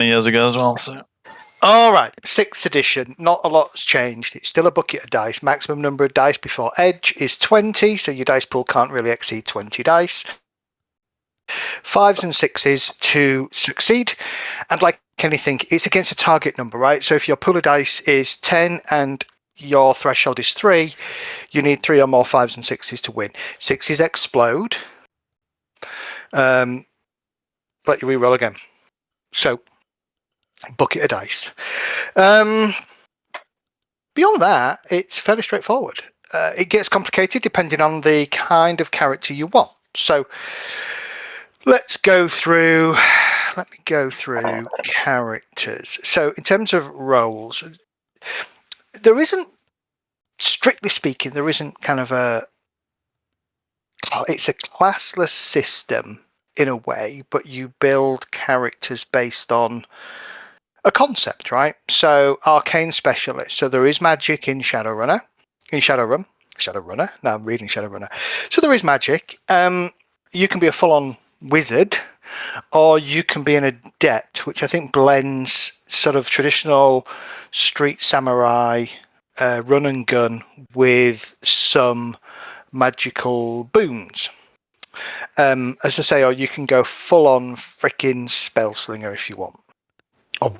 years ago as well. So. All right, 6th edition. Not a lot's changed. It's still a bucket of dice. Maximum number of dice before edge is 20, so your dice pool can't really exceed 20 dice. 5s and 6s to succeed, and like anything, it's against a target number, right? So if your pool of dice is 10 and your threshold is 3, you need 3 or more 5s and 6s to win. 6s explode. Let you re-roll again. So, bucket of dice. Beyond that, it's fairly straightforward. It gets complicated depending on the kind of character you want. So, let me go through characters. So in terms of roles, strictly speaking, there isn't kind of it's a classless system in a way, but you build characters based on a concept, right? So arcane specialist. So there is magic in Shadowrunner. Now I'm reading Shadowrunner. So there is magic. You can be a full-on wizard, or you can be an adept, which I think blends sort of traditional street samurai run and gun with some magical boons. As I say, or you can go full-on freaking spell slinger if you want. Of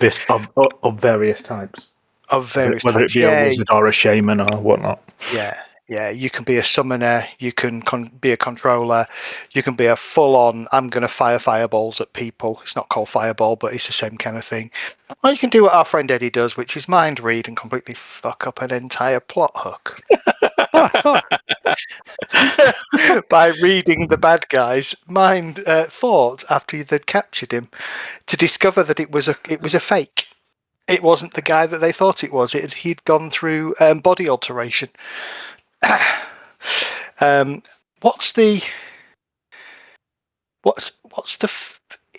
various types. Of various whether types. it be a wizard or a shaman or whatnot. Yeah, you can be a summoner, you can be a controller, you can be a full-on, I'm going to fire fireballs at people. It's not called fireball, but it's the same kind of thing. Or you can do what our friend Eddie does, which is mind read and completely fuck up an entire plot hook. By reading the bad guy's mind thoughts after they'd captured him, to discover that it was a fake. It wasn't the guy that they thought it was. He'd gone through body alteration.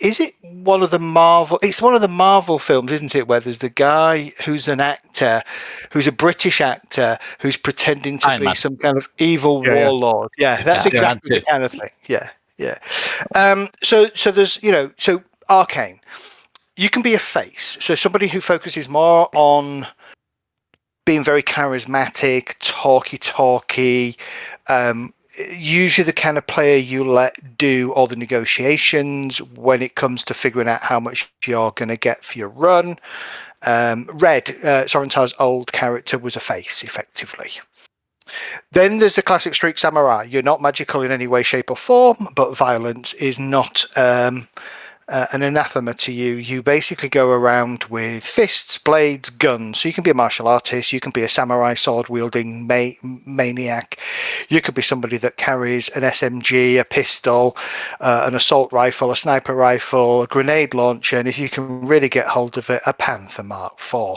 Is it one of the Marvel? It's one of the Marvel films, isn't it? Where there's the guy who's an actor, who's a British actor, who's pretending to be some kind of evil warlord. Yeah, that's exactly the kind of thing. Yeah. So there's so arcane. You can be a face, so somebody who focuses more on being very charismatic, talky, usually the kind of player you let do all the negotiations when it comes to figuring out how much you're going to get for your run. Red, Sorentar's old character, was a face, effectively. Then there's the classic street samurai. You're not magical in any way, shape or form, but violence is not an anathema to you. You basically go around with fists, blades, guns. So you can be a martial artist, you can be a samurai sword wielding maniac, you could be somebody that carries an SMG, a pistol, an assault rifle, a sniper rifle, a grenade launcher, and if you can really get hold of it, a Panther Mark IV.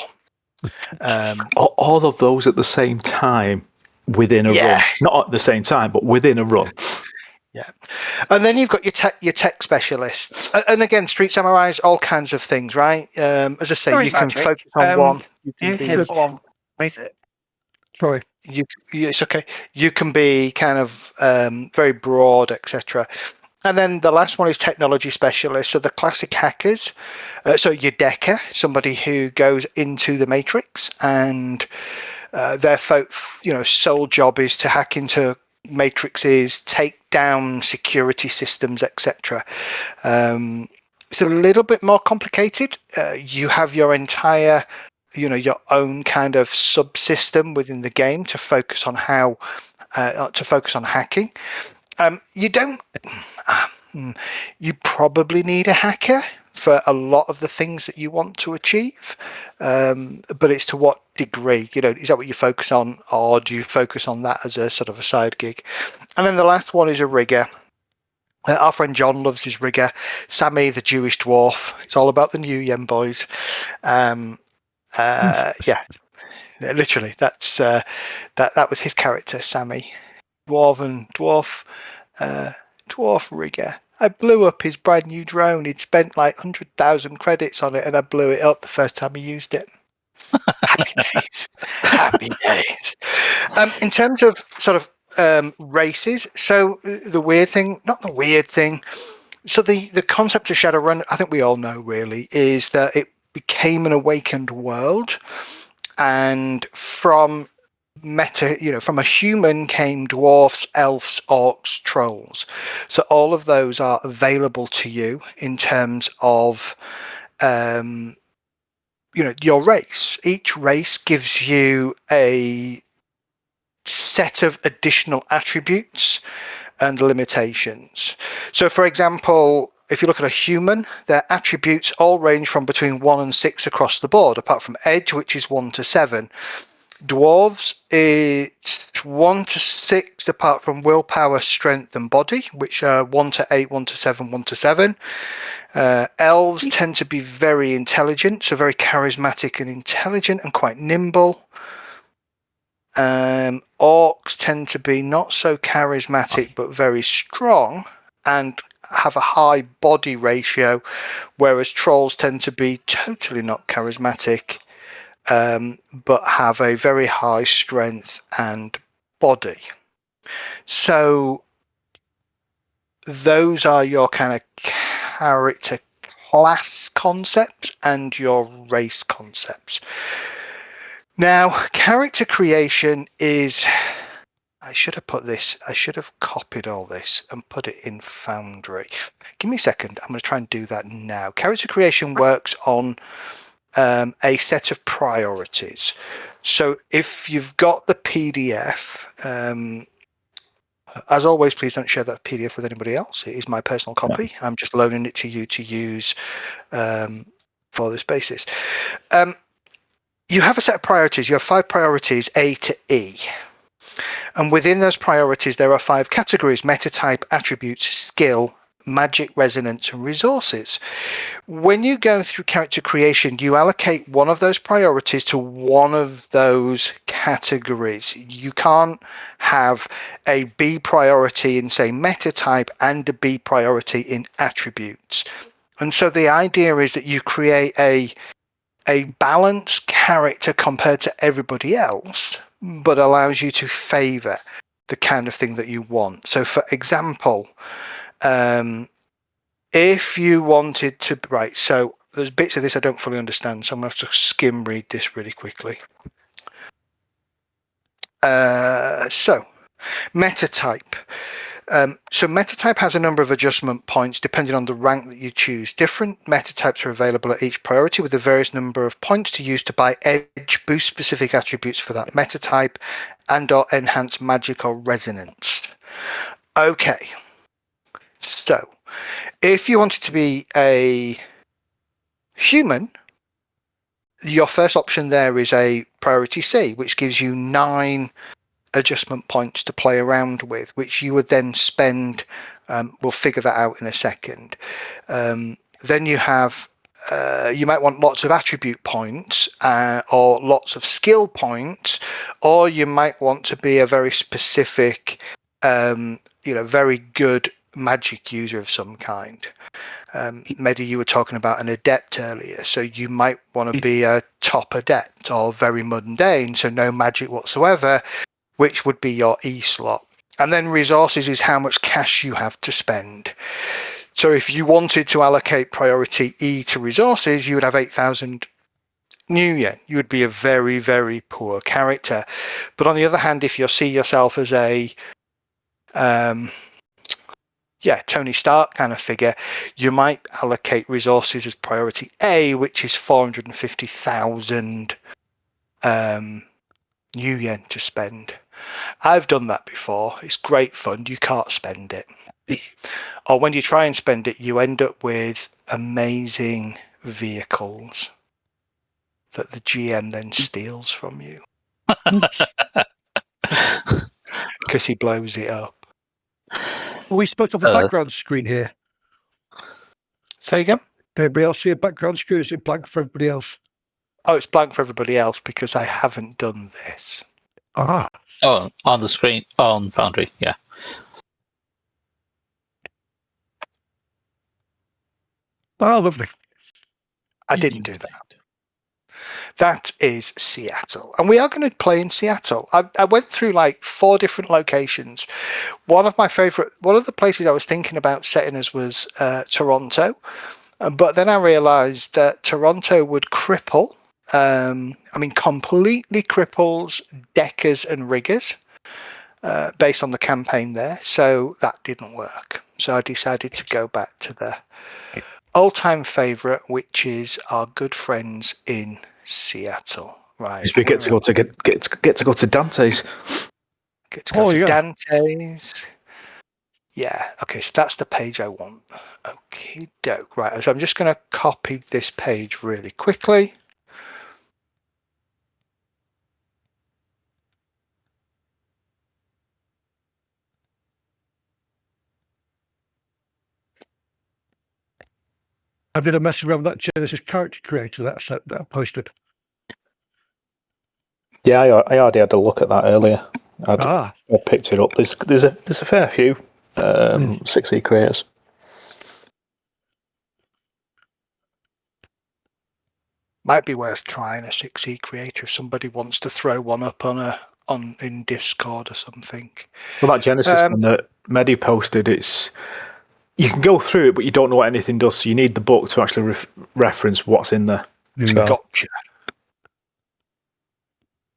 All of those at the same time within a run. Not at the same time, but within a run. Yeah, and then you've got your tech specialists, and again, street samurais, all kinds of things, right? As I say, you can focus on one. Sorry, it's okay. You can be kind of very broad, etc. And then the last one is technology specialists, so the classic hackers. So your decker, somebody who goes into the Matrix, and their sole job is to hack into matrices, take down security systems, etc. It's a little bit more complicated. You have your entire, your own kind of subsystem within the game to focus on hacking. You probably need a hacker for a lot of the things that you want to achieve, but it's to what degree. Is that what you focus on, or do you focus on that as a sort of a side gig? And then the last one is a rigger. Our friend John loves his rigger. Sammy, the Jewish dwarf. It's all about the New Yen boys. Literally, that's that was his character, Sammy, dwarf rigger. I blew up his brand new drone. He'd spent like 100,000 credits on it, and I blew it up the first time he used it. Happy days. In terms of sort of races, so not the weird thing, So the concept of Shadowrun, I think we all know really, is that it became an awakened world, and from from a human came dwarfs, elves, orcs, trolls. So all of those are available to you in terms of your race. Each race gives you a set of additional attributes and limitations. So for example, if you look at a human, their attributes all range from between 1 and 6 across the board, apart from edge, which is 1 to 7. Dwarves, it's 1 to 6 apart from willpower, strength and body, which are 1 to 8, 1 to 7, 1 to 7. Elves tend to be very intelligent, so very charismatic and intelligent and quite nimble. Orcs tend to be not so charismatic but very strong and have a high body ratio, whereas trolls tend to be totally not charismatic but have a very high strength and body. So those are your kind of character class concepts and your race concepts. Now, character creation is... I should have copied all this and put it in Foundry. Give me a second. I'm going to try and do that now. Character creation works on a set of priorities. So if you've got the PDF, as always, please don't share that PDF with anybody else. It is my personal copy. Yeah. I'm just loaning it to you to use for this basis. You have a set of priorities. You have 5 priorities, A to E. And within those priorities, there are 5 categories: metatype, attributes, skill, magic, resonance, and resources. When you go through character creation, you allocate one of those priorities to one of those categories. You can't have a B priority in, say, metatype and a B priority in attributes. And so the idea is that you create a balanced character compared to everybody else, but allows you to favor the kind of thing that you want. So for example, if you wanted to, right, so there's bits of this I don't fully understand, so I'm going to have to skim read this really quickly. So metatype. So metatype has a number of adjustment points depending on the rank that you choose. Different metatypes are available at each priority with a various number of points to use to buy edge, boost specific attributes for that metatype, and or enhance magic or resonance. Okay, so if you wanted to be a human, your first option there is a priority C, which gives you 9 adjustment points to play around with, which you would then spend. We'll figure that out in a second. Then you have you might want lots of attribute points or lots of skill points, or you might want to be a very specific very good magic user of some kind. Mehdi, you were talking about an adept earlier, so you might want to be a top adept or very mundane, so no magic whatsoever, which would be your E slot. And then resources is how much cash you have to spend. So if you wanted to allocate priority E to resources, you would have 8,000 new yen. You would be a very, very poor character. But on the other hand, if you see yourself as a Tony Stark kind of figure, you might allocate resources as priority A, which is 450,000 new yen to spend. I've done that before. It's great fun. You can't spend it. Or when you try and spend it, you end up with amazing vehicles that the GM then steals from you. Because he blows it up. We spoke of a background screen here. Say again? Did everybody else see a background screen? Is it blank for everybody else? Oh, it's blank for everybody else because I haven't done this. Ah. Oh, on the screen, on Foundry, yeah. Oh, lovely. I didn't do that. That is Seattle. And we are going to play in Seattle. I went through like 4 different locations. One of the places I was thinking about setting us was Toronto. But then I realized that Toronto would cripple, completely cripples deckers and riggers based on the campaign there. So that didn't work. So I decided to go back to the all-time favorite, which is our good friends in Seattle. Right. We get to go to Dante's. Get to go to Dante's. Yeah. Okay. So that's the page I want. Okay, doke. Right. So I'm just going to copy this page really quickly. I did a mess around with that Genesis character creator that I posted. Yeah, I already had a look at that earlier. I picked it up. There's a fair few 6e creators. Might be worth trying a 6e creator if somebody wants to throw one up in Discord or something. Well, that Genesis one that Medi posted, you can go through it, but you don't know what anything does. So you need the book to actually reference what's in there. So Gotcha.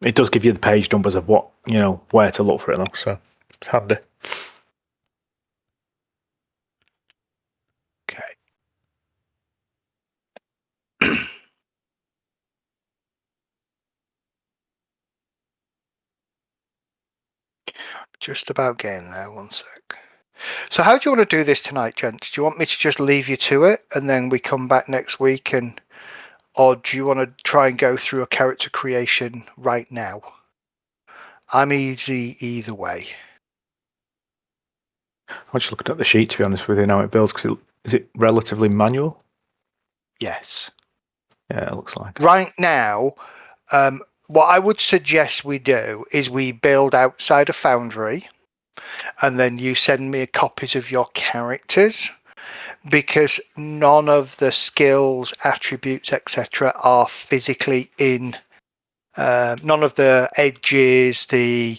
It does give you the page numbers of what where to look for it, though. So it's handy. Okay. Just about getting there. One sec. So how do you want to do this tonight, gents? Do you want me to just leave you to it and then we come back next week, or do you want to try and go through a character creation right now? I'm easy either way. I'm just looking at the sheet, to be honest with you, now it builds, because is it relatively manual? Yes. Yeah, it looks like. Right now, what I would suggest we do is we build outside of Foundry, and then you send me copies of your characters, because none of the skills, attributes, etc. are physically in. None of the edges, the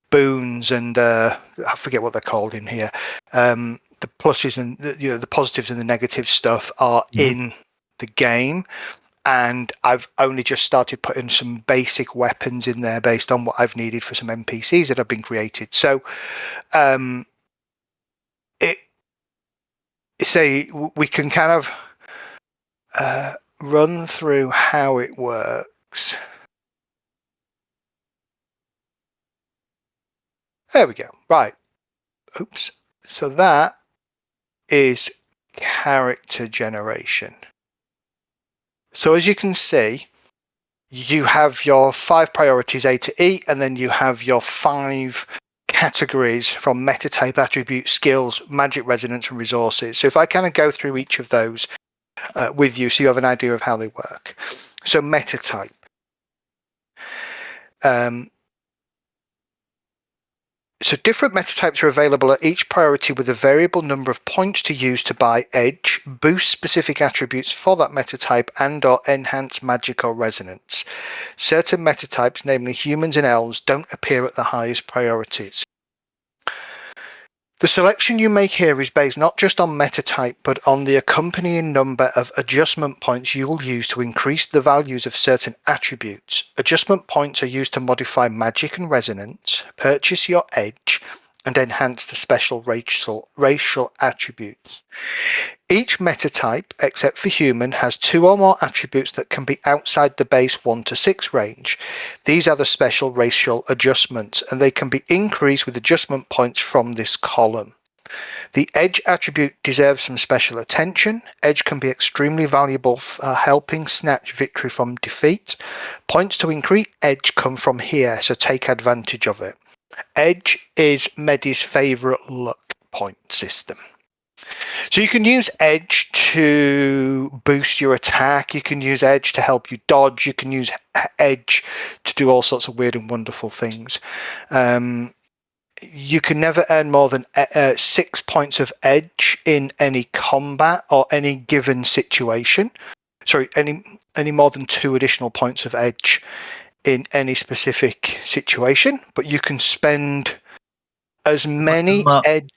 boons, and I forget what they're called in here. The pluses and the positives and the negative stuff are in the game. And I've only just started putting some basic weapons in there based on what I've needed for some NPCs that have been created. So, we can kind of run through how it works. There we go. Right. Oops. So that is character generation. So as you can see, you have your 5 priorities A to E, and then you have your 5 categories from meta type, attribute, skills, magic resonance, and resources. So if I kind of go through each of those with you, so you have an idea of how they work. So meta type. So different meta types are available at each priority with a variable number of points to use to buy edge, boost specific attributes for that meta type, and/or enhance magic or resonance. Certain meta types, namely humans and elves, don't appear at the highest priorities. The selection you make here is based not just on meta type, but on the accompanying number of adjustment points you will use to increase the values of certain attributes. Adjustment points are used to modify magic and resonance, purchase your edge, and enhance the special racial attributes. Each meta type, except for human, has 2 or more attributes that can be outside the base 1 to 6 range. These are the special racial adjustments, and they can be increased with adjustment points from this column. The edge attribute deserves some special attention. Edge can be extremely valuable for helping snatch victory from defeat. Points to increase edge come from here, so take advantage of it. Edge is Medi's favourite luck point system. So you can use edge to boost your attack. You can use edge to help you dodge. You can use edge to do all sorts of weird and wonderful things. You can never earn more than 6 points of edge in any combat or any given situation. any more than 2 additional points of edge in any specific situation, but you can spend as many edge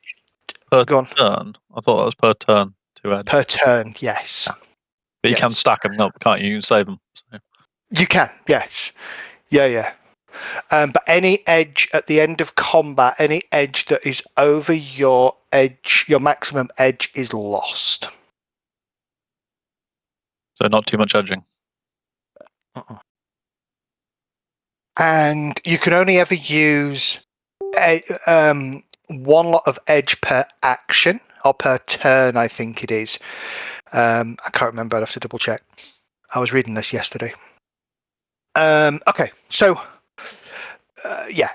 per go on. turn. I thought that was per turn, 2 edge. Per turn, yes. But you can stack them up, can't you? You can save them. So. You can, yes. Yeah. But any edge at the end of combat, any edge that is over your edge, your maximum edge is lost. So not too much edging. And you can only ever use one lot of edge per action, or per turn, I think it is. I can't remember, I'd have to double check. I was reading this yesterday. Okay, so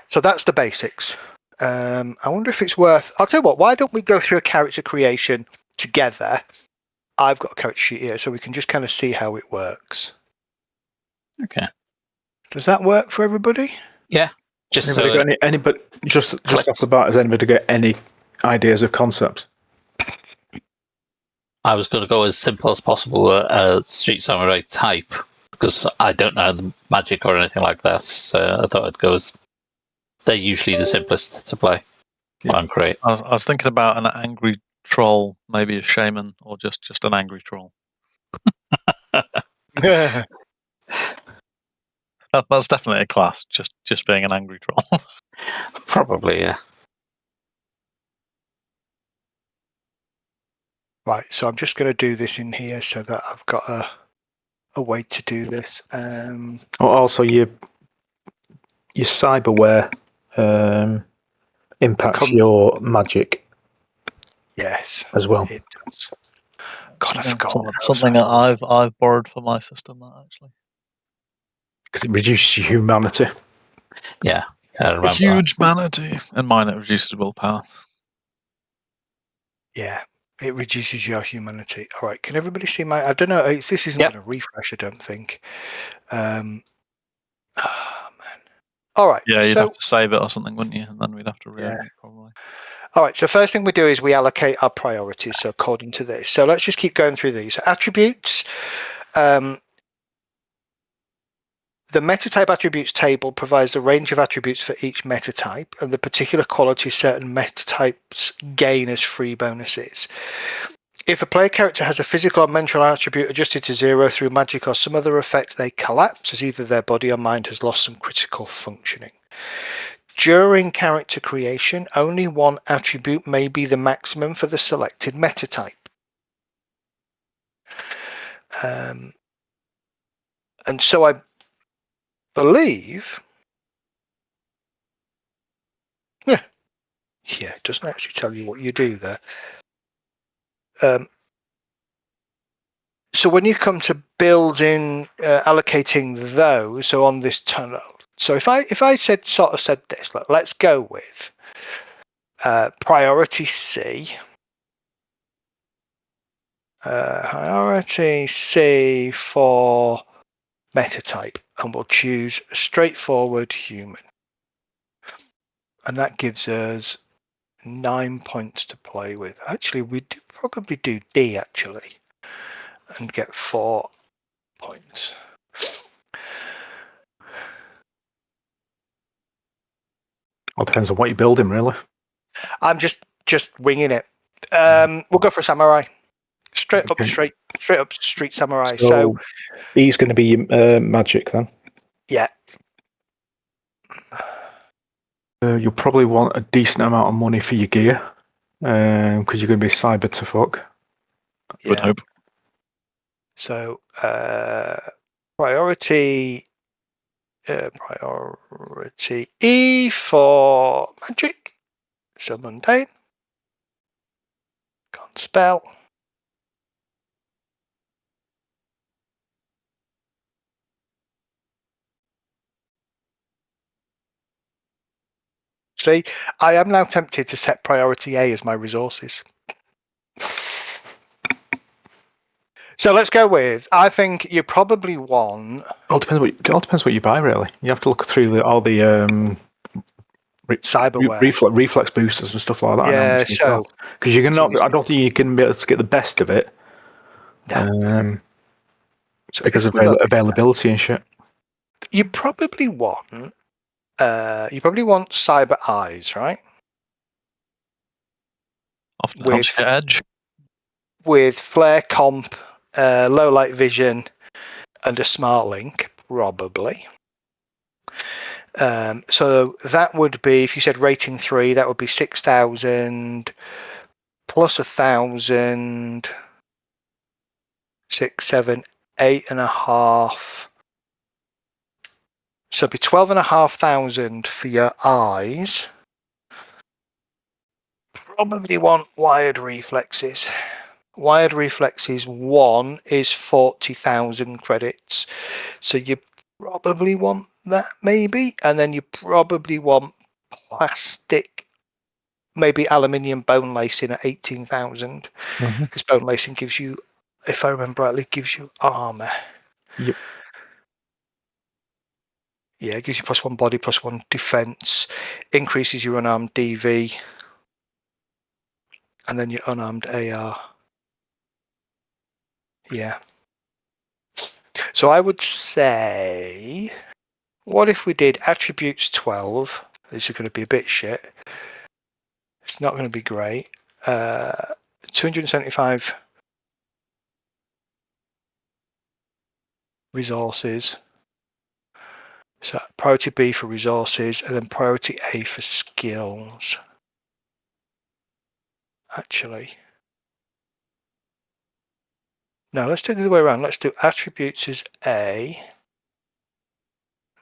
so that's the basics. I wonder if it's worth... I'll tell you what, why don't we go through a character creation together? I've got a character sheet here, so we can just kind of see how it works. Okay. Does that work for everybody? Yeah. Just anybody just off the bat, has anybody got any ideas of concepts? I was going to go as simple as possible, Street Samurai type, because I don't know the magic or anything like that. So I thought I'd go as... They're usually the simplest to play and create. I was thinking about an angry troll, maybe a shaman, or just an angry troll. That's definitely a class, just being an angry troll. Probably, yeah. Right, so I'm just going to do this in here so that I've got a way to do this. Also, your cyberware impacts your magic. Yes, as well. It does. God, I forgot. Something that I've borrowed for my system, that actually. Because it reduces your humanity. Yeah, I remember Huge manatee. And mine, it reduces willpower. Yeah, it reduces your humanity. All right, can everybody see my... I don't know, this isn't going to refresh, I don't think. Oh, man. All right. Yeah, you'd have to save it or something, wouldn't you? And then we'd have to reopen it, probably. All right, so first thing we do is we allocate our priorities, so according to this. So let's just keep going through these. So attributes. The metatype attributes table provides a range of attributes for each metatype, and the particular qualities certain metatypes gain as free bonuses. If a player character has a physical or mental attribute adjusted to 0 through magic or some other effect, they collapse as either their body or mind has lost some critical functioning. During character creation, only one attribute may be the maximum for the selected metatype. And so I believe... Yeah, it doesn't actually tell you what you do there. So when you come to building, allocating those, so on this tunnel, so if I said this, let's go with priority C. Priority C for metatype, and we'll choose straightforward human. And that gives us 9 points to play with. Actually, we'd probably do D, actually, and get 4 points. Well, depends on what you're building, really. I'm just winging it. We'll go for a samurai. Straight up street samurai. So he's going to be magic then. Yeah. You'll probably want a decent amount of money for your gear, because you're going to be cyber to fuck. Would hope. So priority E for magic. So mundane. Can't spell. See, I am now tempted to set priority A as my resources. So let's go with, I think you probably want... It all depends what you buy, really. You have to look through all the cyberware. reflex boosters and stuff like that. Yeah, so... Because I don't think you can be able to get the best of it. No. So because of availability and shit. You probably want cyber eyes, right? Often helps your edge. With flare comp, low light vision, and a smart link, probably. So that would be, if you said rating 3, that would be 6,000 plus 1,000, 6, 7, 8.5. So it'd be 12,500 for your eyes. Probably want wired reflexes. Wired reflexes 1 is 40,000 credits. So you probably want that, maybe. And then you probably want plastic, maybe aluminium bone lacing at 18,000. Because bone lacing gives you, if I remember rightly, gives you armor. Yep. Yeah, it gives you +1 body, +1 defense, increases your unarmed DV, and then your unarmed AR. Yeah. So I would say, what if we did attributes 12? This is going to be a bit shit. It's not going to be great. 275 resources. So priority B for resources, and then priority A for skills. Actually. No, let's do it the other way around. Let's do attributes as A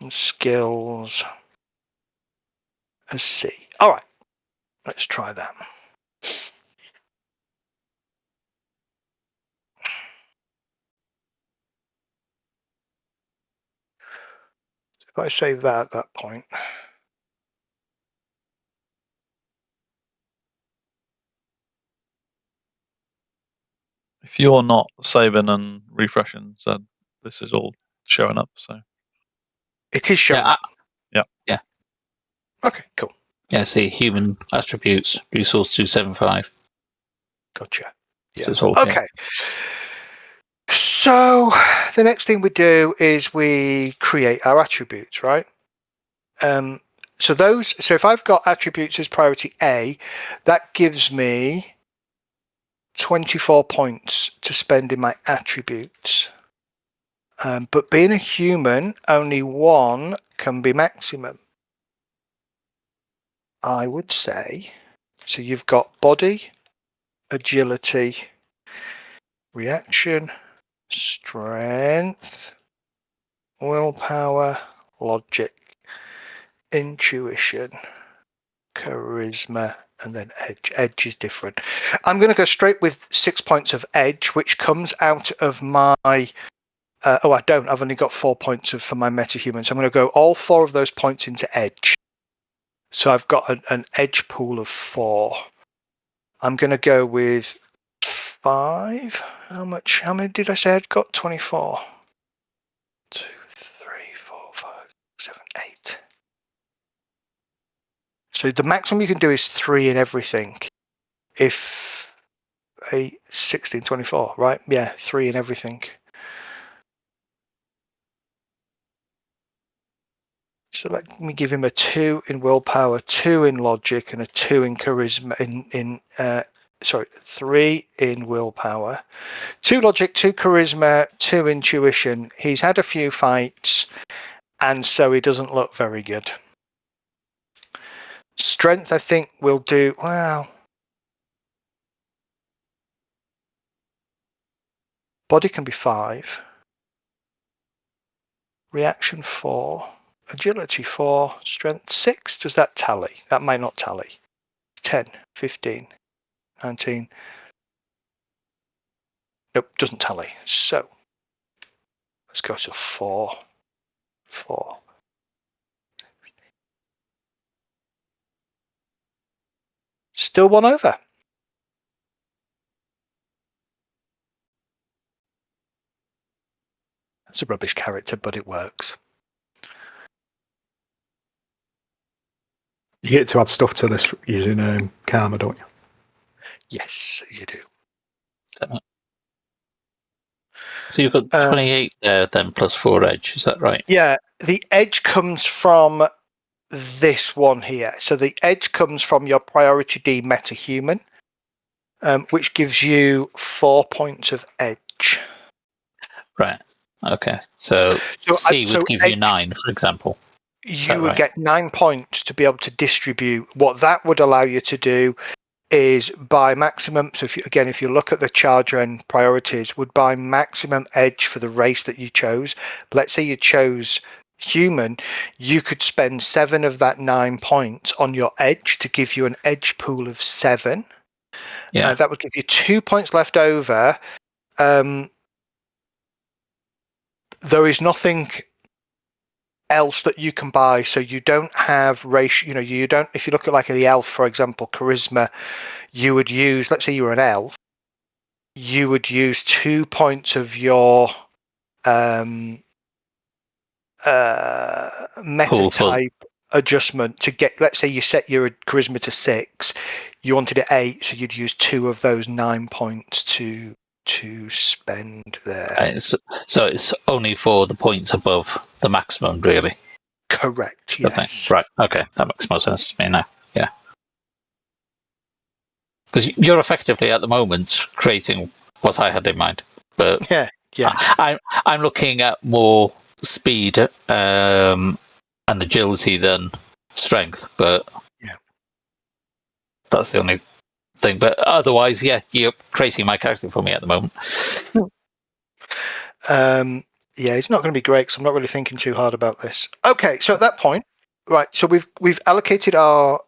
and skills as C. All right, let's try that. If I save that at that point. If you're not saving and refreshing, so this is all showing up. So it is showing up. Yeah. Okay, cool. Yeah, see, human attributes, resource 275. Gotcha. So Yeah. it's all Okay. So the next thing we do is we create our attributes, right? So if I've got attributes as priority A, that gives me 24 points to spend in my attributes. But being a human, only 1 can be maximum. I would say. So you've got body, agility, reaction, strength, willpower, logic, intuition, charisma, and then edge. Edge is different. I'm going to go straight with 6 points of edge, which comes out of my... I don't. I've only got 4 points for my metahuman. So I'm going to go all 4 of those points into edge. So I've got an edge pool of 4. I'm going to go with 5. How many did I say I'd got? 24. 2, 3, 4, 5, 7, 8. So the maximum you can do is 3 in everything. If 8, 16, 24, right? Yeah, 3 in everything. So let me give him a 2 in willpower, 2 in logic, and a 2 in charisma. 3 in willpower, 2 logic, 2 charisma, 2 intuition. He's had a few fights, and so he doesn't look very good. Strength, I think, will do well. Body can be 5. Reaction 4. Agility 4. Strength 6. Does that tally? That might not tally. 10, 15, 19. Nope, doesn't tally. So let's go to 4. 4. Still 1 over. It's a rubbish character, but it works. You get to add stuff to this using Karma, don't you? Yes, you do. So you've got 28 there, then plus 4 edge. Is that right? Yeah, the edge comes from this one here. So the edge comes from your priority D metahuman, which gives you 4 points of edge. Right. Okay. So C would give you 9, for example. You would get 9 points to be able to distribute. What that would allow you to do is buy maximum. So if you look at the charger and priorities, would buy maximum edge for the race that you chose. Let's say you chose human, you could spend 7 of that 9 points on your edge to give you an edge pool of 7. Yeah. That would give you 2 points left over. There is nothing else that you can buy, so you don't have ratio. You don't. If you look at like the elf, for example, charisma, you would use. Let's say you were an elf, you would use 2 points of your meta type adjustment to get. Let's say you set your charisma to 6, you wanted it 8, so you'd use 2 of those 9 points to spend there. Right, so it's only for the points above the maximum, really. Correct. Yes. Right. Okay, that makes more sense to me now. Yeah, because you're effectively at the moment creating what I had in mind, but yeah. I'm looking at more speed and agility than strength, but yeah, that's the only thing. But otherwise, yeah, you're creating my character for me at the moment. Yeah, it's not going to be great because I'm not really thinking too hard about this. Okay, so at that point, right? So we've allocated our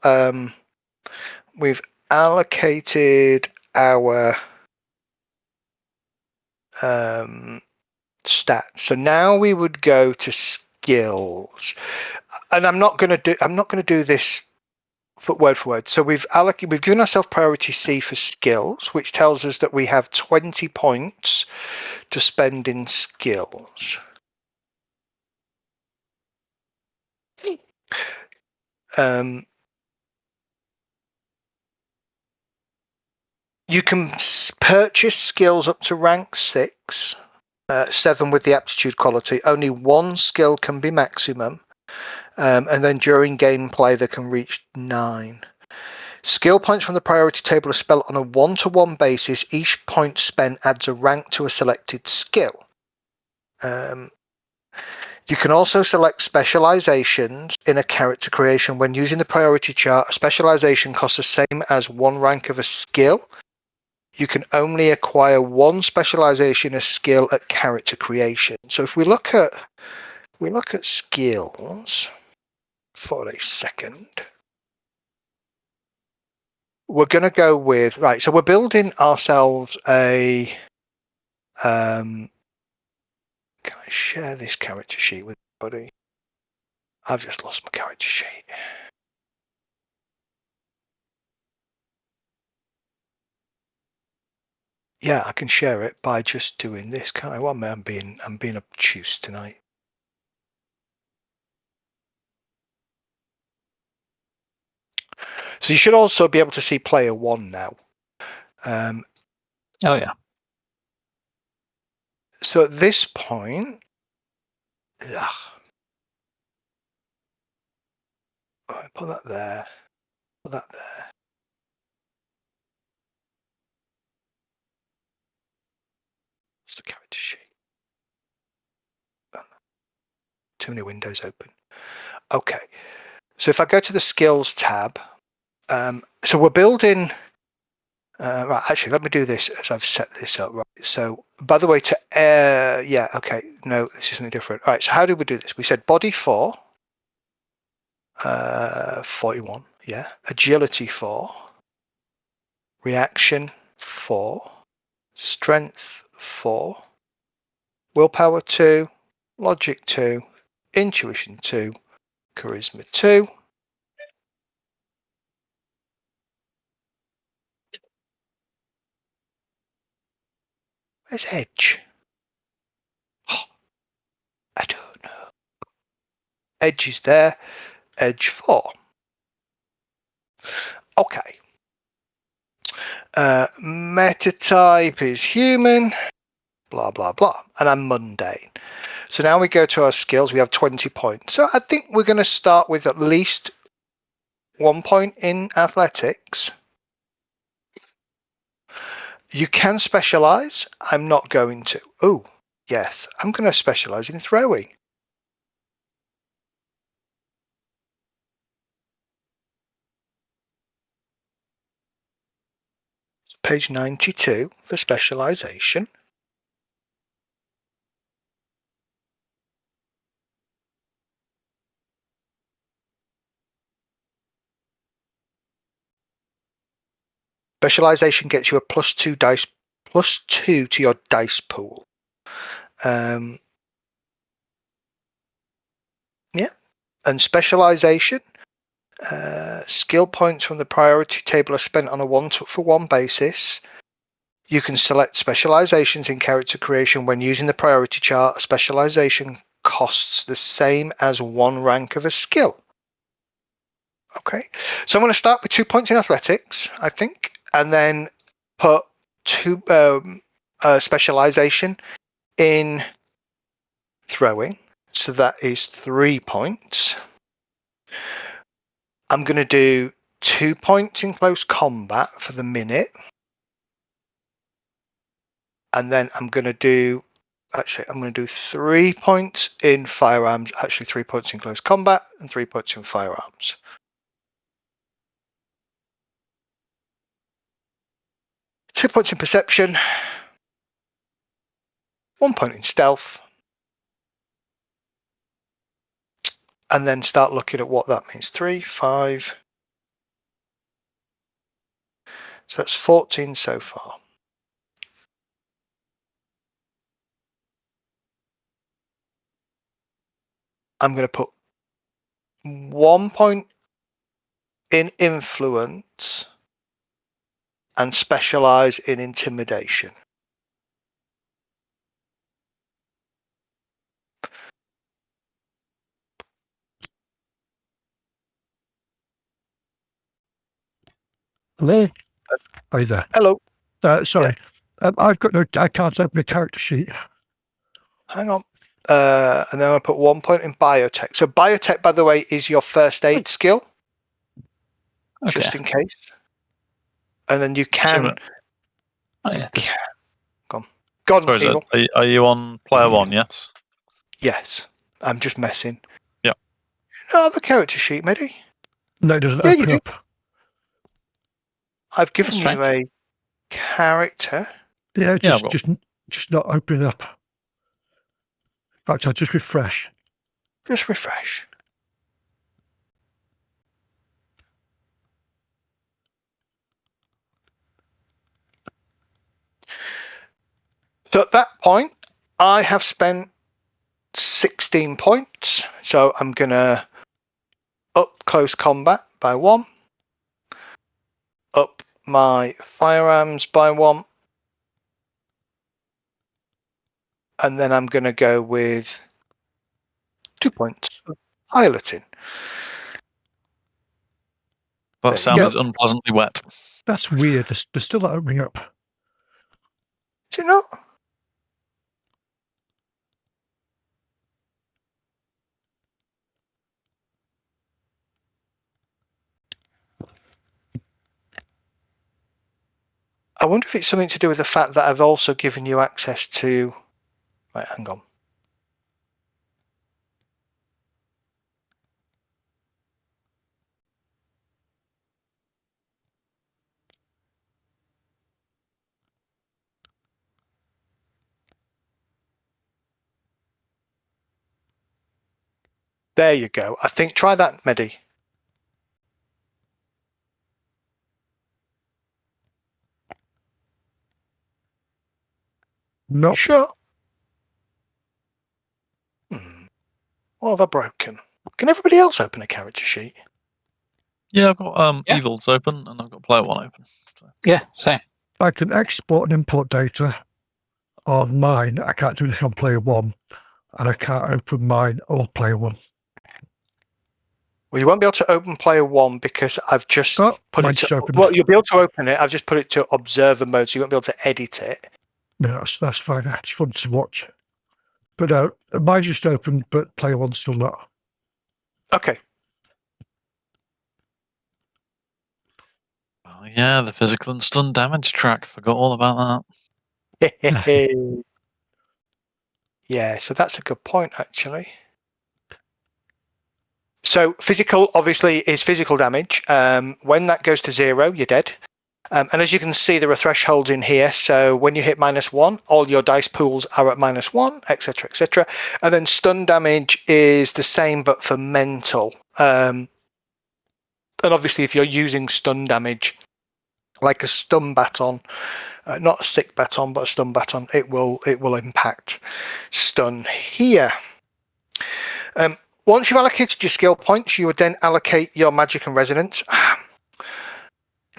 stats. So now we would go to skills, and I'm not going to do this word for word. So we've given ourselves priority C for skills, which tells us that we have 20 points to spend in skills. You can purchase skills up to rank 6, 7 with the aptitude quality. Only 1 skill can be maximum, and then during gameplay they can reach 9. Skill points from the priority table are spent on a 1-to-1 basis. Each point spent adds a rank to a selected skill. You can also select specializations in a character creation. When using the priority chart, a specialization costs the same as 1 rank of a skill. You can only acquire 1 specialization, a skill at character creation. So if we look at skills for a second, we're going to go with, right, so we're building ourselves a, can I share this character sheet with everybody? I've just lost my character sheet. Yeah, I can share it by just doing this, can't I? Well, I'm being obtuse tonight. So you should also be able to see player 1 now. Oh yeah. So at this point, put that there. Put that there. What's the character sheet? Too many windows open. Okay. So if I go to the skills tab, so we're building. Right, actually, let me do this as I've set this up. Right. So, by the way, yeah, okay, no, this is something different. All right, so how did we do this? We said body 4, 41, yeah, agility 4, reaction 4, strength 4, willpower 2, logic 2, intuition 2, charisma 2. Where's edge? Oh, I don't know. Edge is there. Edge 4. Okay. Meta type is human. blah, blah, blah. And I'm mundane. So now we go to our skills. We have 20 points. So I think we're going to start with at least 1 point in athletics. You can specialize. I'm not going to. Oh, yes. I'm going to specialize in throwing. Page 92 for specialization. Specialization gets you a +2 to your dice pool. Yeah, and specialization, skill points from the priority table are spent on a 1-for-1 basis. You can select specializations in character creation when using the priority chart. A specialization costs the same as 1 rank of a skill. Okay, so I'm going to start with 2 points in athletics, I think, and then put 2 specialization in throwing. So that is 3 points. I'm going to do 2 points in close combat for the minute. And then I'm going to do 3 points in firearms. Actually, 3 points in close combat and 3 points in firearms. Two points in perception. 1 point in stealth. And then start looking at what that means. 3, 5. So that's 14 so far. I'm going to put 1 point in influence and specialize in intimidation. Hello? Are you there? Hello. Sorry. Yeah. I can't open a character sheet. Hang on. And then I put 1 point in biotech. So biotech, by the way, is your first aid skill. Okay. Just in case. And then you can. Oh, yeah. Go on. Sorry, Evil. Are you on player 1? Yes. Yes. I'm just messing. Yeah. You don't have a character sheet, Medi? No, it doesn't open up. I've given you a character. Yeah, just not opening up. In fact, I'll just refresh. Just refresh. So at that point, I have spent 16 points. So I'm going to up close combat by 1. Up my firearms by 1. And then I'm going to go with 2 points of piloting. That sounded unpleasantly wet. That's weird. They're still not opening up. Do you know? I wonder if it's something to do with the fact that I've also given you access to... Right, hang on. There you go. I think try that, Medi. No. Nope. Sure. What have I broken? Can everybody else open a character sheet? Yeah, I've got Evils open and I've got player 1 open. So. Yeah, same. I can export and import data on mine. I can't do this on player 1, and I can't open mine or player 1. Well, you won't be able to open player 1 because I've just put it to... Opened. Well, you'll be able to open it. I've just put it to observer mode, so you won't be able to edit it. No, that's fine. I just wanted to watch. But mine's just open, but player one's still not. Okay. Oh, yeah, the physical and stun damage track. Forgot all about that. Yeah, so that's a good point, actually. So physical, obviously, is physical damage. When that goes to 0, you're dead. And as you can see, there are thresholds in here. So when you hit -1, all your dice pools are at -1, etc., etc. And then stun damage is the same, but for mental. And obviously, if you're using stun damage, like a stun baton, not a sick baton, but a stun baton, it will impact stun here. Once you've allocated your skill points, you would then allocate your magic and resonance.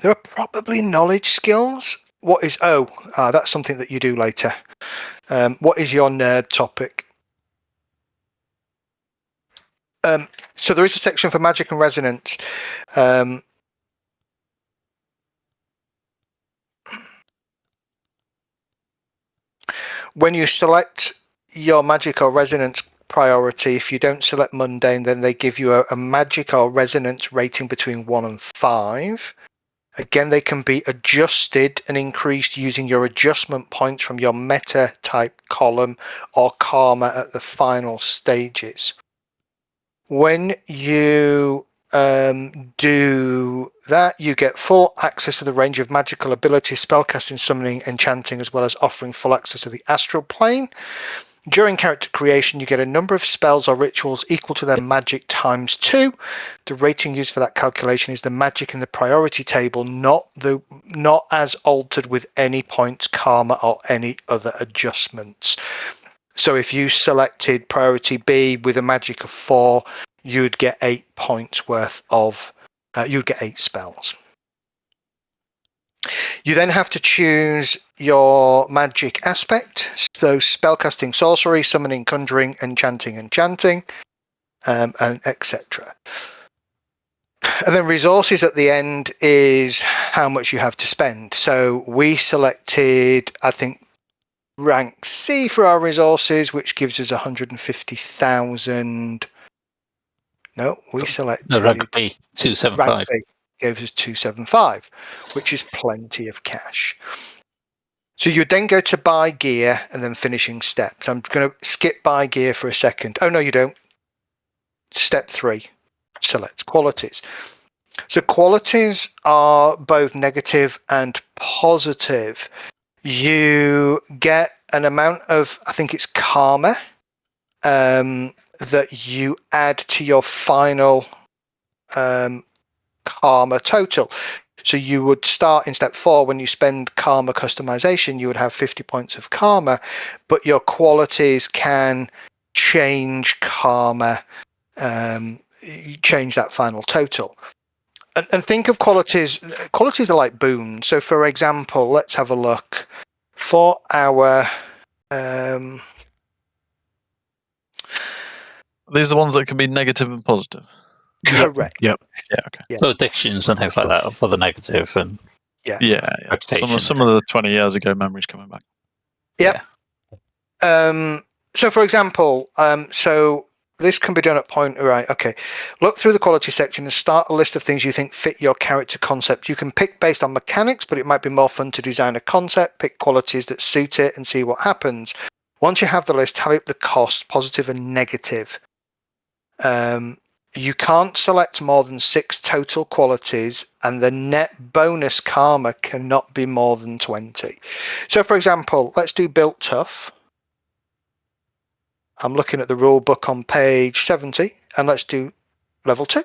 There are probably knowledge skills. What is that's something that you do later. What is your nerd topic? So there is a section for magic and resonance. When you select your magic or resonance priority, if you don't select mundane, then they give you a magic or resonance rating between 1 and 5. Again, they can be adjusted and increased using your adjustment points from your meta type column or karma at the final stages. When you do that, you get full access to the range of magical abilities, spellcasting, summoning, enchanting, as well as offering full access to the astral plane. During character creation, you get a number of spells or rituals equal to their magic ×2. The rating used for that calculation is the magic in the priority table, not as altered with any points, karma, or any other adjustments. So if you selected priority B with a magic of 4, you'd get 8 points worth of, you'd get 8 spells. You then have to choose your magic aspect. So spellcasting, sorcery, summoning, conjuring, enchanting, and etc. And then resources at the end is how much you have to spend. So we selected, I think, rank C for our resources, which gives us 150,000. No, we selected The rank B, 275. Rank B gives us 275, which is plenty of cash. So you then go to buy gear and then finishing steps. I'm going to skip buy gear for a second. Oh, no, you don't. Step 3, select qualities. So qualities are both negative and positive. You get an amount of, I think it's karma, that you add to your final karma total. So you would start in step 4 when you spend karma customization, you would have 50 points of karma, but your qualities can change karma, change that final total. And think of qualities. Qualities are like boons. So for example, let's have a look for our These are the ones that can be negative and positive. correct. Yep. Yeah. Okay. Yeah. So addictions and things like that for the negative and Yeah. Some of the 20 years ago memories coming back. Yep. Yeah. So for example, so this can be done at point, right? Okay. Look through the quality section and start a list of things you think fit your character concept. You can pick based on mechanics, but it might be more fun to design a concept, pick qualities that suit it and see what happens. Once you have the list, tally up the cost, positive and negative. You can't select more than 6 total qualities, and the net bonus karma cannot be more than 20. So for example, let's do built tough. I'm looking at the rule book on page 70, and let's do level 2.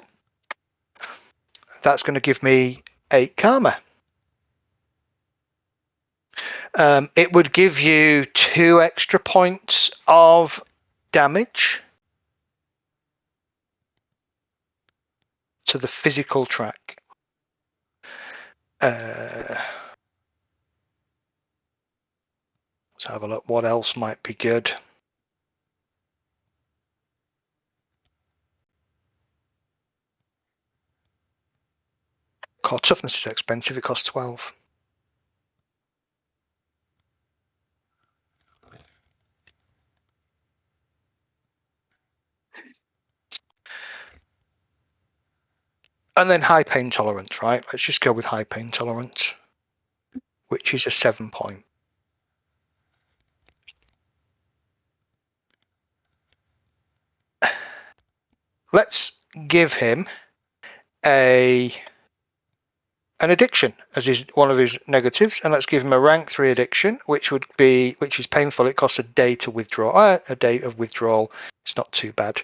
That's going to give me 8 karma. It would give you 2 extra points of damage to the physical track. Let's have a look. What else might be good? Core toughness is expensive. It costs 12. And then high pain tolerance, right? Let's just go with high pain tolerance, which is a 7 point. Let's give him an addiction as one of his negatives, and let's give him a rank 3 addiction, which is painful. It costs a day to withdraw. A day of withdrawal. It's not too bad.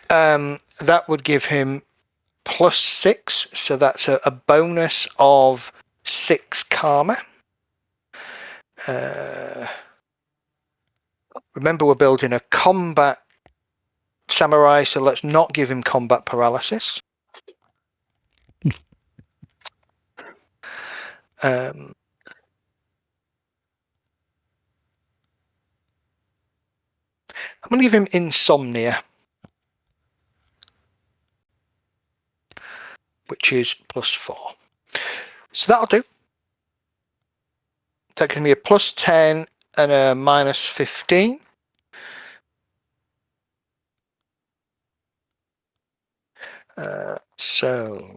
That would give him +6, so that's a bonus of 6 karma. Remember, we're building a combat samurai, so let's not give him combat paralysis. I'm going to give him insomnia, which is +4. So that'll do. That can be a +10 and a -15. So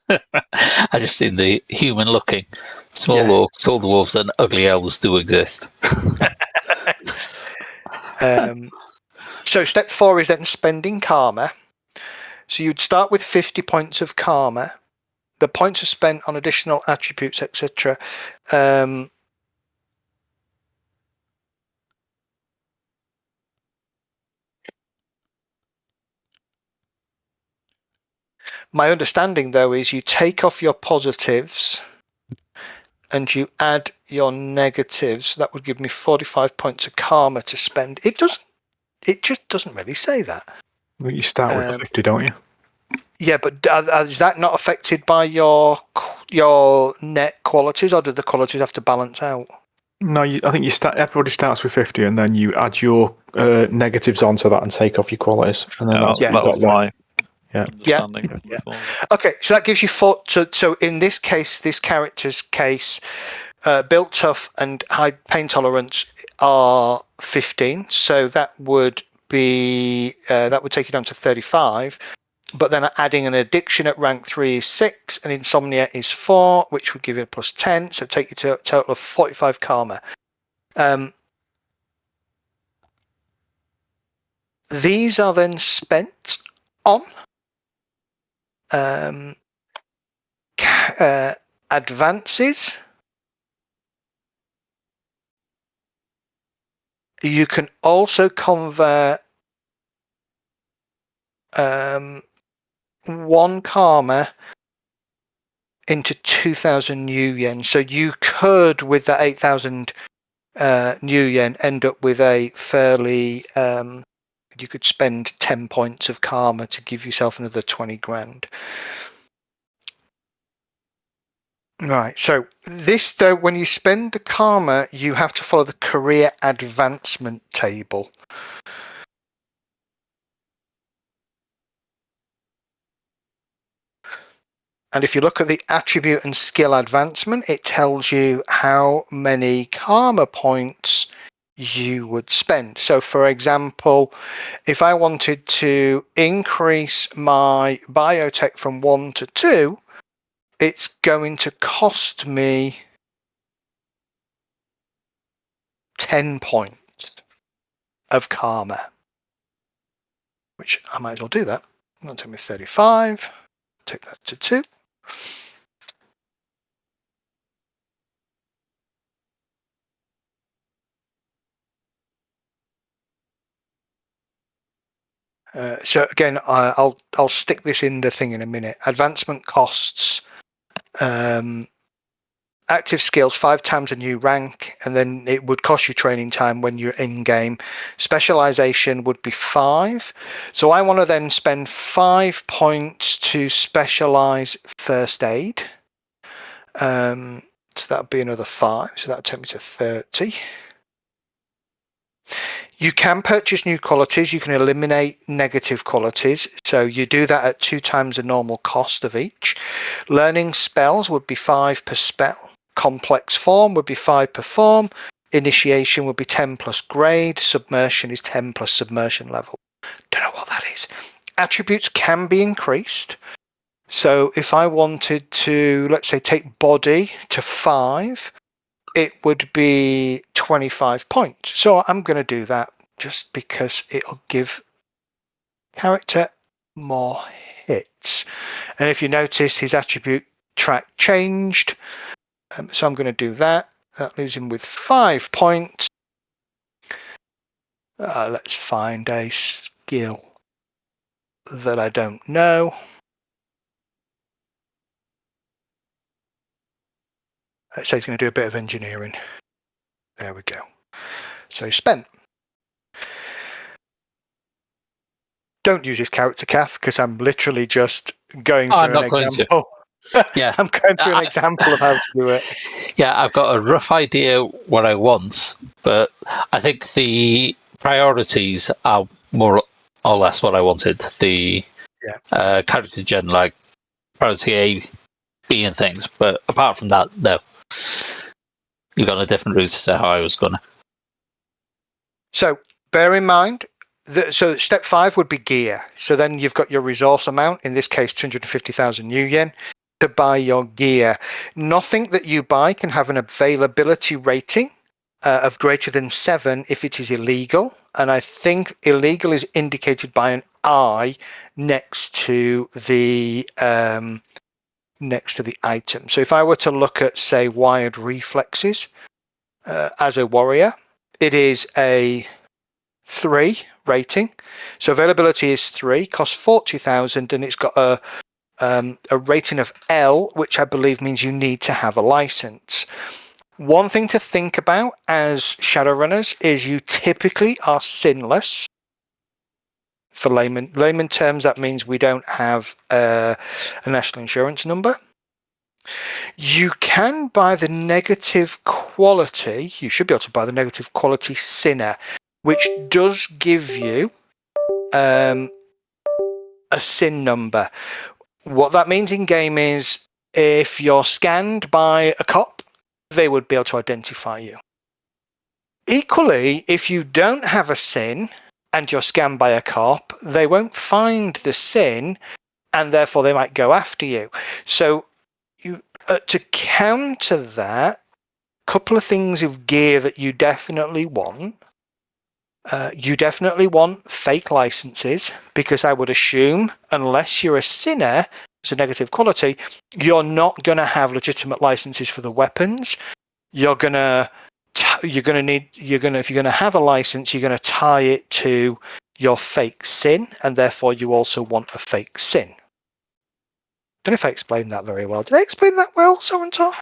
I just seen the human looking small orcs, all dwarves, and ugly elves do exist. So step 4 is then spending karma. So you'd start with 50 points of karma. The points are spent on additional attributes, etc. My understanding, though, is you take off your positives and you add your negatives. That would give me 45 points of karma to spend. It just doesn't really say that. Well, you start with 50, don't you? Yeah, but is that not affected by your net qualities, or do the qualities have to balance out? No, I think everybody starts with 50, and then you add your negatives onto that and take off your qualities, and then that was my understanding. Yeah. Okay, so that gives you 4. So in this case, this character's case, built tough and high pain tolerance are 15. So that would be that would take you down to 35. But then adding an addiction at rank 3 is 6, and insomnia is 4, which would give you a +10. So take you to a total of 45 karma. These are then spent on advances. You can also convert 1 karma into 2,000 new yen. So you could, with that 8,000 new yen, end up with a fairly. You could spend 10 points of karma to give yourself another 20 grand. Right. So this, though, when you spend the karma, you have to follow the career advancement table. And if you look at the attribute and skill advancement, it tells you how many karma points you would spend. So, for example, if I wanted to increase my biotech from 1 to 2, it's going to cost me 10 points of karma, which I might as well do that. That'll take me 35. Take that to 2. So again, I'll stick this in the thing in a minute. Advancement costs, active skills 5 times a new rank, and then it would cost you training time when you're in game. Specialization would be 5. So I want to then spend 5 points to specialize first aid. So that would be another 5. So that would take me to 30. You can purchase new qualities. You can eliminate negative qualities. So you do that at 2 times the normal cost of each. Learning spells would be 5 per spell. Complex form would be 5 per form. Initiation would be 10 plus grade. Submersion is 10 plus submersion level. Don't know what that is. Attributes can be increased. So if I wanted to, let's say, take body to 5, it would be 25 points. So I'm going to do that just because it'll give character more hits. And if you notice, his attribute track changed. So I'm going to do that. That leaves him with 5 points. Let's find a skill that I don't know. Let's say he's going to do a bit of engineering. There we go. So spent. Don't use his character calf because I'm literally just going through an example. Yeah, I'm going through an example of how to do it. Yeah, I've got a rough idea what I want, but I think the priorities are more or less what I wanted. The character gen, like priority A, B, and things. But apart from that, no. You've got a different route to how I was going to. So bear in mind, so step 5 would be gear. So then you've got your resource amount, in this case 250,000 new yen, to buy your gear. Nothing that you buy can have an availability rating of greater than 7 if it is illegal. And I think illegal is indicated by an I next to the item. So if I were to look at, say, wired reflexes as a warrior, it is a 3 rating. So availability is 3, costs 40,000, and it's got a rating of L, which I believe means you need to have a license. One thing to think about as Shadowrunners is you typically are sinless. For layman terms, that means we don't have a national insurance number. You can buy the negative quality. You should be able to buy the negative quality sinner, which does give you a sin number. What that means in game is if you're scanned by a cop, they would be able to identify you. Equally, if you don't have a sin and you're scanned by a cop, they won't find the sin and therefore they might go after you. So to counter that, a couple of things of gear that you definitely want. You definitely want fake licenses, because I would assume, unless you're a sinner, it's a negative quality, you're not going to have legitimate licenses for the weapons. If you're going to have a license, you're going to tie it to your fake sin, and therefore you also want a fake sin. Don't know if I explained that very well. Did I explain that well, Sorentor?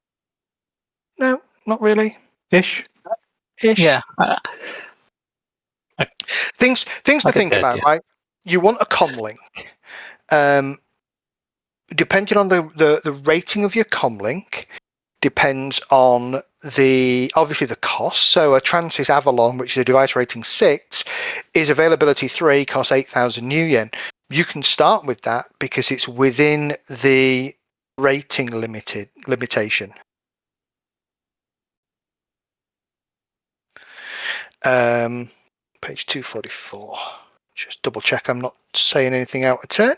No, not really. Ish. Yeah. Things to think about, right? You want a comlink. Depending on the rating of your comlink, depends on obviously the cost. So a Transys Avalon, which is a device rating 6, is availability 3, costs 8,000 new yen. You can start with that because it's within the rating limitation. Page 244. Just double check I'm not saying anything out of turn.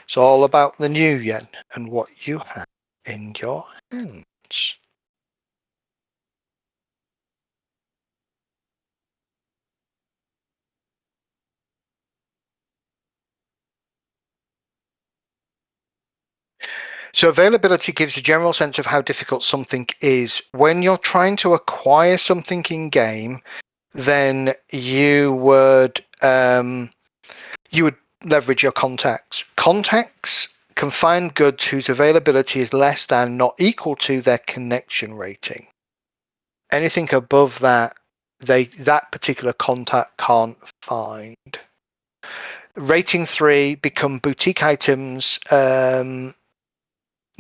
It's all about the new yen and what you have in your hands. So availability gives a general sense of how difficult something is. When you're trying to acquire something in game, then you would leverage your contacts. Contacts can find goods whose availability is less than, not equal to, their connection rating. Anything above that, that particular contact can't find. Rating 3 become boutique items.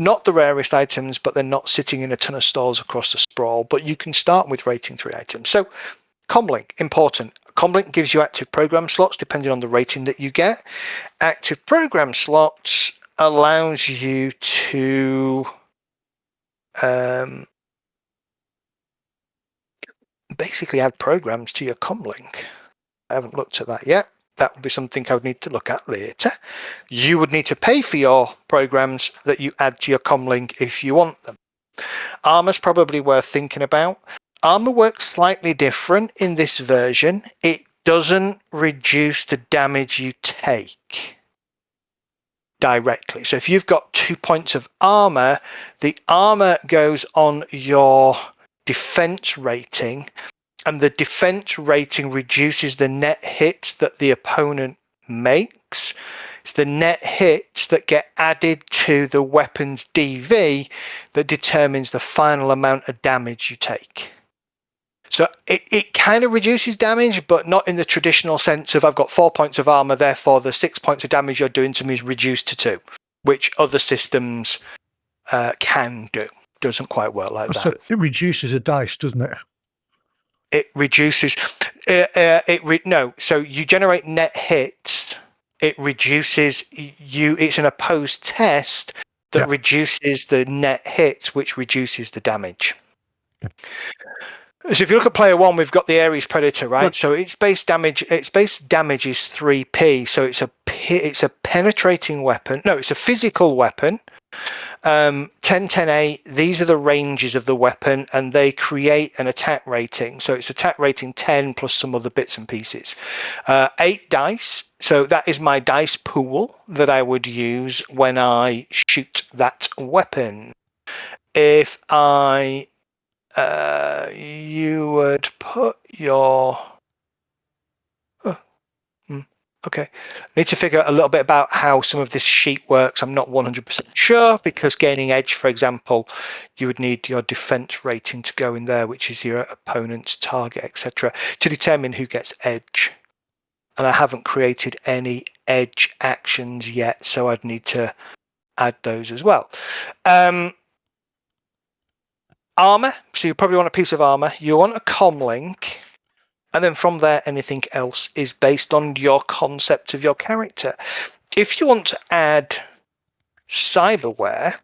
Not the rarest items, but they're not sitting in a ton of stores across the sprawl. But you can start with rating 3 items. So comlink, important. Comlink gives you active program slots depending on the rating that you get. Active program slots allows you to basically add programs to your comlink. I haven't looked at that yet. that would be something I would need to look at later. You would need to pay for your programs that you add to your comlink if you want them. Armor's probably worth thinking about. Armor works slightly different in this version. It doesn't reduce the damage you take directly. So if you've got 2 points of armor, the armor goes on your defense rating, and the defense rating reduces the net hits that the opponent makes. It's the net hits that get added to the weapon's DV that determines the final amount of damage you take. So it kind of reduces damage, but not in the traditional sense of I've got 4 points of armor, therefore the 6 points of damage you're doing to me is reduced to 2, which other systems can do. Doesn't quite work like that. So it reduces the dice, doesn't it? It reduces. No. So you generate net hits. It reduces you. It's an opposed test that reduces the net hits, which reduces the damage. So if you look at player 1, we've got the Ares Predator, right? So its base damage is 3p. So it's a penetrating weapon. No, it's a physical weapon. 10, 10, 8. These are the ranges of the weapon, and they create an attack rating. So it's attack rating 10 plus some other bits and pieces. 8 dice. So that is my dice pool that I would use when I shoot that weapon. If you would put your... Okay. Need to figure out a little bit about how some of this sheet works. I'm not 100% sure, because gaining edge, for example, you would need your defense rating to go in there, which is your opponent's target, etc., to determine who gets edge. And I haven't created any edge actions yet, so I'd need to add those as well. Armor. So you probably want a piece of armor. You want a comlink. And then from there, anything else is based on your concept of your character. If you want to add cyberware,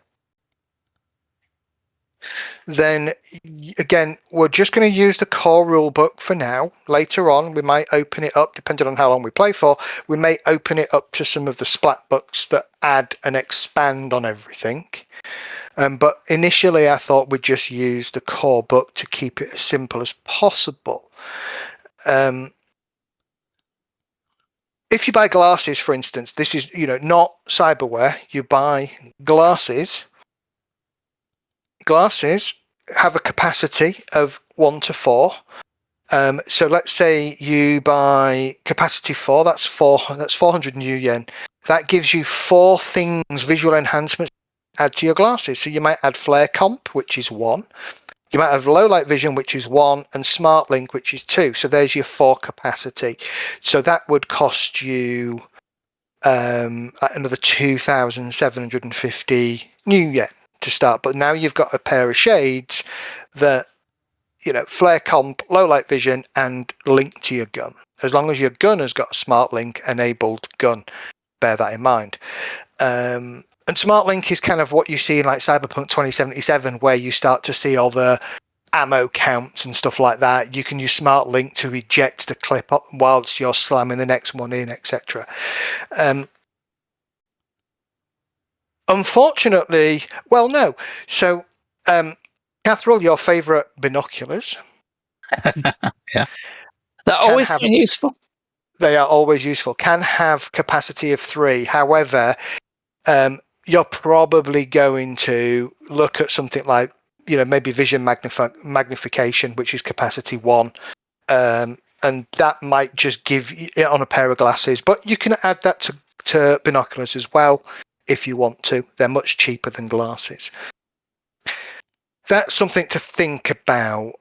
then again, we're just going to use the core rulebook for now. Later on, we might open it up, depending on how long we play for. We may open it up to some of the splat books that add and expand on everything. But initially, I thought we'd just use the core book to keep it as simple as possible. If you buy glasses, for instance, this is, not cyberware. You buy glasses. Glasses have a capacity of 1 to 4. So let's say you buy capacity 4. That's 400 new yen. That gives you 4 things, visual enhancements, add to your glasses. So you might add flare comp, which is 1. You might have low light vision, which is 1, and smart link, which is 2. So there's your 4 capacity. So that would cost you another 2,750 new yen to start. But now you've got a pair of shades that, flare comp, low light vision, and link to your gun. As long as your gun has got a smart link enabled gun, bear that in mind. And Smart Link is kind of what you see in like Cyberpunk 2077, where you start to see all the ammo counts and stuff like that. You can use Smart Link to eject the clip up whilst you're slamming the next one in, etc. Unfortunately, well, no. So, Catherall, your favourite binoculars. Yeah. They're always useful. They are always useful. Can have capacity of 3. However, you're probably going to look at something like, maybe vision magnification, which is capacity 1. And that might just give it on a pair of glasses. But you can add that to binoculars as well if you want to. They're much cheaper than glasses. That's something to think about.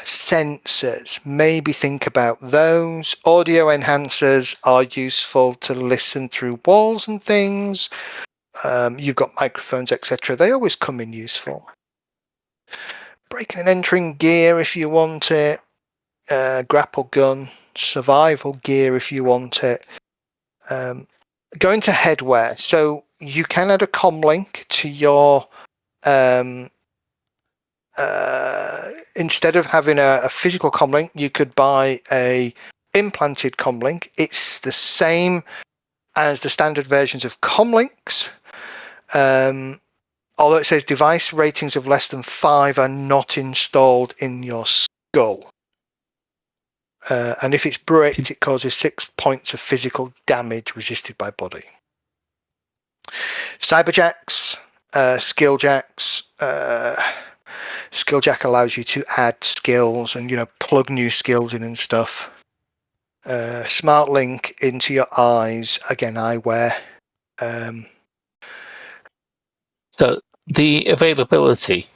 Sensors, maybe think about those. Audio enhancers are useful to listen through walls and things. You've got microphones, etc. They always come in useful. Breaking and entering gear if you want it. Grapple gun, survival gear if you want it. Going to headwear. So you can add a comlink to your... instead of having a physical comlink, you could buy a implanted comlink. It's the same as the standard versions of comlinks. Although it says device ratings of less than 5 are not installed in your skull. And if it's bricked, it causes 6 points of physical damage resisted by body. Cyberjacks, skilljacks. Skilljack allows you to add skills and plug new skills in and stuff. Smart link into your eyes, again eyewear. So the availability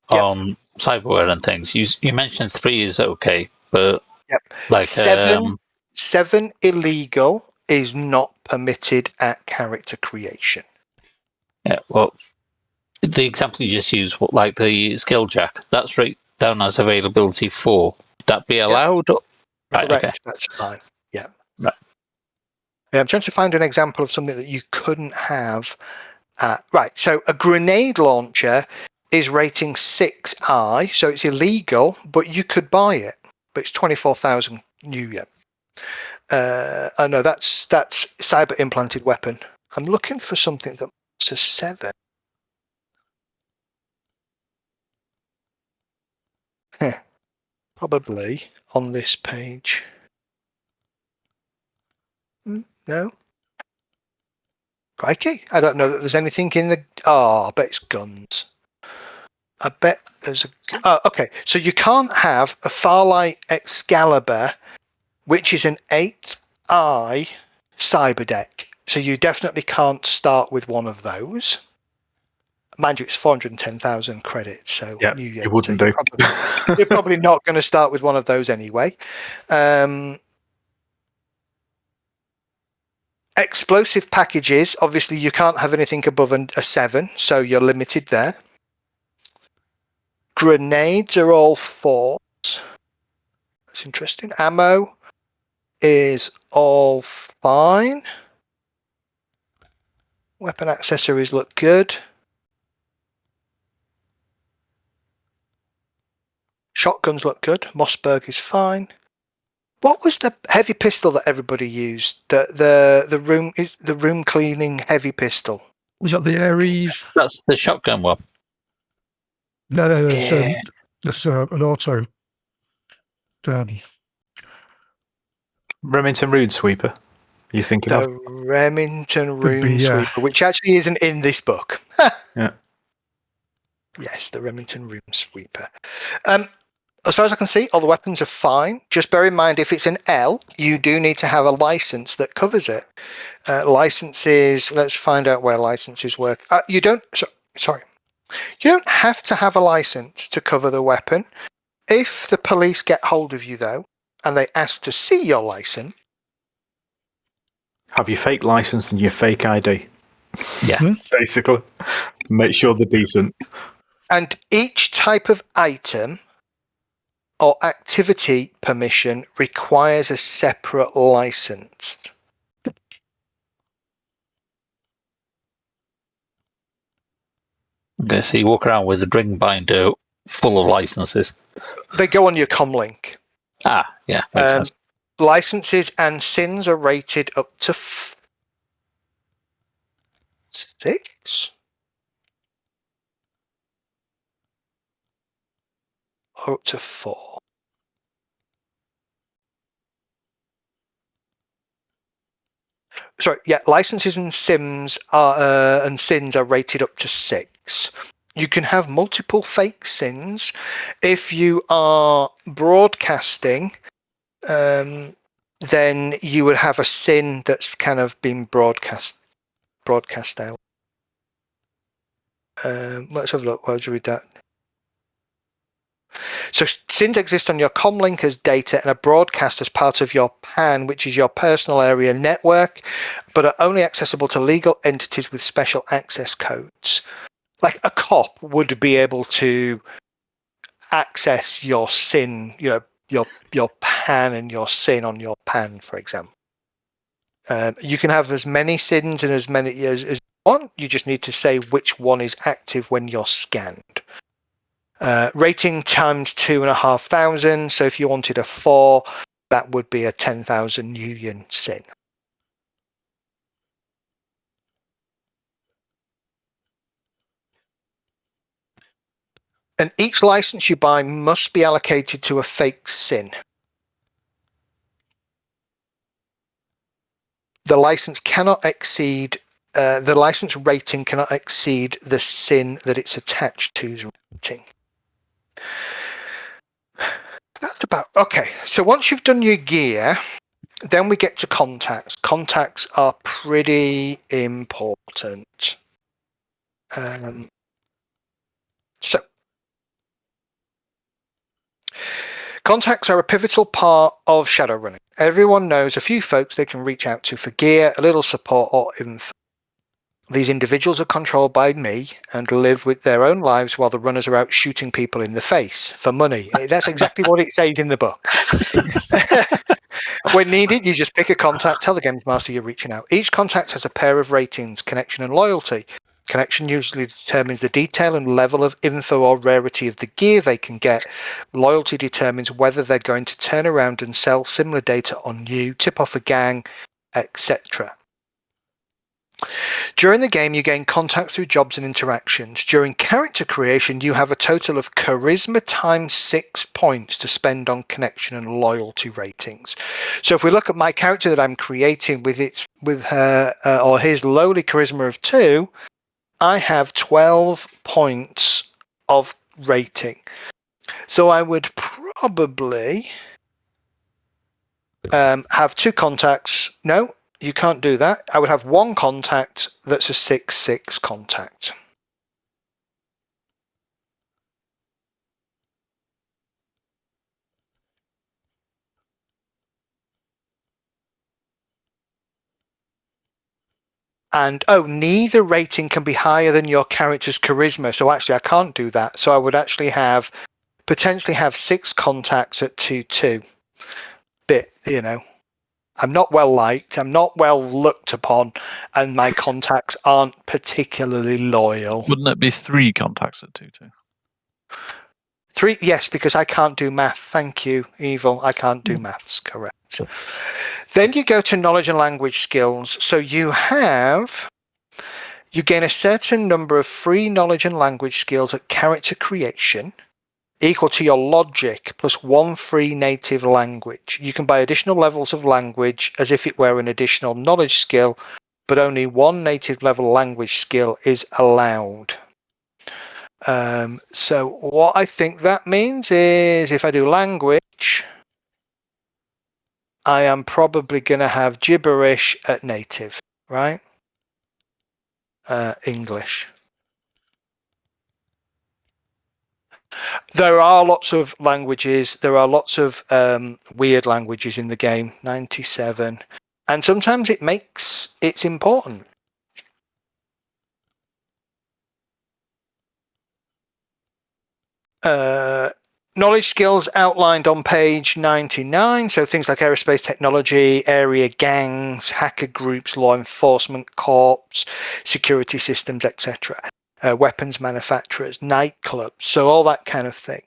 on cyberware and things, you mentioned 3 is okay, but like 7 illegal is not permitted at character creation. Yeah, well, the example you just used, like the skilljack, that's right down as availability 4. Would that be allowed? Right, Correct. okay. That's fine. Yeah. Right. Yeah, I'm trying to find an example of something that you couldn't have. Right. So a grenade launcher is rating 6I, so it's illegal, but you could buy it. But it's 24,000 new yen. No, that's cyber implanted weapon. I'm looking for something that's a 7. Probably on this page. No. Crikey. I don't know that there's anything in the... I bet it's guns. I bet there's a... Oh, okay. So you can't have a Farlight Excalibur, which is an 8I cyber deck. So you definitely can't start with one of those. Mind you, it's 410,000 credits. So you wouldn't do. You're probably not going to start with one of those anyway. Explosive packages, obviously you can't have anything above a 7, so you're limited there. Grenades are all 4s. That's interesting. Ammo is all fine. Weapon accessories look good. Shotguns look good. Mossberg is fine. What was the heavy pistol that everybody used? The room cleaning heavy pistol. Was that the Ares? That's the shotgun one. No, that's an auto. Remington Rune Sweeper. You thinking the of? Remington Rune Sweeper, which actually isn't in this book. Yeah. Yes, the Remington Rune Sweeper. As far as I can see, all the weapons are fine. Just bear in mind, if it's an L, you do need to have a license that covers it. Licenses, let's find out where licenses work. You don't have to have a license to cover the weapon. If the police get hold of you, though, and they ask to see your license, have your fake license and your fake ID. Yeah. Basically. Make sure they're decent. And each type of item or activity permission requires a separate license. Okay, so you walk around with a ring binder full of licenses. They go on your comlink. Yeah, makes sense. Licenses and sins are rated up to 6? Or up to 4? Sorry, yeah, licenses and sins are rated up to 6. You can have multiple fake sins if you are broadcasting. Then you would have a sin that's kind of been broadcast out. Let's have a look. Why would you read that? So sins exist on your comlink as data and are broadcast as part of your PAN, which is your personal area network, but are only accessible to legal entities with special access codes. Like a cop would be able to access your sin, your PAN and your sin on your PAN, for example. You can have as many sins and as many as you want. You just need to say which one is active when you're scanned. Rating times 2,500. So if you wanted a 4, that would be a 10,000 union sin. And each license you buy must be allocated to a fake sin. The license cannot exceed, the license rating cannot exceed the sin that it's attached to's rating. That's about, okay, so once you've done your gear, then we get to contacts. Contacts are pretty important. So, contacts are a pivotal part of Shadowrunning. Everyone knows a few folks they can reach out to for gear, a little support, or info. These individuals are controlled by me and live with their own lives while the runners are out shooting people in the face for money. That's exactly what it says in the book. When needed, you just pick a contact, tell the games master you're reaching out. Each contact has a pair of ratings, connection and loyalty. Connection usually determines the detail and level of info or rarity of the gear they can get. Loyalty determines whether they're going to turn around and sell similar data on you, tip off a gang, etc. During the game, you gain contact through jobs and interactions. During character creation, you have a total of charisma times 6 points to spend on connection and loyalty ratings. So if we look at my character that I'm creating with her or his lowly charisma of 2, I have 12 points of rating. So I would probably have 2 contacts. No, you can't do that. I would have 1 contact that's a 6/6 contact. And neither rating can be higher than your character's charisma. So actually I can't do that. So I would actually potentially have 6 contacts at 2/2. Bit, I'm not well liked, I'm not well looked upon, and my contacts aren't particularly loyal. Wouldn't it be 3 contacts at 2/2? 3, yes, because I can't do math. Thank you, Evil. I can't do maths, correct. Then you go to knowledge and language skills. So you gain a certain number of free knowledge and language skills at character creation, equal to your logic plus 1 free native language. You can buy additional levels of language as if it were an additional knowledge skill, but only 1 native level language skill is allowed. So what I think that means is if I do language, I am probably going to have gibberish at native, right? English. There are lots of languages. There are lots of weird languages in the game. 97. And sometimes it's important. Knowledge skills outlined on page 99. So things like aerospace technology, area gangs, hacker groups, law enforcement corps, security systems, etc. Weapons manufacturers, nightclubs, so all that kind of thing.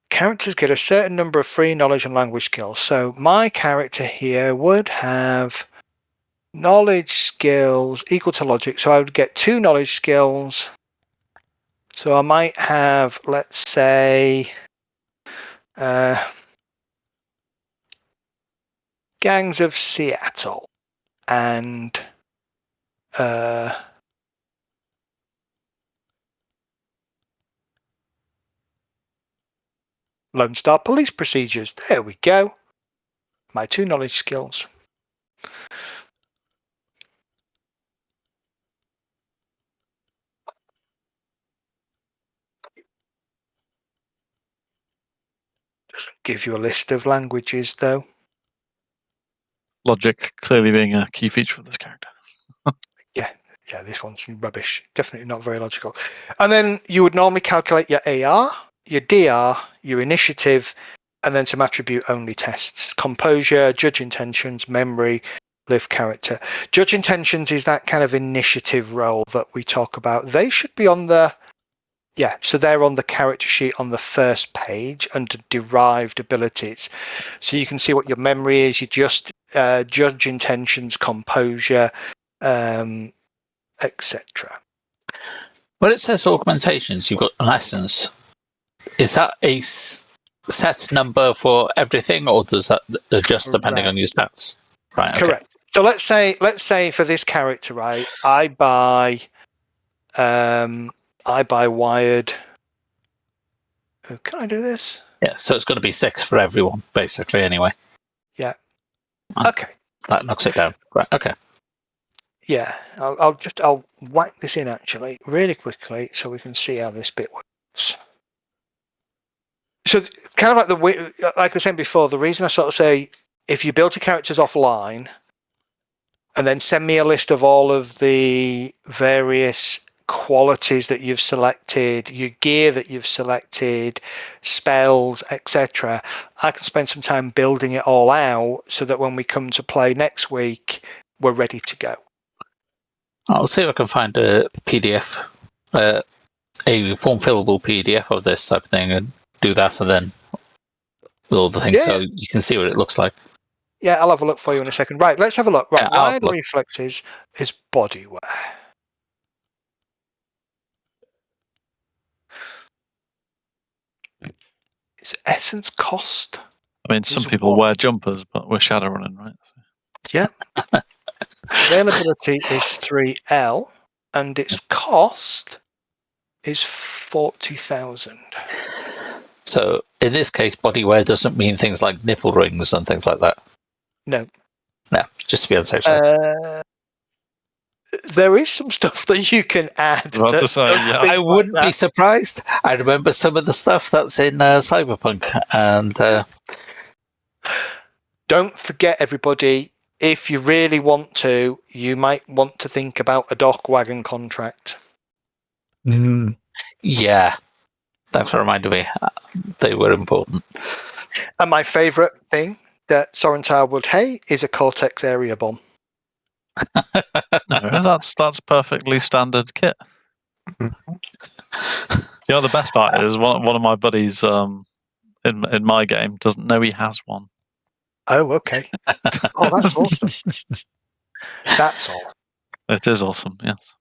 Characters get a certain number of free knowledge and language skills. So my character here would have knowledge skills equal to logic. So I would get 2 knowledge skills. So I might have, let's say, Gangs of Seattle and Lone Star Police Procedures. There we go. My 2 knowledge skills. Doesn't give you a list of languages though. Logic clearly being a key feature of this character. Yeah, this one's rubbish. Definitely not very logical. And then you would normally calculate your AR, your DR, your initiative, and then some attribute-only tests. Composure, judge intentions, memory, live character. Judge intentions is that kind of initiative role that we talk about. They should be on the so they're on the character sheet on the first page under derived abilities. So you can see what your memory is, you just judge intentions, composure, etc. When it says augmentations, you've got an essence. Is that a set number for everything, or does that adjust depending on your stats? Right. Okay. Correct. So let's say for this character, right, I buy wired. Oh, can I do this? Yeah. So it's going to be 6 for everyone, basically. Anyway. Yeah. Right. Okay. That knocks it down. Right. Okay. Yeah. I'll whack this in actually really quickly so we can see how this bit works. So kind of like I was saying before, the reason I sort of say if you build your characters offline and then send me a list of all of the various qualities that you've selected, your gear that you've selected, spells, etc., I can spend some time building it all out so that when we come to play next week, we're ready to go. I'll see if I can find a PDF, a form fillable PDF of this type of thing, and do that, and then with all the things, so you can see what it looks like. Yeah, I'll have a look for you in a second. Right, let's have a look. Right, Yeah, wired reflexes is body wear. Is essence cost? I mean, some people wear jumpers, but we're shadowrunning, right? So. Yeah. Availability is 3L, and its cost is 40,000. So in this case, body wear doesn't mean things like nipple rings and things like that. No. No, just to be on the safe side. There is some stuff that you can add. I wouldn't be surprised. I remember some of the stuff that's in Cyberpunk, and don't forget, everybody. If you really want to, you might want to think about a dock wagon contract. Yeah, thanks for reminding me. They were important. And my favourite thing that Sorrentar would hate is a Cortex area bomb. No, that's perfectly standard kit. You know, the best part is one of my buddies in my game doesn't know he has one. Oh, okay. Oh, that's awesome. That's all. It is awesome, yes.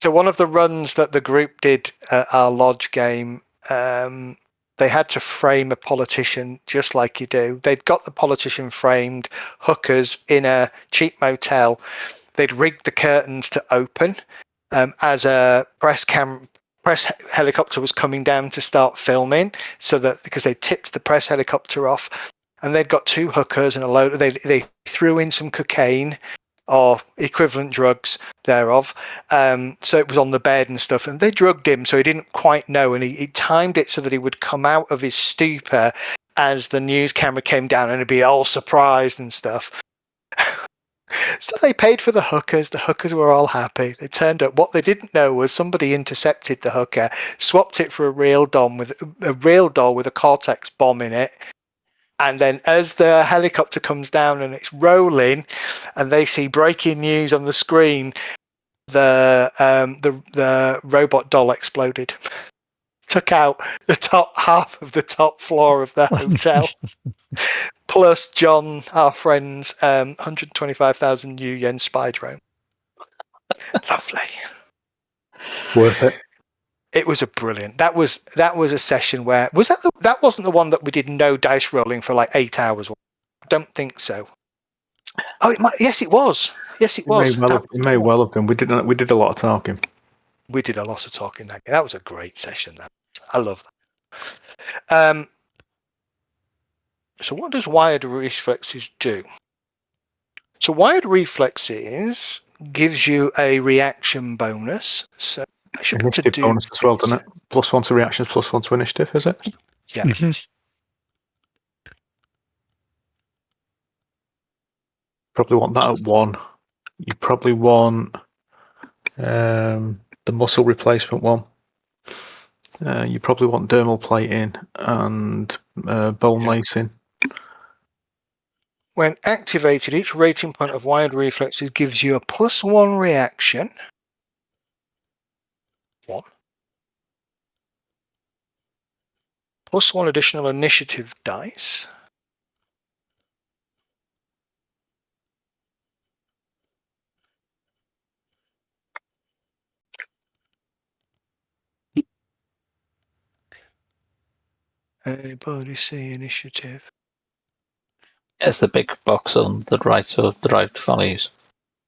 So one of the runs that the group did at our lodge game, they had to frame a politician just like you do. They'd got the politician framed, hookers in a cheap motel. They'd rigged the curtains to open as a press helicopter was coming down to start filming, so that because they tipped the press helicopter off, and they'd got 2 hookers and a load. They threw in some cocaine or equivalent drugs thereof. So it was on the bed and stuff, and they drugged him so he didn't quite know, and he timed it so that he would come out of his stupor as the news camera came down and he'd be all surprised and stuff. So they paid for the hookers. The hookers were all happy. They turned up. What they didn't know was somebody intercepted the hooker, swapped it for a real doll with a Cortex bomb in it. And then as the helicopter comes down and it's rolling and they see breaking news on the screen, the robot doll exploded. Took out the top half of the top floor of the hotel. Plus John, our friend's 125,000 yen spy drone. Lovely. Worth it. It was a brilliant. That was a session where that wasn't the one that we did no dice rolling for like 8 hours. I don't think so. Oh, yes, it was. Yes, it was. It may well have been. We did a lot of talking. We did a lot of talking. That was a great session. I love that. So what does wired reflexes do? So wired reflexes gives you a reaction bonus. So I should be able to do bonus as well, doesn't it? +1 to reactions, +1 to initiative, is it? Yeah. Probably want that at 1. You probably want the muscle replacement one. You probably want dermal plating and bone lacing. When activated, each rating point of wired reflexes gives you a +1 reaction. 1. +1 additional initiative dice. Anybody see initiative? It's the big box on the right of the derived values.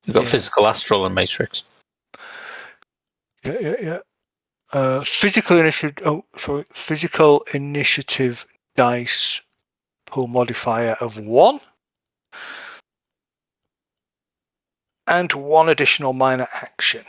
You've got physical, astral, and matrix. Yeah. Physical initiative. Oh, sorry. Physical initiative dice pool modifier of 1, and 1 additional minor action.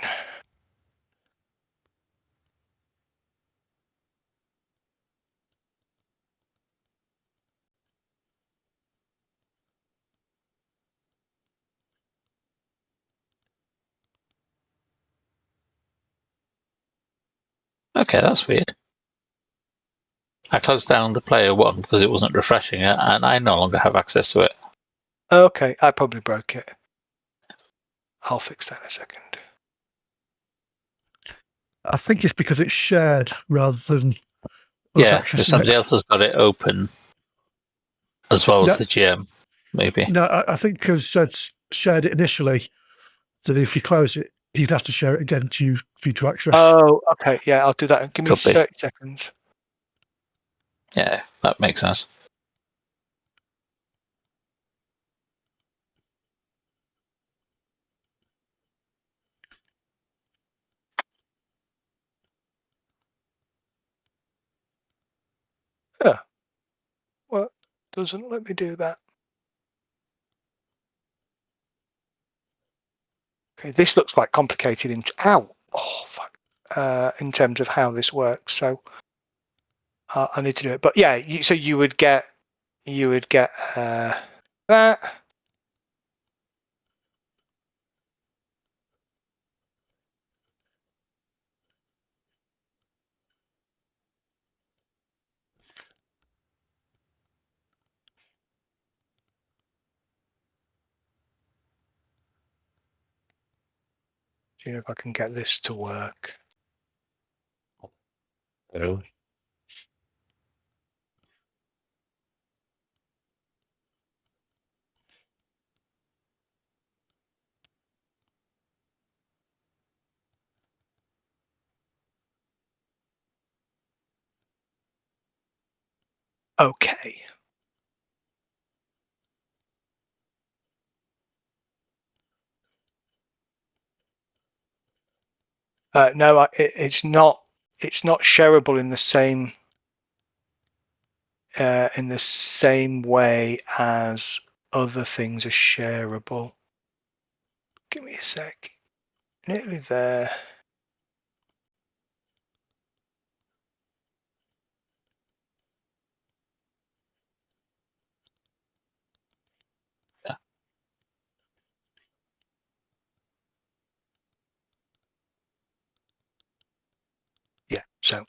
Okay, that's weird. I closed down the player 1 because it wasn't refreshing it, and I no longer have access to it. Okay, I probably broke it. I'll fix that in a second. I think it's because it's shared rather than Yeah, because somebody else has got it open as well as the GM, maybe. No, I think because it's shared it initially, so that if you close it, you'd have to share it again for you to access. Oh, okay. Yeah, I'll do that. Give me 30 seconds. Yeah, that makes sense. Yeah. Well, doesn't let me do that. Okay, this looks quite complicated in in terms of how this works. So I need to do it. But yeah, so you would get that. See if I can get this to work. Oh. Okay. No, it's not. It's not shareable in the same way as other things are shareable. Give me a sec. Nearly there. Yeah. So.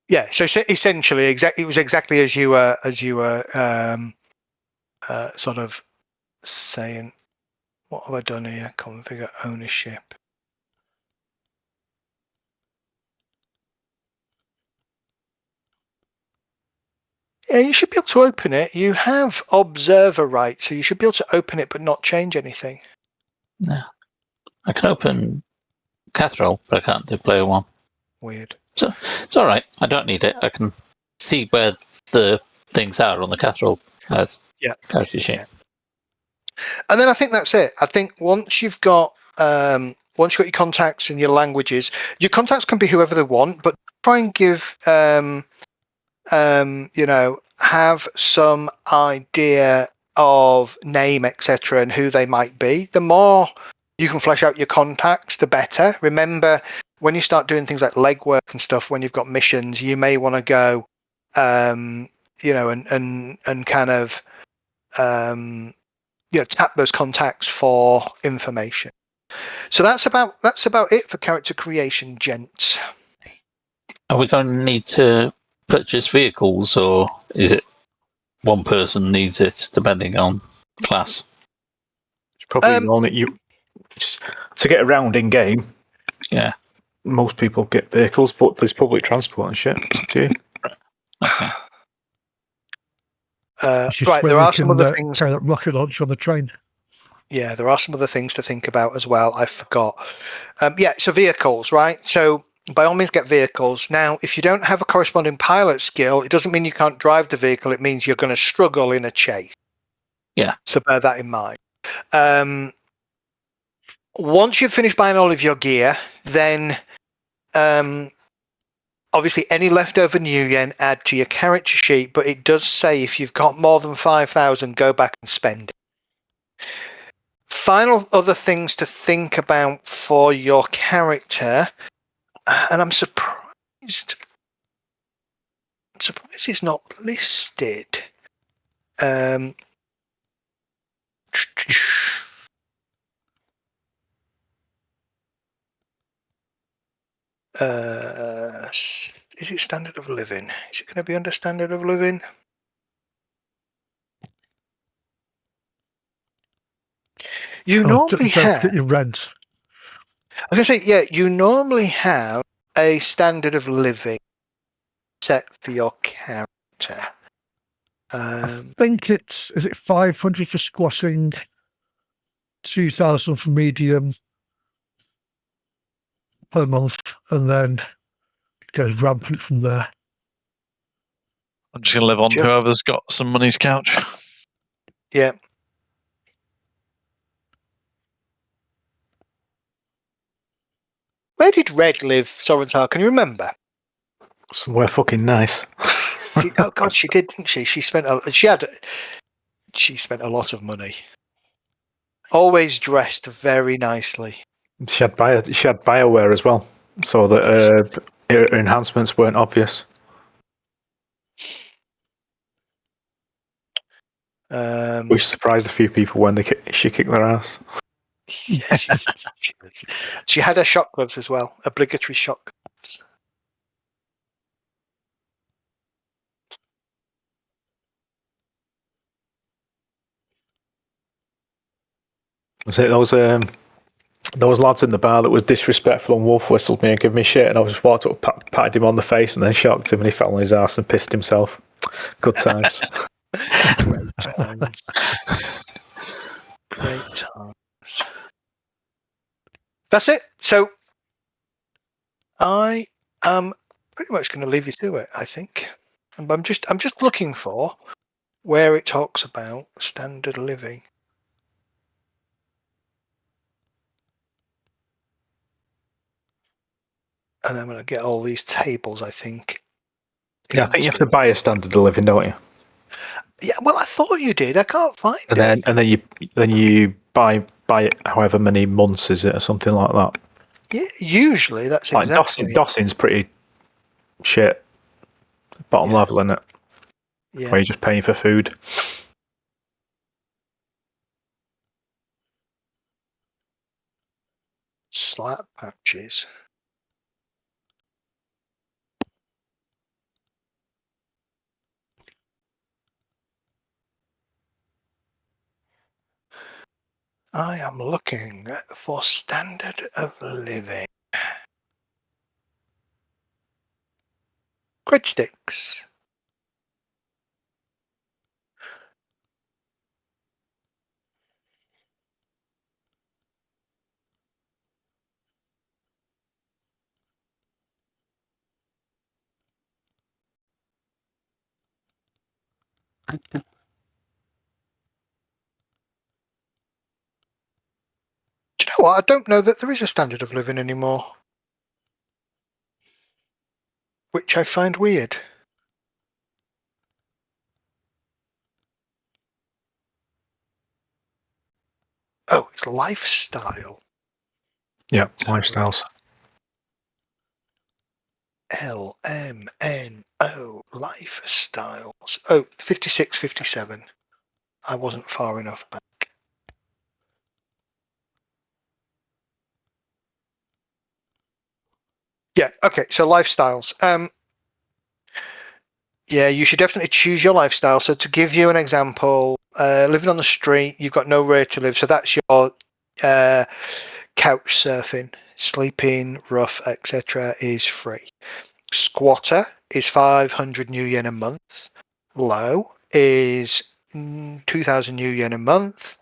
Yeah, so essentially, it was exactly as you were sort of saying. What have I done here? Configure ownership. Yeah, you should be able to open it. You have observer rights, so you should be able to open it but not change anything. No, I can open Catherall, but I can't do player 1. Weird. So it's all right. I don't need it. I can see where the things are on the Catherall character sheet. Yeah. And then I think that's it. I think once you've got your contacts and your languages, your contacts can be whoever they want, but try and give have some idea of name, etc., and who they might be. The more you can flesh out your contacts, the better. Remember, when you start doing things like legwork and stuff, when you've got missions, you may want to go, and kind of, tap those contacts for information. So that's about it for character creation, gents. Are we going to need to purchase vehicles, or is it one person needs it depending on class? It's probably only you to get around in game. Yeah. Most people get vehicles, but there's public transport and shit. Okay. Right, there are some other things. Carry that rocket launcher on the train. Yeah, there are some other things to think about as well. I forgot. So vehicles, right? So by all means, get vehicles. Now, if you don't have a corresponding pilot skill, it doesn't mean you can't drive the vehicle. It means you're going to struggle in a chase. Yeah. So bear that in mind. Once you've finished buying all of your gear, then obviously any leftover new yen add to your character sheet, but it does say if you've got more than 5,000, go back and spend it. Final other things to think about for your character, and I'm surprised it's not listed. Is it standard of living? Is it going to be under standard of living? You normally have. Forget your rent. I was going to say, yeah, you normally have a standard of living set for your character. I think is it 500 for squashing, 2,000 for medium per month, and then it goes rampant from there. I'm just going to live on whoever's got some money's couch. Yeah. Where did Red live, Sorentar? Can you remember? Somewhere fucking nice. Oh God, she did, didn't she? She spent a lot of money. Always dressed very nicely. She had BioWare as well, so that her enhancements weren't obvious. Which surprised a few people when she kicked their ass. Yeah, she had her shock gloves as well, obligatory shock gloves. Was it those lads in the bar that was disrespectful and wolf whistled me and gave me shit, and I just walked up, patted him on the face, and then shocked him, and he fell on his ass and pissed himself. Good times. Great times. Great times. That's it. So I am pretty much going to leave you to it, I think. And I'm just looking for where it talks about standard living. And I'm going to get all these tables, I think. Yeah, I think you have to buy a standard of living, don't you? Yeah, well, I thought you did. I can't find it. And then you buy it however many months is it or something like that. Yeah, usually that's like exactly. Dossing's pretty shit. Bottom level, isn't it? Yeah. Where you're just paying for food. Slap patches. I am looking for standard of living. Grid sticks. Do you know what? I don't know that there is a standard of living anymore. Which I find weird. Oh, it's lifestyle. Yeah, lifestyles. LMNO, lifestyles. Oh, 56, 57. I wasn't far enough back. Yeah. Okay. So lifestyles. Yeah, you should definitely choose your lifestyle. So to give you an example, living on the street, you've got nowhere to live. So that's your couch surfing, sleeping rough, etc. is free. Squatter is 500 new yen a month. Low is 2,000 new yen a month.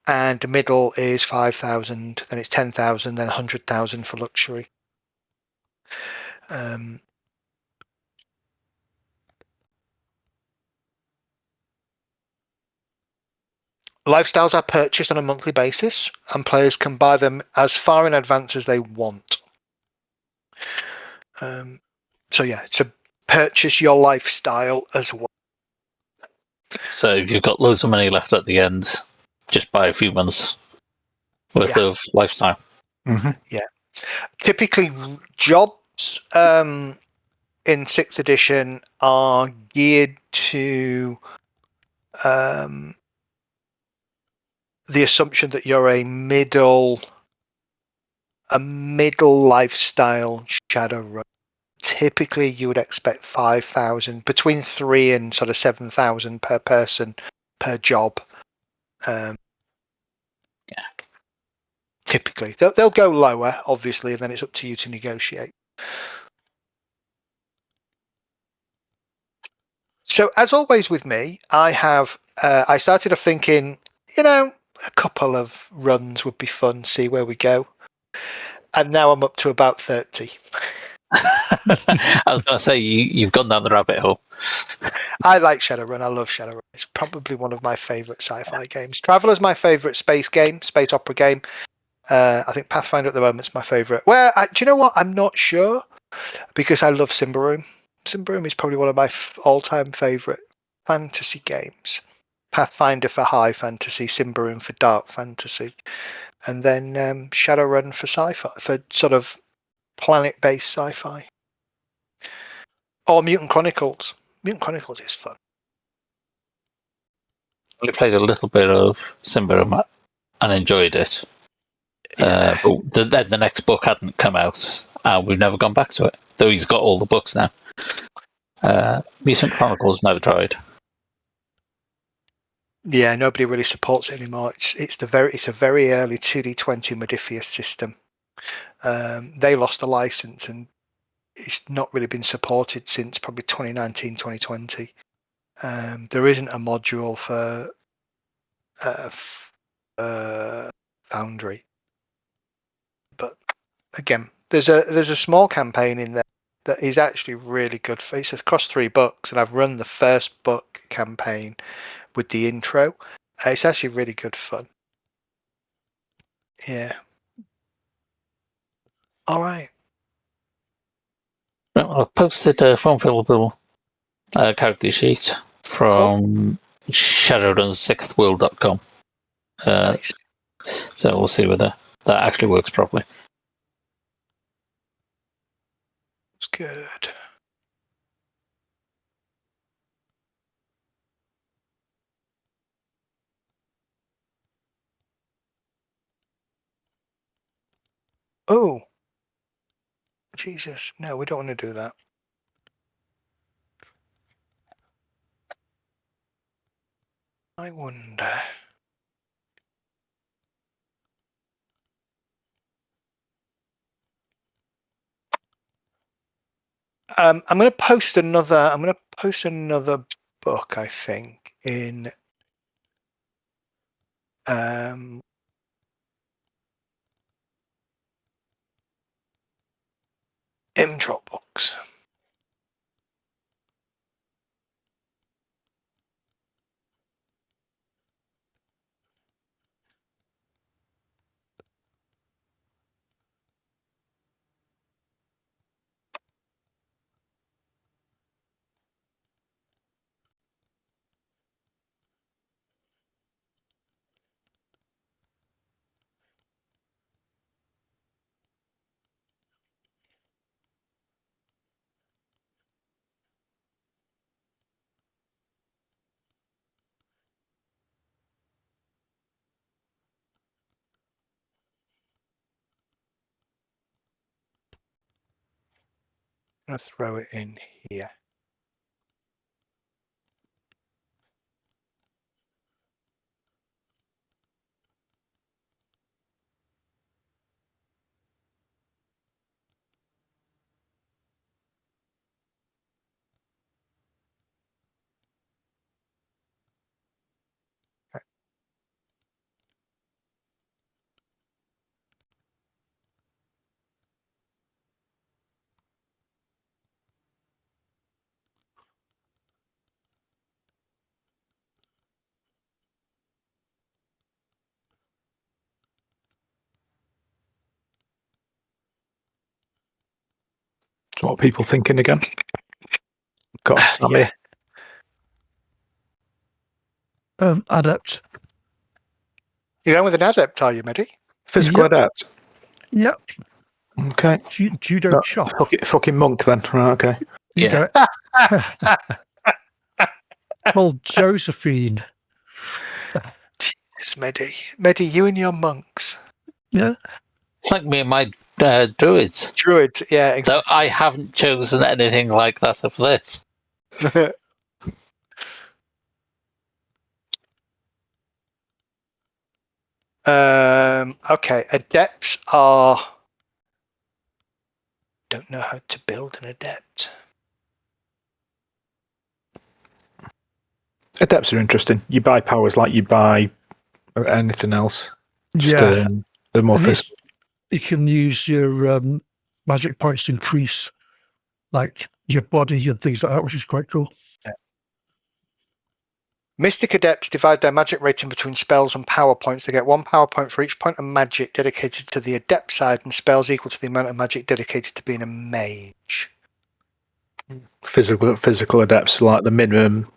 And middle is 5,000, then it's 10,000, then 100,000 for luxury. Lifestyles are purchased on a monthly basis, and players can buy them as far in advance as they want. So yeah, to purchase your lifestyle as well. So if you've got loads of money left at the end, just buy a few months worth of lifestyle. Mm-hmm. Yeah. Typically, jobs in 6th edition are geared to the assumption that you're a middle lifestyle Shadowrun. Typically, you would expect 5,000, between 3 and sort of 7,000 per person per job. Yeah. Typically, they'll go lower, obviously, and then it's up to you to negotiate. So, as always with me, I have I started off thinking, a couple of runs would be fun. See where we go, and now I'm up to about 30. I was going to say you've gone down the rabbit hole. I like Shadowrun. I love Shadowrun. It's probably one of my favourite sci-fi games. Traveller's my favourite space opera game. I think Pathfinder at the moment is my favourite. Do you know what? I'm not sure because I love Symbaroum. Symbaroum is probably one of my all-time favourite fantasy games. Pathfinder for high fantasy, Symbaroum for dark fantasy, and then Shadowrun for sci-fi, for sort of planet-based sci-fi. Or Mutant Chronicles. Mutant Chronicles is fun. I played a little bit of Symbaroum and enjoyed it. Yeah. But the next book hadn't come out, and we've never gone back to it. Though he's got all the books now. Mutant Chronicles never tried. Yeah, nobody really supports it anymore. It's a very early 2D20 Modiphius system. They lost the license and it's not really been supported since probably 2019, 2020. There isn't a module for Foundry, but again, there's a small campaign in there that is actually really good. It's across 3 books, and I've run the first book campaign with the intro. It's actually really good fun. Yeah. All right. Well, I posted a phone fillable character sheet from shadowrun6thworld.com. Nice. So we'll see whether that actually works properly. It's good. Oh, Jesus. No, we don't want to do that. I wonder. I'm going to post another book, I think, in Dropbox. I'm going to throw it in here. So what are people thinking again? Got a Sammy. Yeah. Adept. You're going with an adept, are you, Medi? Physical Yep. adept. Yep. Okay. Judo No, chop. fucking monk then. Right, okay. Yeah. Well, Josephine. It's Medi. Medi, you and your monks. Yeah. It's like me and my druids. Druid, yeah, So exactly. I haven't chosen anything like that for this. Okay, adepts are... Don't know how to build an adept. Adepts are interesting. You buy powers like you buy anything else. Just Yeah. the more And physical. you can use your magic points to increase like your body and things like that, which is quite cool. Yeah. Mystic adepts divide their magic rating between spells and power points. They get 1 power point for each point of magic dedicated to the adept side, and spells equal to the amount of magic dedicated to being a mage. Physical adepts like the minimum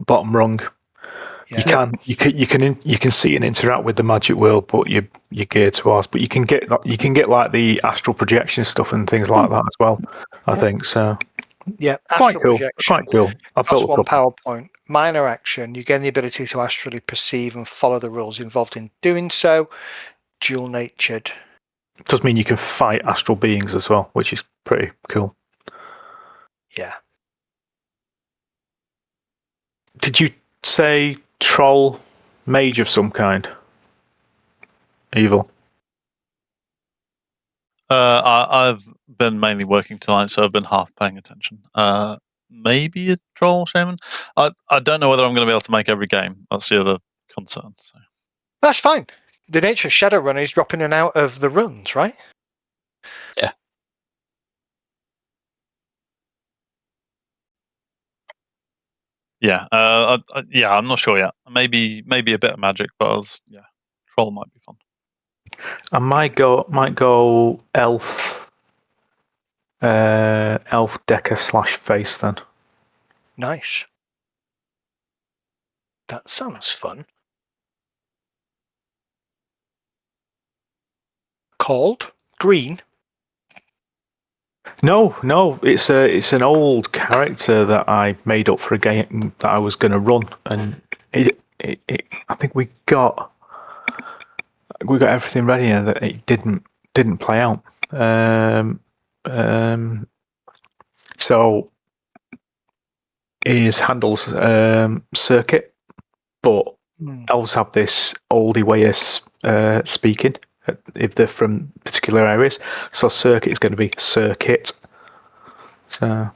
bottom rung. Yeah. You can see and interact with the magic world, but you're geared to ours. But you can get like the astral projection stuff and things like that as well. I think so. Yeah, Quite astral cool. projection. Quite cool. I've Costs built a 1 couple. power point. Minor action. You gain the ability to astrally perceive and follow the rules involved in doing so. Dual natured. Does mean you can fight astral beings as well, which is pretty cool. Yeah. Did you say troll mage of some kind? Evil. I've been mainly working tonight, so I've been half paying attention. Maybe a troll shaman. I don't know whether I'm going to be able to make every game. That's the other concern. So. That's fine. The nature of ShadowRun is dropping in and out of the runs, right? Yeah. Yeah. I'm not sure yet. Maybe a bit of magic, but troll might be fun. I might go elf decker / face then. Nice. That sounds fun. Called green. No, it's an old character that I made up for a game that I was going to run, and I think we got everything ready, and that it didn't play out. So his handles circuit, but elves have this oldie way of speaking if they're from particular areas. So circuit is going to be circuit. So.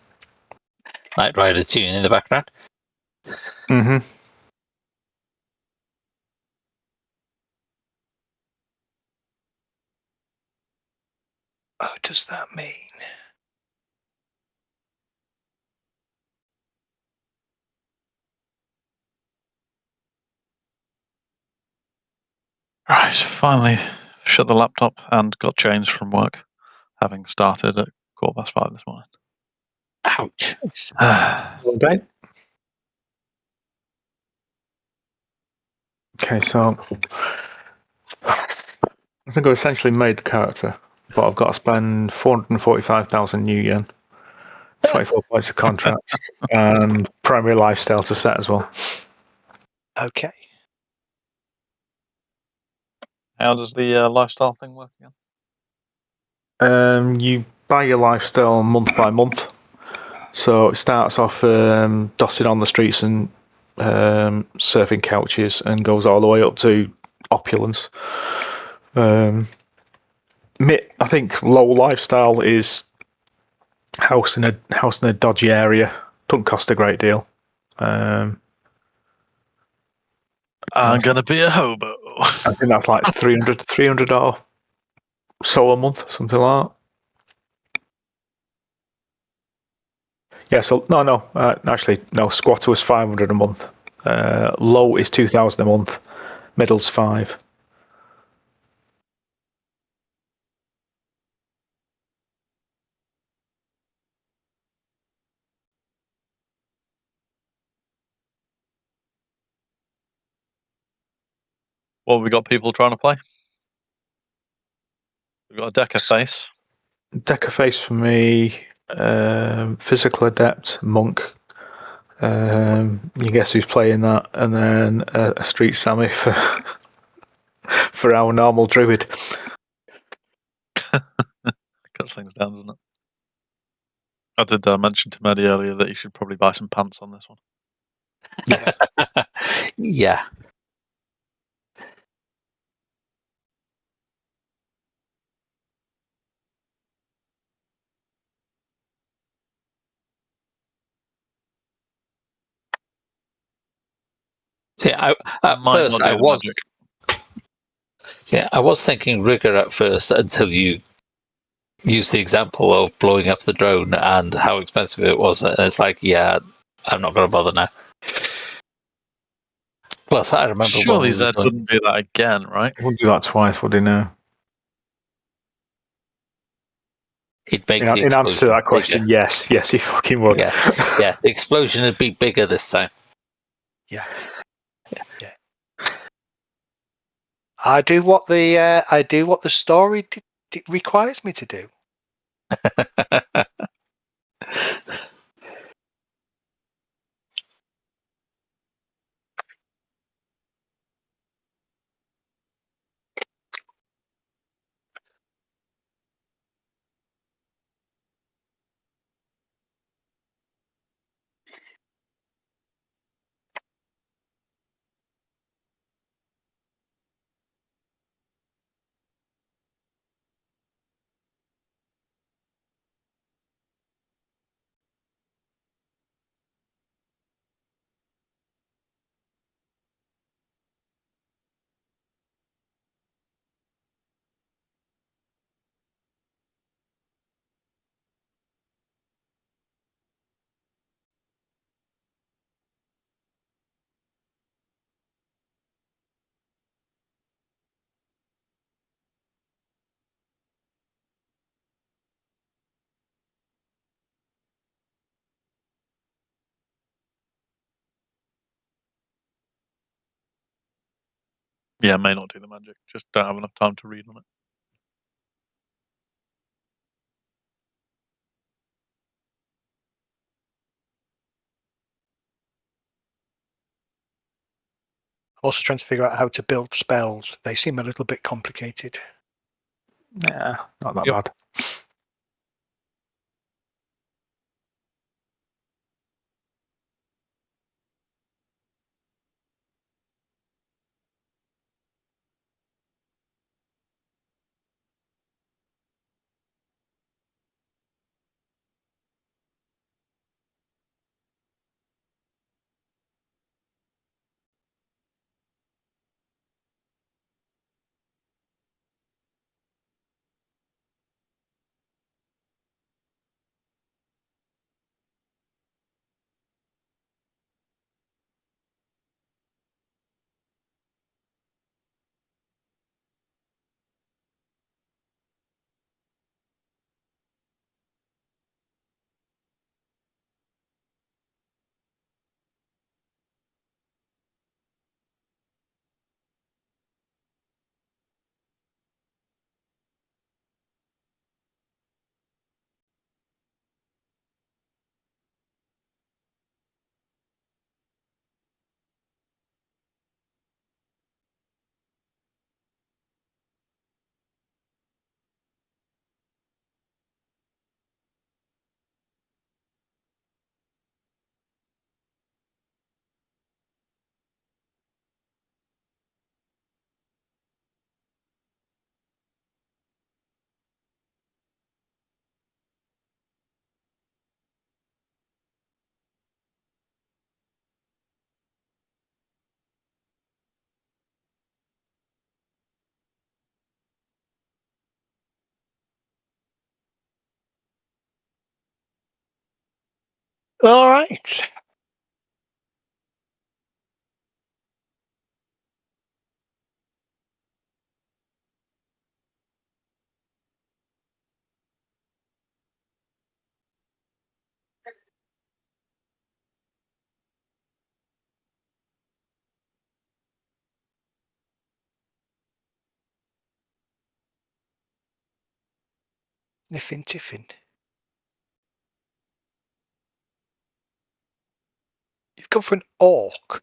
Night Rider tune in the background. Mm-hmm. What does that mean? Right, finally shut the laptop and got changed from work, having started at 5:15 this morning. Ouch. All day. Okay, so I think I essentially made the character, but I've got to spend 445,000 new yen, 24 points of contracts, and primary lifestyle to set as well. Okay. How does the lifestyle thing work again? buy your lifestyle month by month. So it starts off dusting on the streets and surfing couches, and goes all the way up to opulence. I think low lifestyle is house in a dodgy area. Doesn't cost a great deal. I'm gonna be a hobo. I think that's like 300 or so a month, something like that. Yeah, so no, actually no. Squatter was 500 a month. Low is 2,000 a month. Middle's 5. Well, we got people trying to play. We've got a deck of face. Deck of face for me. Physical adept, monk. You guess who's playing that, and then a street Sammy for for our normal druid. Cuts things down, doesn't it? I did mention to Maddie earlier that you should probably buy some pants on this one. Yes. Yeah. See, at Might first not do I the was, magic. yeah, I was thinking rigor at first until you used the example of blowing up the drone and how expensive it was, and it's like, yeah, I'm not going to bother now. Plus, I remember when Surely we were Zed doing, wouldn't do that again, right? Wouldn't do that twice, would he now? he'd make the In answer to explosion that question, bigger. yes, he fucking would. Yeah, yeah, the explosion would be bigger this time. Yeah. I do what the story requires me to do. Yeah, may not do the magic. Just don't have enough time to read on it. I'm also trying to figure out how to build spells. They seem a little bit complicated. Yeah, not that Yep. bad. All right. Niffin Tiffin. You've gone for an orc.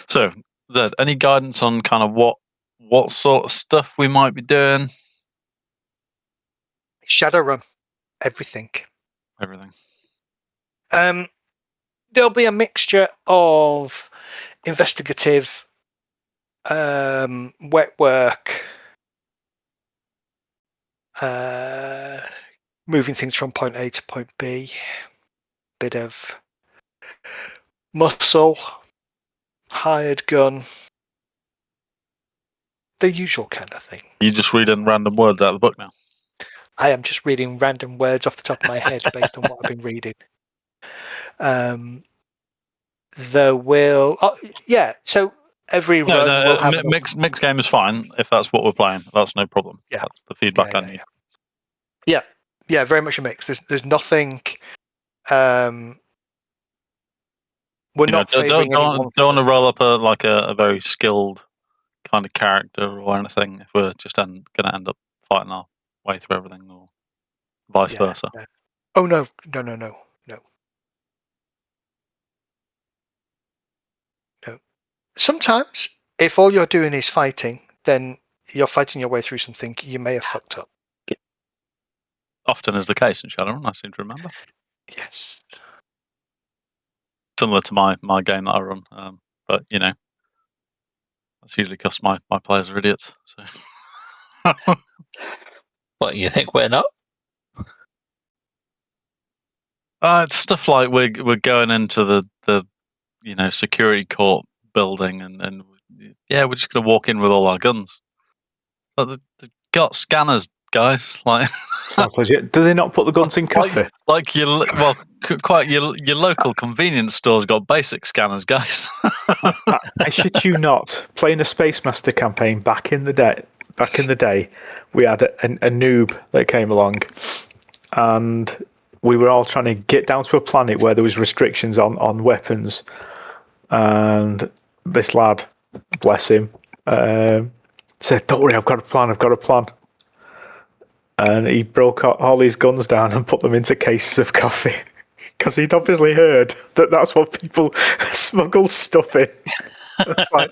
So, Zed, any guidance on kind of what sort of stuff we might be doing? Shadowrun. Everything. Everything. There'll be a mixture of investigative, wet work, moving things from point A to point B, bit of muscle, hired gun, the usual kind of thing. You just reading random words out of the book now? I am just reading random words off the top of my head based on what I've been reading. There will, so every run will have mixed game is fine if that's what we're playing. That's no problem. Yeah. That's the feedback I need. Yeah, very much a mix. There's nothing. We're not favouring any one. Don't want to roll up a very skilled kind of character or anything if we're just going to end up fighting our way through everything or vice versa. Yeah. Oh no. Sometimes, if all you're doing is fighting, then you're fighting your way through something you may have fucked up. Often is the case in ShadowRun, I seem to remember. Yes. Similar to my game that I run, but that's usually because my players are idiots. So. What, you think we're not? It's stuff like we're going into the security court building and we're just going to walk in with all our guns. But they've got scanners, guys. Like, Sounds legit. Do they not put the guns in coffee? Like your local convenience store's got basic scanners, guys. I shit you not. Playing a Space Master campaign back in the day, we had a noob that came along, and we were all trying to get down to a planet where there was restrictions on weapons. And this lad, bless him, said, "Don't worry, I've got a plan." And he broke all his guns down and put them into cases of coffee because he'd obviously heard that that's what people smuggle stuff in. It's like,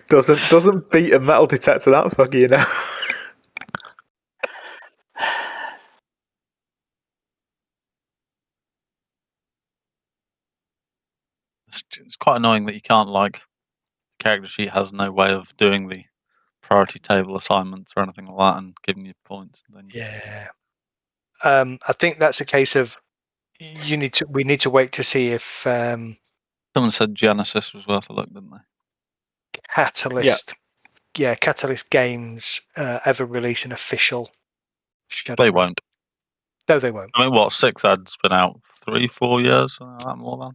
doesn't beat a metal detector that fucking, it's quite annoying that you can't the character sheet has no way of doing the priority table assignments or anything like that and giving you points. And then Yeah. I think that's a case of we need to wait to see if someone said Genesis was worth a look, didn't they? Catalyst Games ever release an official Shadowrun. They won't. No, they won't. I mean, what, 6th ad's been out 3-4 years? Something like that, more than.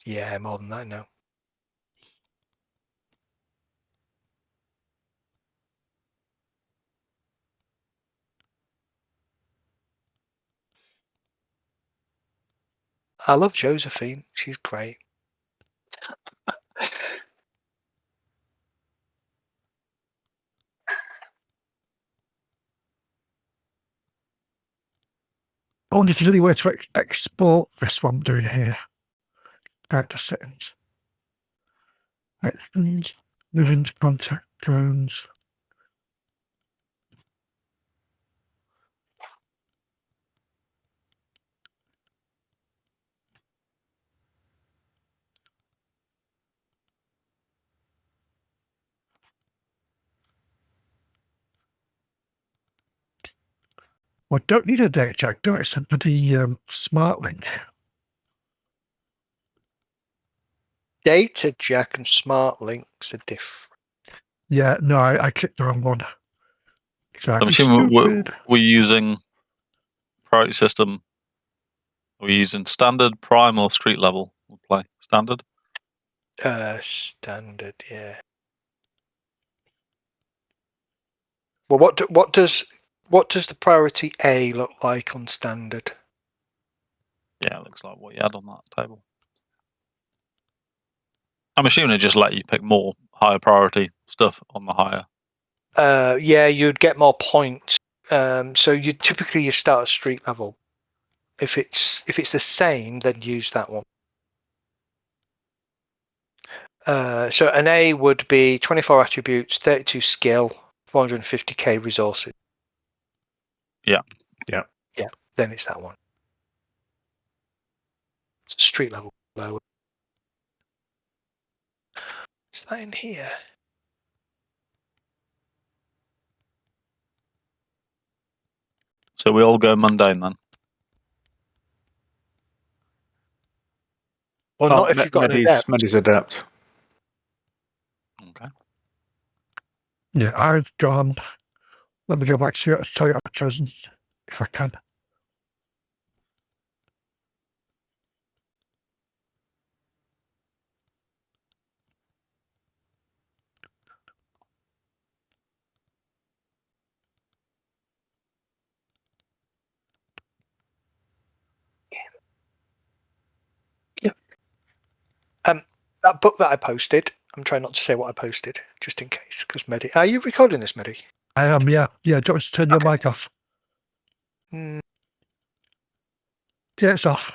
Yeah, more than that now. I love Josephine. She's great. I wonder if there's any way to export this one I'm doing here. Character settings. Actions, moving to contact drones. Well, I don't need a data check, do I? It's under the smart link. Data jack and smart links are different. Yeah, no, I clicked the wrong one. I'm assuming we're using priority system. Are we using standard, prime, or street level? We'll play standard. Standard, yeah. Well, what does the priority A look like on standard? Yeah, it looks like what you had on that table. I'm assuming it just let you pick more higher priority stuff on the higher. Yeah, you'd get more points. So you typically start at street level. If it's the same, then use that one. So an A would be 24 attributes, 32 skill, 450k resources. Yeah. Then it's that one. So street level lower. Is that in here? So we all go mundane then. Well, not if you've got an adept. Medi's adept. Okay. Yeah, I've gone. Let me go back to it. Tell you I've chosen, if I can. That book that I posted, I'm trying not to say what I posted, just in case, because Medi. Are you recording this, Medi? I am, yeah. Yeah, do you want to turn your mic off? Mm, Yeah, it's off.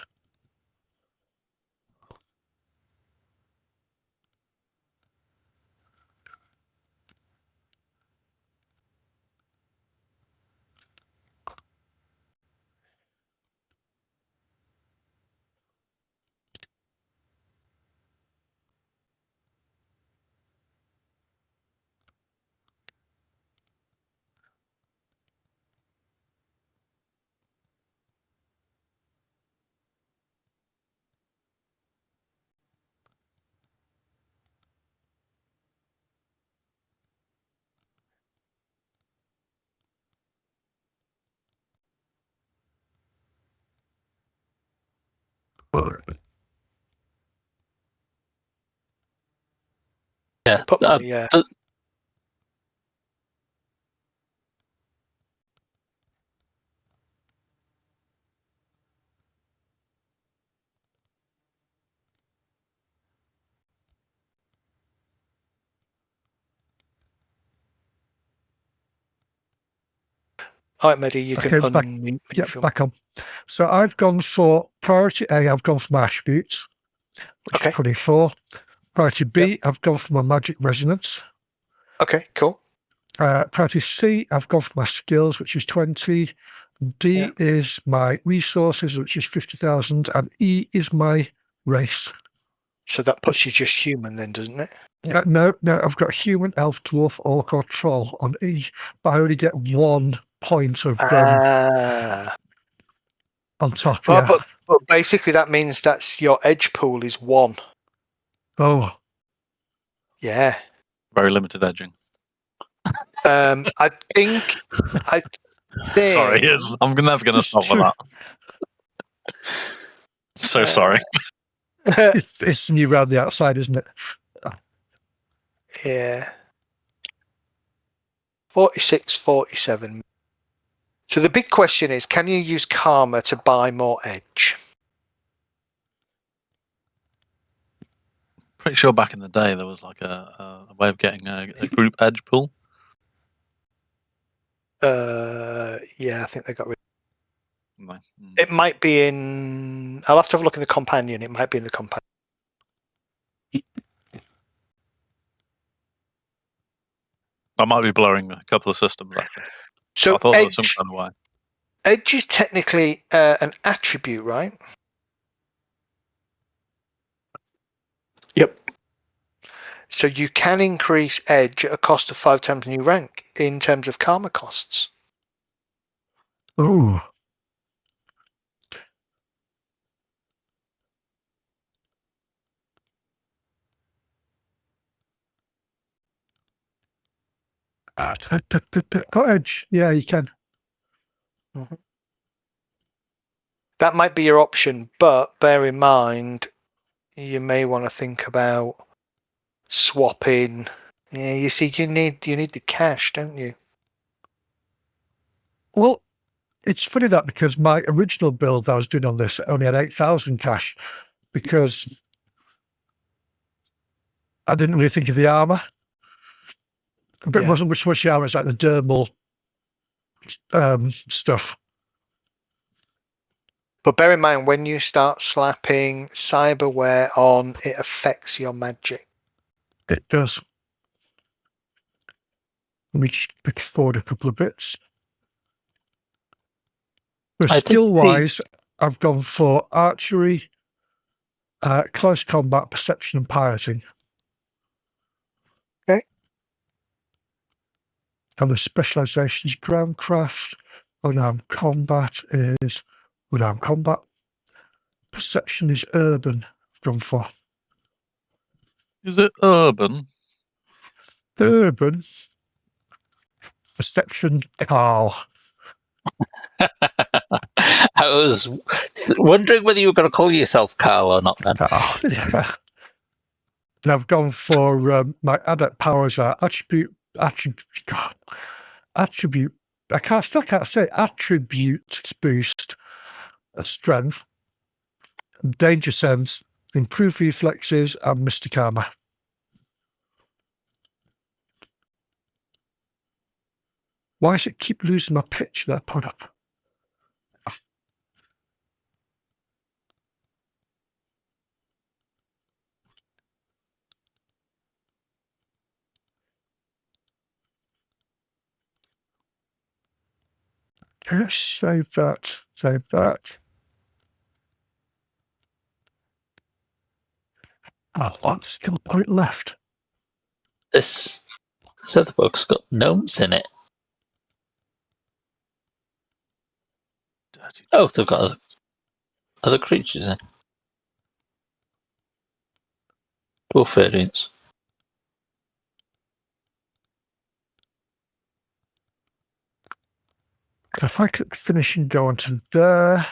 Yeah. put my, all right, Medi, you can Okay, back, unmute me. yeah, if you want. back on. So I've gone for priority A, I've gone for my attributes, which Okay. is 24. Priority B, I've gone for my magic resonance. Okay, cool. Priority C, I've gone for my skills, which is 20. D is my resources, which is 50,000. And E is my race. So that puts you just human then, doesn't it? No, I've got human, elf, dwarf, orc, or troll on each, but I only get 1 point of on top. Well, Yeah. but basically that means that's your edge pool is 1. Oh, Yeah. Very limited edging. I think. Sorry, I'm never going to It's stop for true. that. So sorry. It's new round the outside, isn't it? Yeah. 46, 47. So the big question is, can you use karma to buy more edge? Pretty sure back in the day there was like a way of getting a group edge pool. Yeah, I think they got rid. No. It might be in. I'll have to have a look in the companion. It might be in the companion. I might be blurring a couple of systems actually. So I thought there was some kind of way. edge is technically an attribute, right? Yep. So you can increase edge at a cost of 5 times new rank in terms of karma costs. Oh. Got edge. Yeah, you can. Mm-hmm. That might be your option, but bear in mind, you may want to think about swapping. Yeah, you see, you need the cash, don't you? Well, it's funny that because my original build I was doing on this only had 8,000 cash because I didn't really think of the armor. But it wasn't much armor, it's like the dermal stuff. But bear in mind, when you start slapping cyberware on, it affects your magic. It does. Let me just pick forward a couple of bits. But skill-wise, I've gone for archery, close combat, perception, and piloting. Okay. And the specializations, groundcraft, unarmed combat is unarmed combat. Perception is urban, I've gone for. Is it urban? Urban. Perception, Carl. I was wondering whether you were going to call yourself Carl or not then. Oh, yeah. And I've gone for my adept powers are attribute. I still can't say attribute boost, strength, danger sense, improve reflexes, and mystic armor. Why does it keep losing my pitch that I put up? Let's save that. Save that. Oh, one skill point left. This other book's got gnomes in it. Oh, they've got other creatures in. Dwarf variants. If I click finish and go onto there.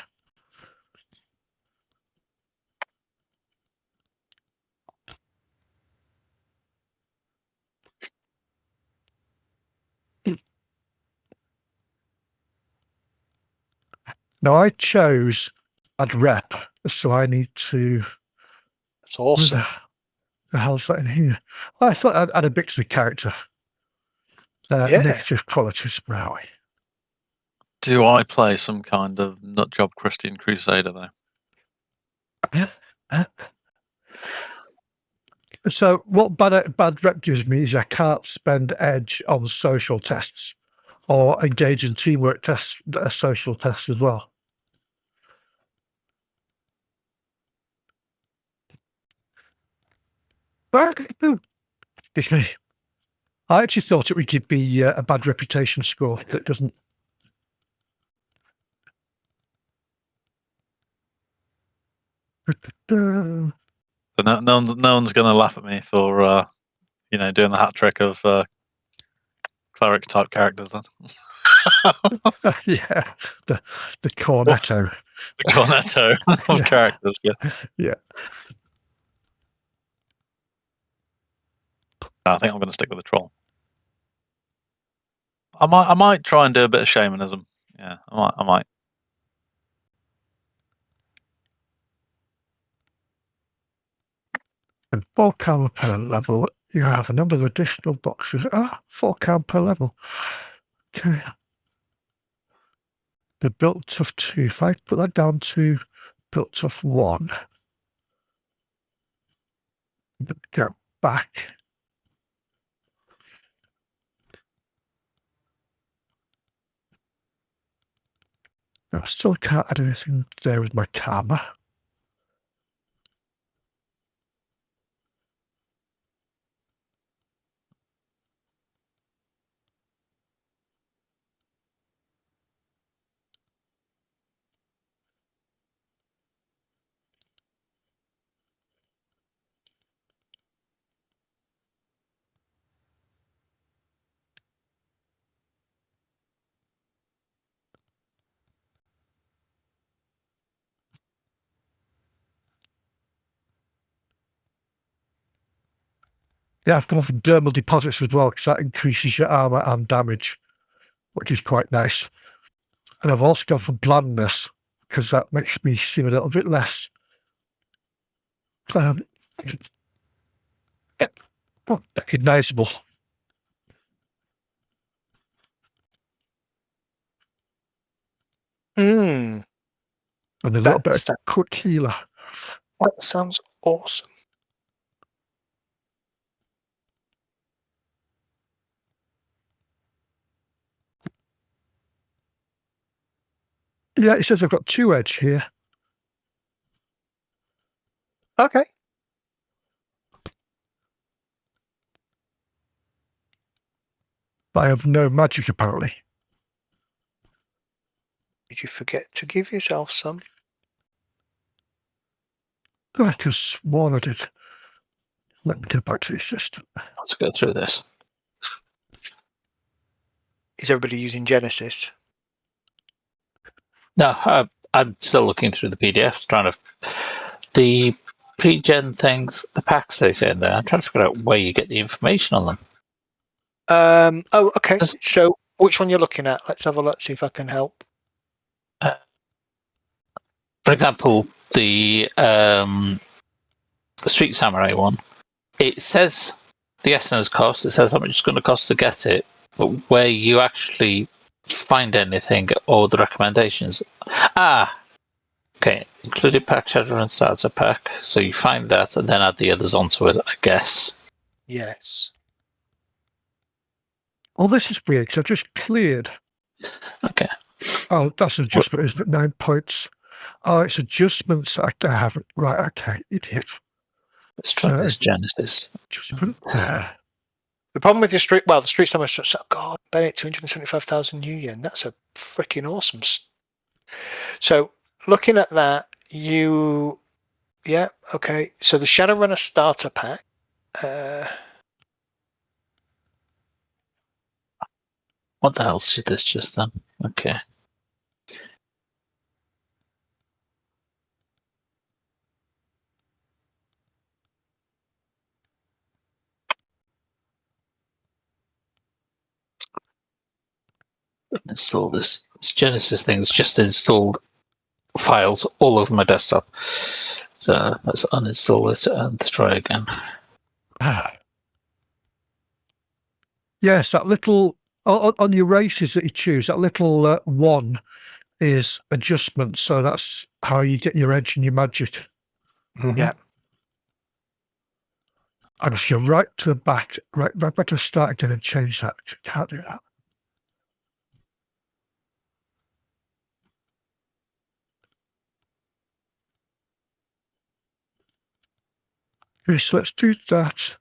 Now I chose add rep, so I need to. That's awesome. The hell's that in here? I thought I'd add a Bixby character. Negative qualities, Browy. Do I play some kind of nutjob Christian Crusader though? So what bad rep gives me is I can't spend edge on social tests or engage in teamwork tests that are social tests as well. Excuse me. I actually thought it would give me a bad reputation score, but it doesn't. So no one's going to laugh at me for doing the hat trick of cleric type characters then. Yeah, the cornetto. The cornetto of Yeah. characters, yes. Yeah. I think I'm going to stick with the troll. I might try and do a bit of shamanism. Yeah, I might. And 4 colour per level, you have a number of additional boxes. 4 colour per level. Okay. The built tough 2. If I put that down to built tough 1, go back. No, I still can't add anything there with my karma. Yeah, I've gone for dermal deposits as well because that increases your armor and damage, which is quite nice. And I've also gone for blandness because that makes me seem a little bit less recognizable. Mm, And a little bit of quick healer. that sounds awesome. Yeah, it says I've got 2 edge here. Okay. But I have no magic apparently. Did you forget to give yourself some? I could have sworn I did. Let me get back to the system. Let's go through this. Is everybody using Genesis? No, I'm still looking through the PDFs, trying to the pre-gen things, the packs they say in there. I'm trying to figure out where you get the information on them. Oh, okay. So which one you're looking at? Let's have a look, see if I can help. For example, the Street Samurai one, it says the Essence cost, it says how much it's going to cost to get it, but where you actually find anything or the recommendations. Okay, included pack, ShadowRun starter pack. So you find that and then add the others onto it, I guess. Yes. Oh, this is weird because I've just cleared. Okay. Oh, that's an adjustment, isn't it? 9 points. Oh, it's adjustments I haven't. Right, okay, idiot. Let's try this Genesis. Adjustment there. The problem with the Street Samurai, God, Bennett, 275,000 new yen. That's a freaking awesome. So looking at that, yeah, okay. So the Shadowrunner starter pack. What the hell is this just then? Okay. Install this. This Genesis thing's just installed files all over my desktop. So let's uninstall it and try again. Yes, that little on your races that you choose, that little 1 is adjustment. So that's how you get your edge and your magic. Mm-hmm. Yeah. I'm just going right to the back, right back to the start again and change that. Can't do that. Okay, so let's do that.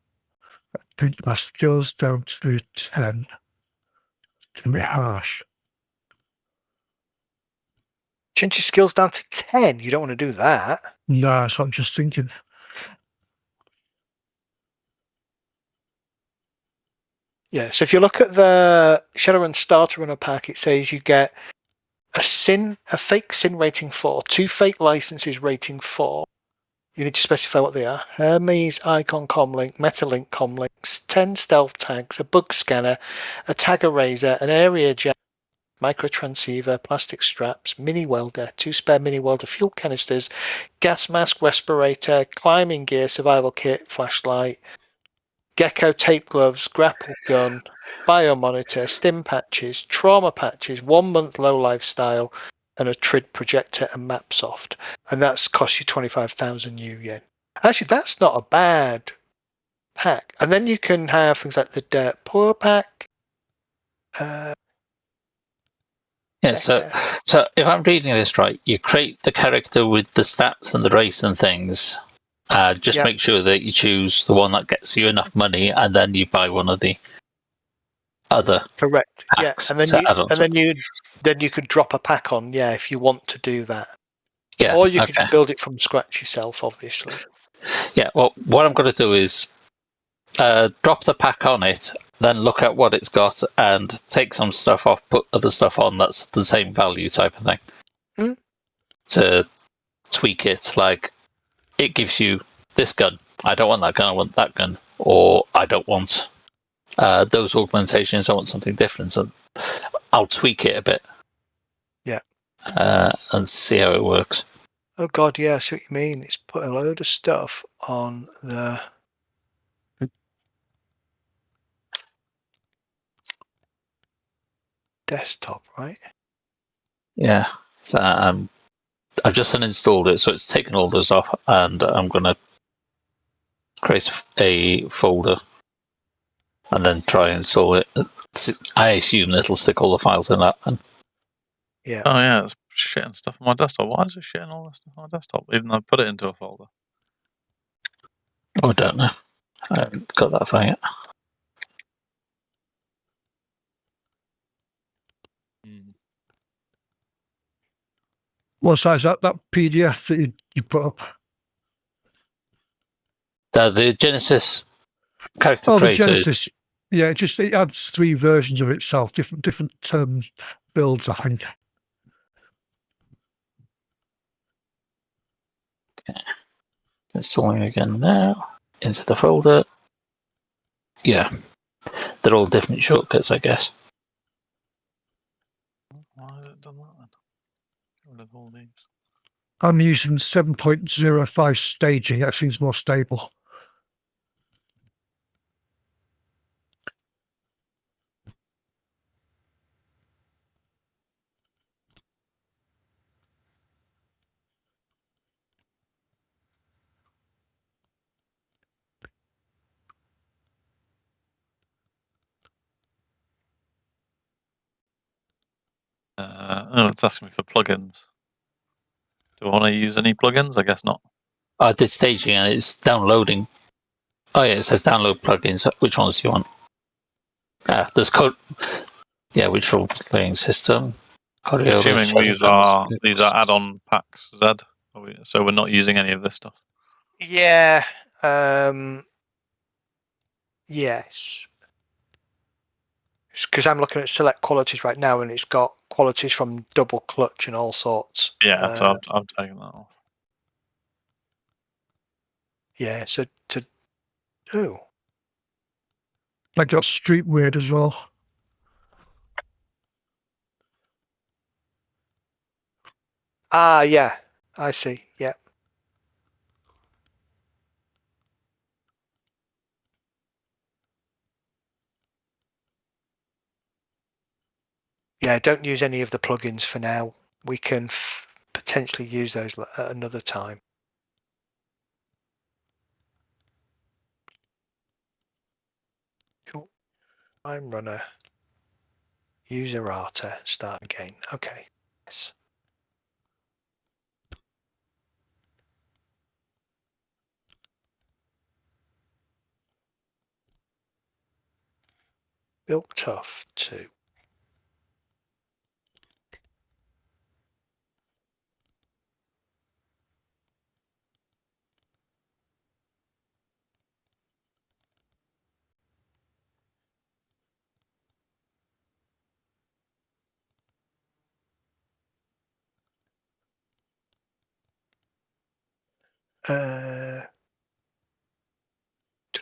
I think my skills down to 10. It's going to be harsh. Change your skills down to 10. You don't want to do that. No, that's what I'm just thinking. Yeah, so if you look at the Shadowrun Starter Runner pack, it says you get a fake sin rating 4, 2 fake licenses rating 4. You need to specify what they are. Hermes Icon Comlink, Metalink Comlinks, 10 stealth tags, a bug scanner, a tag eraser, an area jack, micro transceiver, plastic straps, mini welder, 2 spare mini welder fuel canisters, gas mask, respirator, climbing gear, survival kit, flashlight, gecko tape gloves, grapple gun, biomonitor, stim patches, trauma patches, 1 month low lifestyle, and a TRID projector and map soft. And that's cost you 25,000 new yen. Actually, that's not a bad pack. And then you can have things like the Dirt Poor pack. Yeah, so if I'm reading this right, you create the character with the stats and the race and things. Just make sure that you choose the one that gets you enough money, and then you buy one of the other. Correct. Packs Yeah, and to then you could drop a pack on. Yeah, if you want to do that. Yeah, Or you could just build it from scratch yourself, obviously. Yeah. Well, what I'm going to do is drop the pack on it, then look at what it's got, and take some stuff off, put other stuff on that's the same value type of thing. To tweak it, like it gives you this gun. I don't want that gun. I want that gun, or I don't want those augmentations. I want something different. So I'll tweak it a bit. Yeah. And see how it works. Oh God, yeah, I see what you mean. It's put a load of stuff on the desktop, right? Yeah. So I've just uninstalled it, so it's taken all those off, and I'm going to create a folder and then try and install it. I assume that it'll stick all the files in that one. Yeah. Oh yeah, it's shitting stuff on my desktop. Why is it shitting all this stuff on my desktop? Even though I put it into a folder. Oh, I don't know. I haven't got that far yet. What size that PDF that you put up? The Genesis character the creator. Genesis. Yeah, it adds 3 versions of itself, different builds, I think. Okay. Installing again now. Into the folder. Yeah. They're all different shortcuts, I guess. Why has it done that then? Get rid of all these. I'm using 7.05 staging. That seems more stable. It's asking me for plugins. Do I want to use any plugins? I guess not. I did staging and it's downloading. Oh yeah, it says download plugins. Which ones do you want? There's code. Yeah, which role-playing system? Assuming these are add-on packs, Zed. So we're not using any of this stuff. Yeah. Yes. Because I'm looking at select qualities right now, and it's got qualities from double clutch and all sorts. Yeah, so I've taken that off. Yeah. So I got Street Weird as well. yeah, I see. Yeah. Yeah, don't use any of the plugins for now. We can potentially use those at another time. Cool. Time runner. User Arta. Start again. Okay. Yes. Built off 2. Did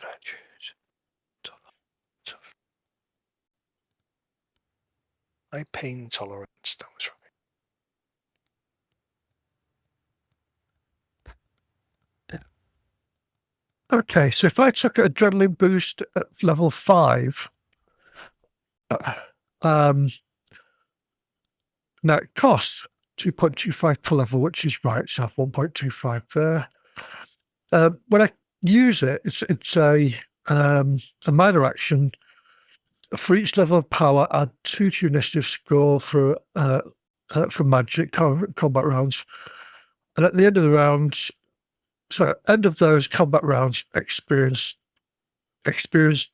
I choose tough? High pain tolerance. That was right. Okay, so if I took an adrenaline boost at level 5, now it costs 2.25 per level, which is right. So I have 1.25 there. When I use it, it's a minor action. For each level of power, add 2 to your initiative score for magic combat rounds. And at the end of the round, end of those combat rounds, experience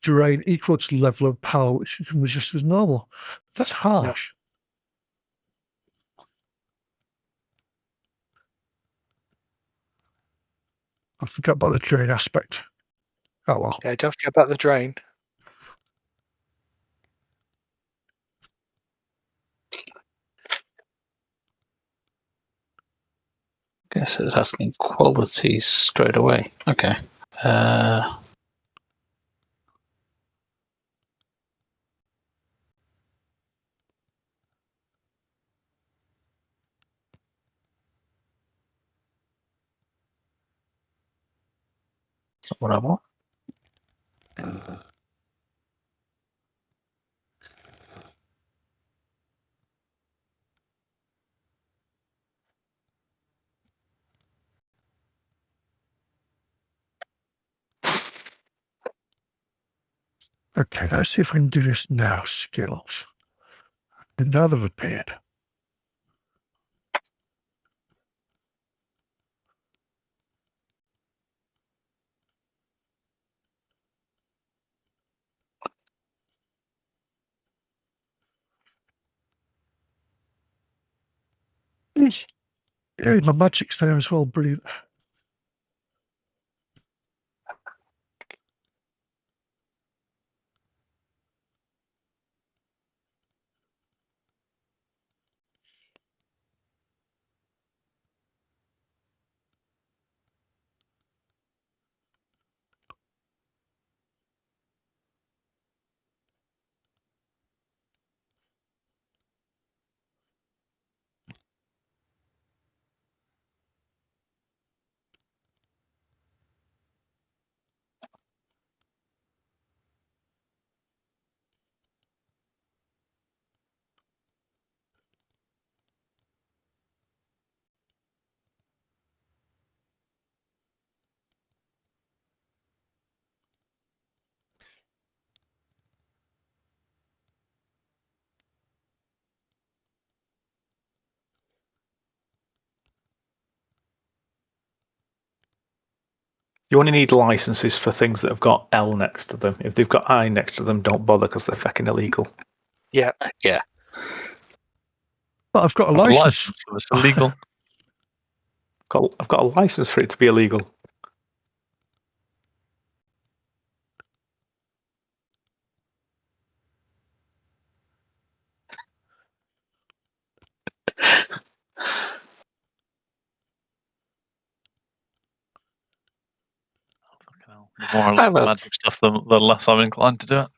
drain equal to the level of power which you can resist as normal. That's harsh. I forgot about the drain aspect. Oh well. Yeah, don't forget about the drain. Okay, so it's asking qualities straight away. Okay. That's not what I want. Okay, let's see if we can do this now. Skills. Another appeared. Yeah, my magic's there as well. Brilliant. You only need licenses for things that have got L next to them. If they've got I next to them, don't bother because they're fucking illegal. Yeah. Yeah. But I've got a I have a license. license for this illegal. I've got a license for it to be illegal. The more magic stuff, the less I'm inclined to do it.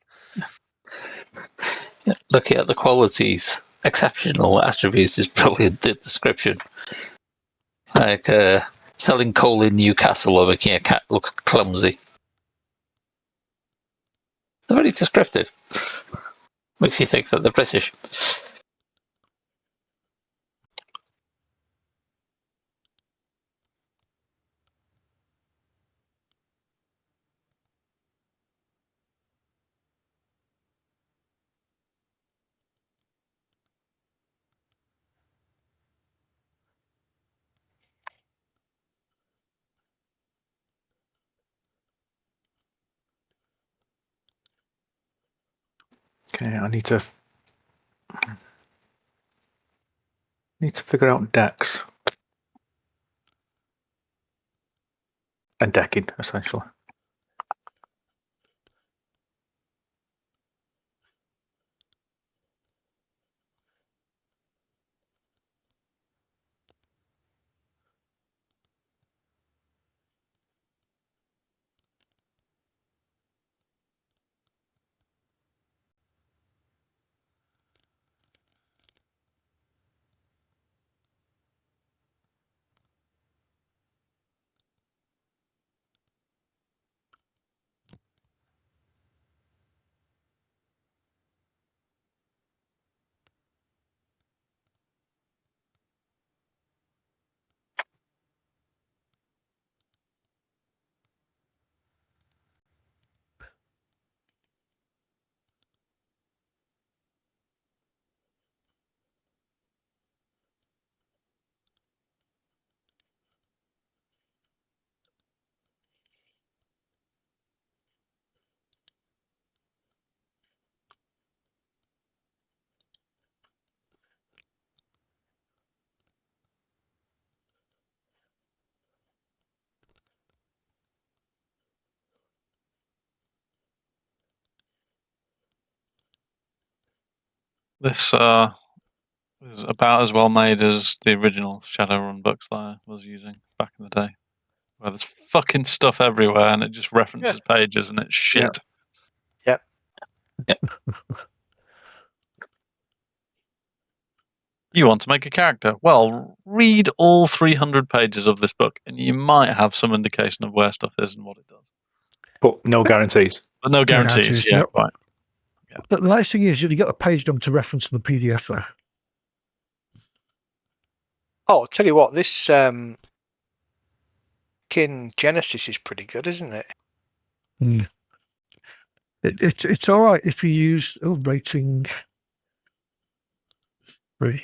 Yeah, looking at the qualities, exceptional attributes is brilliant. The description, like selling coal in Newcastle or making a cat look clumsy. They're very descriptive. Makes you think that they're British. Okay, I need to figure out decks and decking essentially. This is about as well made as the original Shadowrun books that I was using back in the day, where there's fucking stuff everywhere and it just references pages and it's shit. Yep. You want to make a character? Well, read all 300 pages of this book and you might have some indication of where stuff is and what it does. But no guarantees. But no guarantees. Yeah, nope. right. Yeah. But the nice thing is you get a page number to reference in the PDF there. Oh, I'll tell you what, this Kin Genesis is pretty good, isn't it? Mm. It's all right if you use rating 3.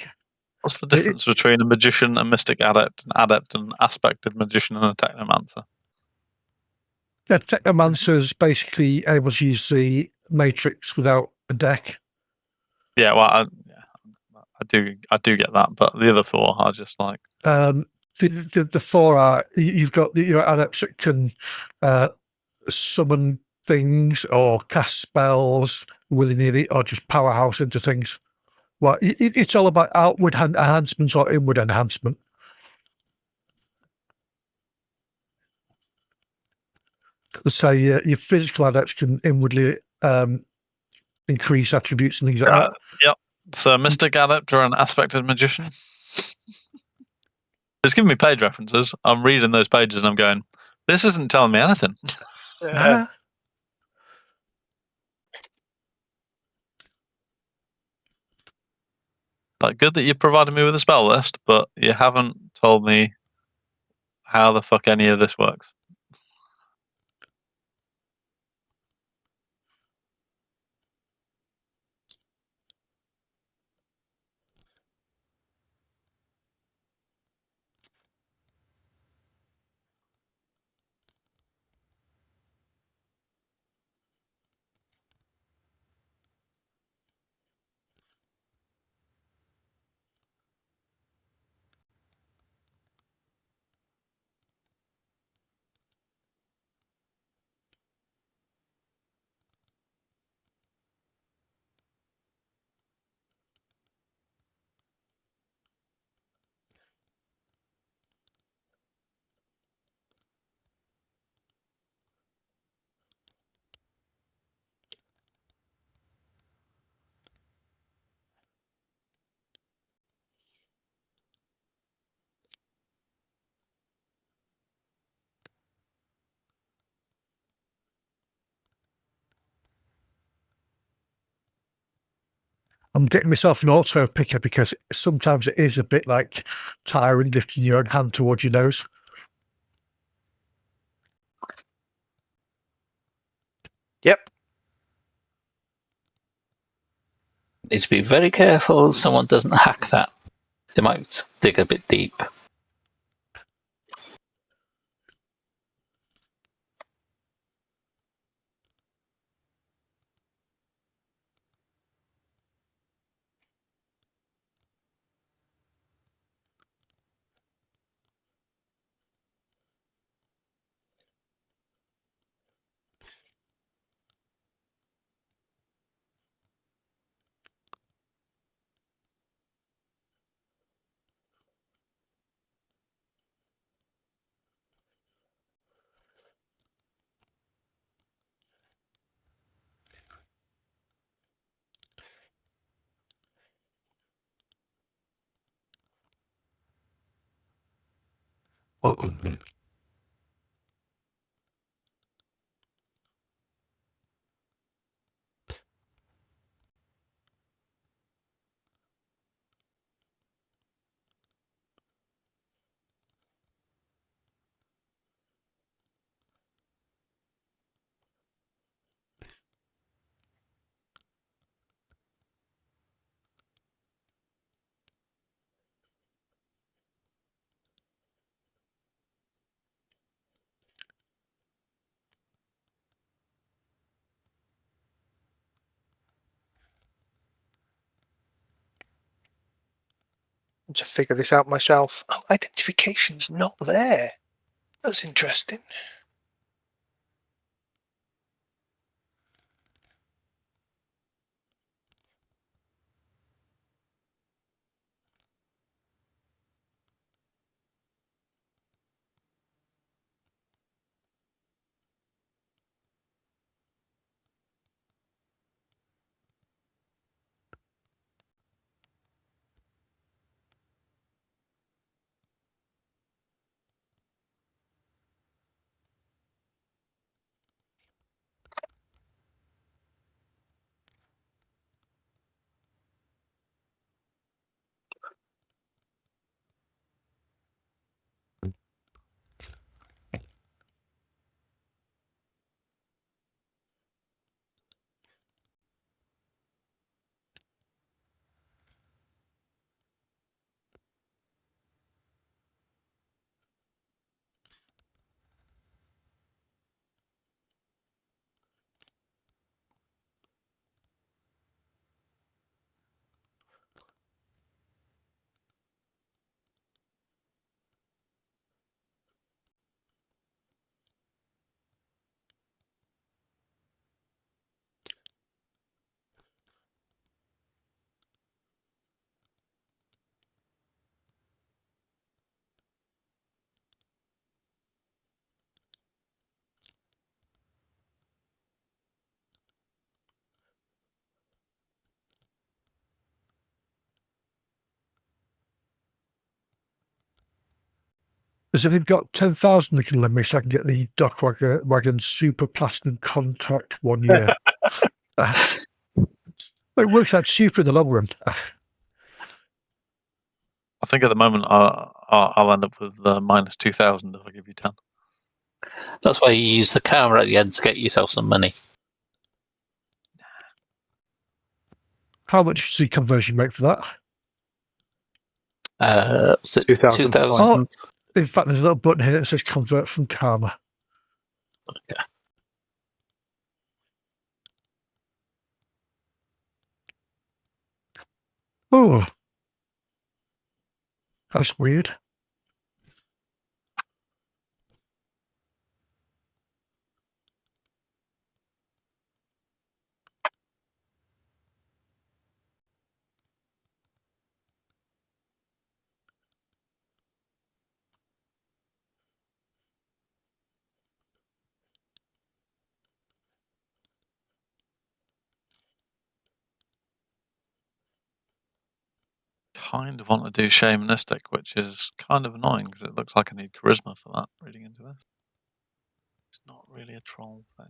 What's the difference between a magician, a mystic adept, an adept, an aspected magician, and a technomancer? Yeah, technomancer is basically able to use the matrix without a deck. Yeah, well, I do get that, but the other 4 are just like the 4 are you've got your adepts that can summon things or cast spells willy-nilly or just powerhouse into things. Well, it's all about outward enhancement or inward enhancement. So your physical adepts can inwardly increase attributes and things like that. Yep. So mystic adept or an aspected magician. It's giving me page references. I'm reading those pages and I'm going, this isn't telling me anything. Like, good that you provided me with a spell list, but you haven't told me how the fuck any of this works. I'm getting myself an auto picker because sometimes it is a bit like tiring lifting your own hand towards your nose. Yep. Needs to be very careful someone doesn't hack that. They might dig a bit deep. To figure this out myself. Oh, identification's not there. That's interesting. As if they've got 10,000 they can lend me so I can get the Dock Wagon Super Platinum contract 1 year. It works out cheaper in the long run. I think at the moment I'll end up with minus 2,000 if I give you 10. That's why you use the camera at the end to get yourself some money. How much does the conversion rate for that? 2,000. 2,000. Oh, in fact, there's a little button here that says convert from Karma. Okay. Oh, that's weird. Kind of want to do shamanistic, which is kind of annoying because it looks like I need charisma for that reading into this. It's not really a troll thing.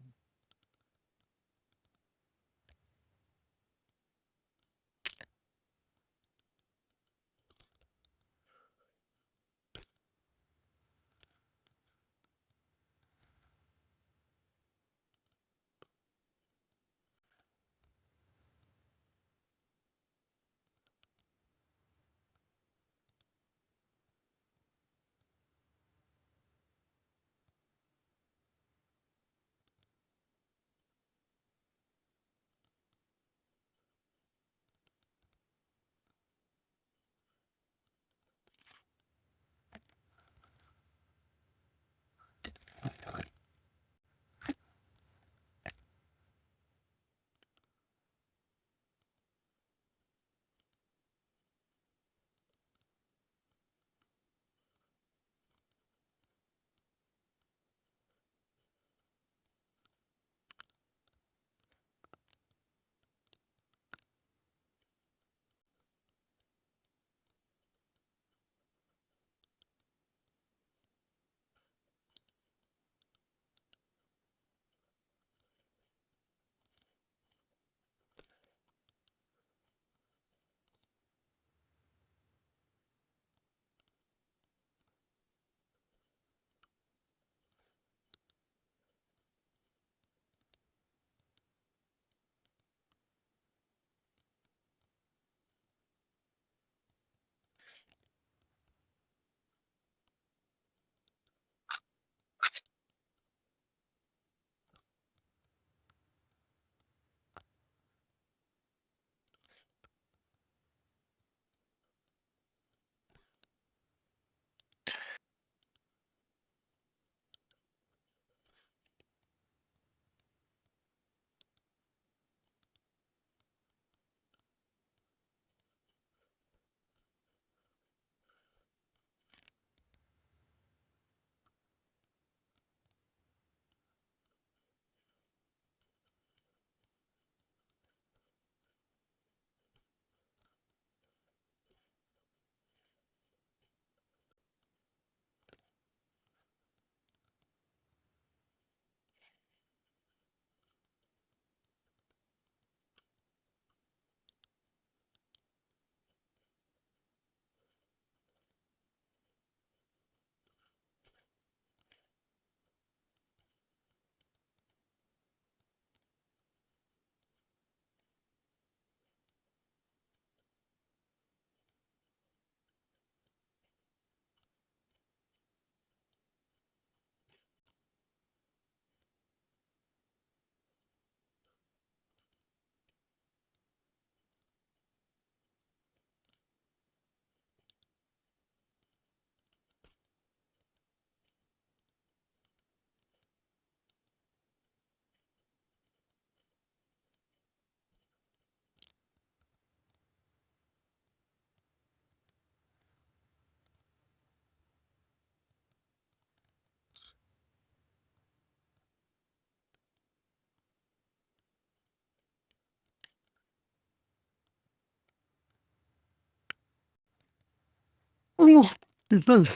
Oh, it does.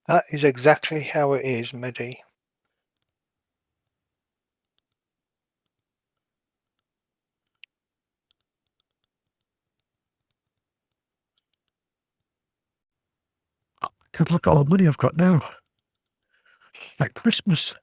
That is exactly how it is, Medi. God, look at all the money I've got now. Like Christmas.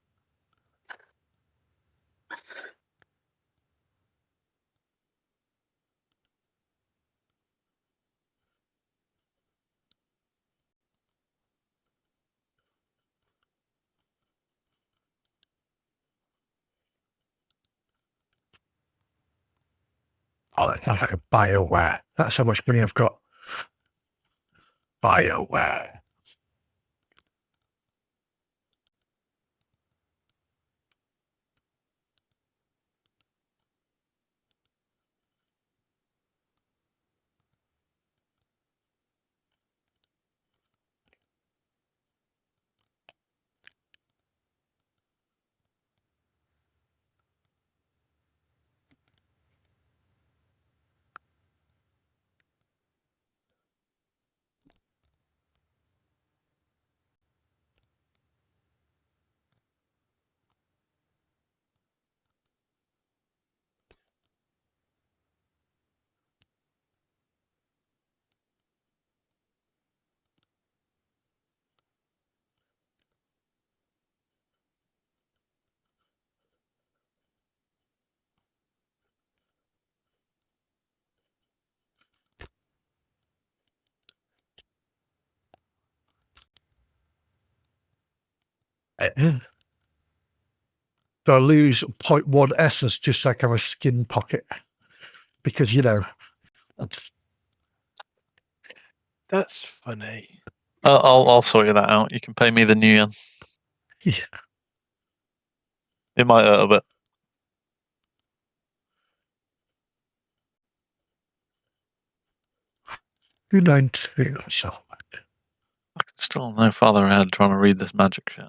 Oh, that's like a BioWare. That's how much money I've got. BioWare. So I lose 0.1 essence just like I'm a skin pocket. Because, you know, That's funny. I'll sort you that out. You can pay me the new yen. yeah. It might hurt a bit. 292. So I can still no farther ahead trying to read this magic shit.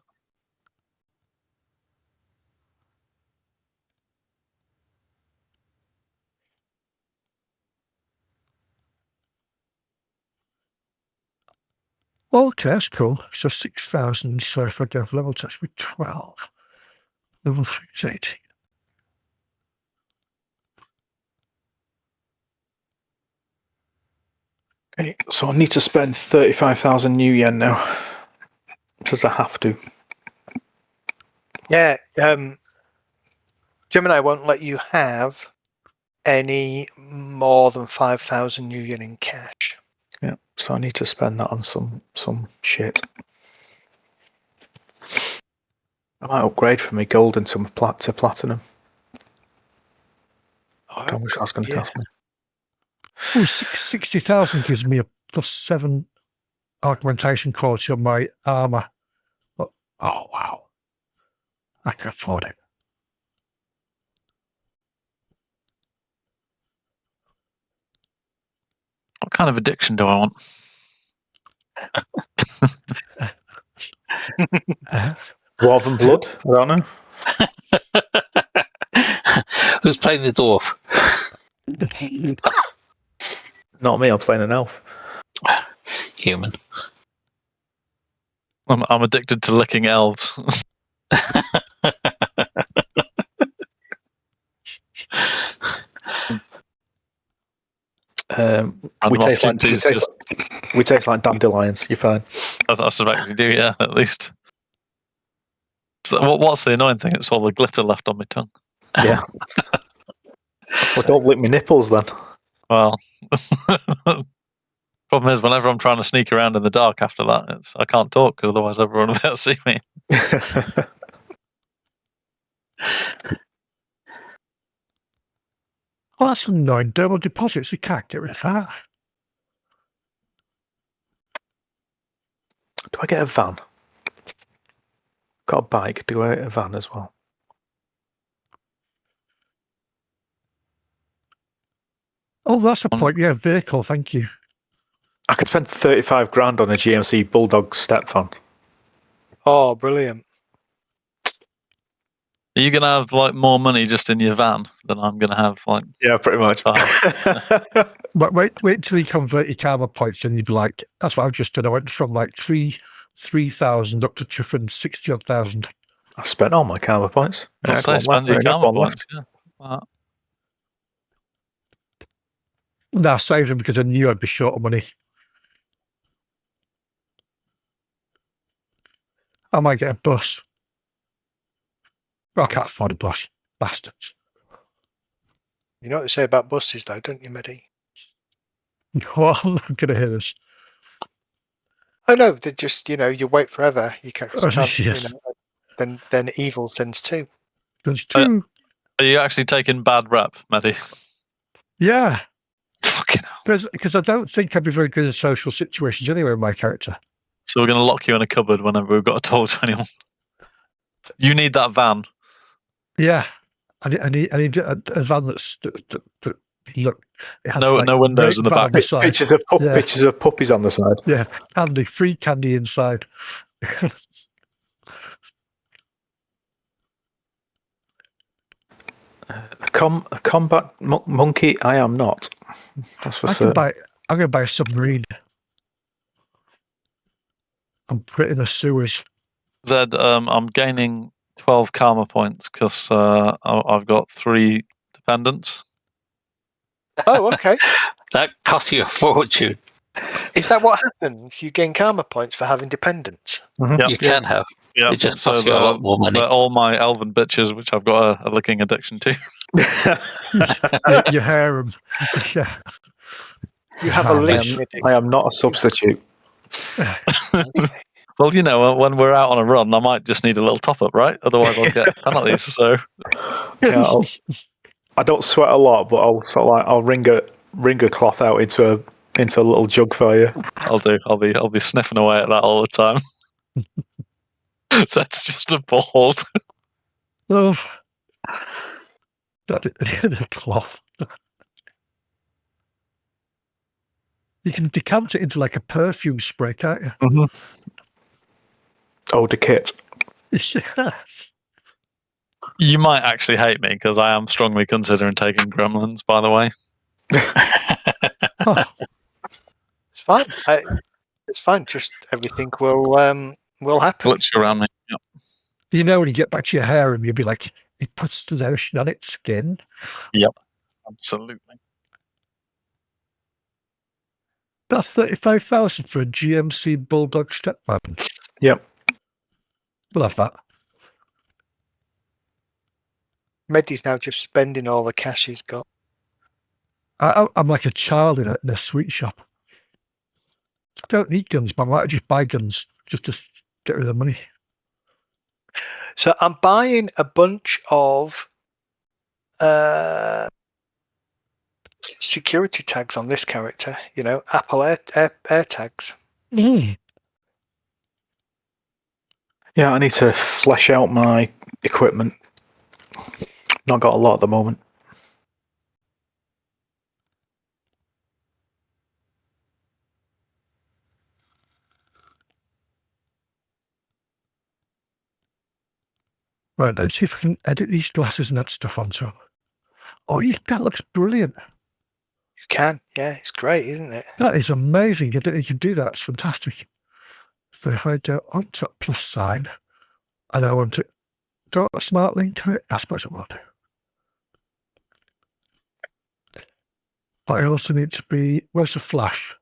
okay, that's cool. So 6,000. So if I go for level touch with 12, level 3 is 18. Okay, so I need to spend 35,000 new yen now. Does I have to? Yeah, Gemini won't let you have any more than 5,000 new yen in cash. Yeah, so I need to spend that on some shit. I might upgrade from my gold into my to platinum. How much that's going to cost me? Oh, 60,000 gives me a +7 augmentation quality on my armor. Oh, wow. I can afford it. What kind of addiction do I want? Dwarven than blood? I don't know. Who's playing the dwarf? Not me. I'm playing an elf. Human. I'm addicted to licking elves. We taste like dandelions. You're fine. I suspect you do, yeah, at least. So what's the annoying thing? It's all the glitter left on my tongue. Yeah. Well, don't lick me nipples then. Well, problem is, whenever I'm trying to sneak around in the dark after that, I can't talk because otherwise everyone will be able to see me. Oh, that's annoying. Dermal deposits. We can't get rid of that. Do I get a van? Got a bike. Do I get a van as well? Oh, that's a point. Yeah, vehicle. Thank you. I could spend 35 grand on a GMC Bulldog step van. Oh, brilliant. Are you gonna have like more money just in your van than I'm gonna have? Like, Yeah, pretty much. But wait till you convert your karma points, and you'd be like, "That's what I've just done. I went from like 3,000 up to 60,000." I spent all my karma points. I'd say spend your karma points. Yeah. No, I saved them because I knew I'd be short of money. I might get a bus. Well, I can't afford a bus. Bastards. You know what they say about buses, though, don't you, Medi? Well, I'm not going to hear this. Oh no, they just you wait forever. You can't. Yes. Then evil sends two. There's two. Are you actually taking bad rep, Maddie? Yeah. Fucking hell. Because I don't think I'd be very good in social situations anyway with my character. So we're going to lock you in a cupboard whenever we've got to talk to anyone. You need that van. Yeah. I need a van that look. It has No windows in the back. Pictures of puppies on the side. Yeah, free candy inside. A combat monkey, I am not. That's for certain. I'm going to buy a submarine. I'm putting in the sewers. Zed, I'm gaining 12 karma points because I've got 3 dependents. Oh, okay. That costs you a fortune. Is that what happens? You gain karma points for having dependents? Mm-hmm. You can have. Yeah, it just costs you a lot more money. For all my elven bitches, which I've got a licking addiction to. Your harem. Yeah. You have a list. I am not a substitute. Well, when we're out on a run, I might just need a little top up, right? Otherwise, I'll get penalties. So, yeah, I don't sweat a lot, but I'll wring a cloth out into a little jug for you. I'll do. I'll be sniffing away at that all the time. So that's just appalled. Oh, the cloth. You can decant it into like a perfume spray, can't you? Mm-hmm. Oh, the kit. Yes. You might actually hate me because I am strongly considering taking gremlins, by the way. Oh. It's fine. It's fine. Just everything will happen. Glitch around me. Yep. When you get back to your harem, you'll be like, it puts the lotion on its skin. Yep. Absolutely. That's 35,000 for a GMC Bulldog step weapon. Yep. We'll have that. Medi's now just spending all the cash he's got. I'm like a child in a sweet shop. I don't need guns, but I might just buy guns just to get rid of the money. So I'm buying a bunch of security tags on this character. Apple Air tags. Mm. Yeah, I need to flesh out my equipment. Not got a lot at the moment. Right, let's see if I can edit these glasses and that stuff onto them. Oh, that looks brilliant. You can. Yeah, it's great, isn't it? That is amazing. You can do that. It's fantastic. So if I go onto a plus sign, and I want to draw a smart link to it, I suppose I will do. But I also need to be, where's the flash?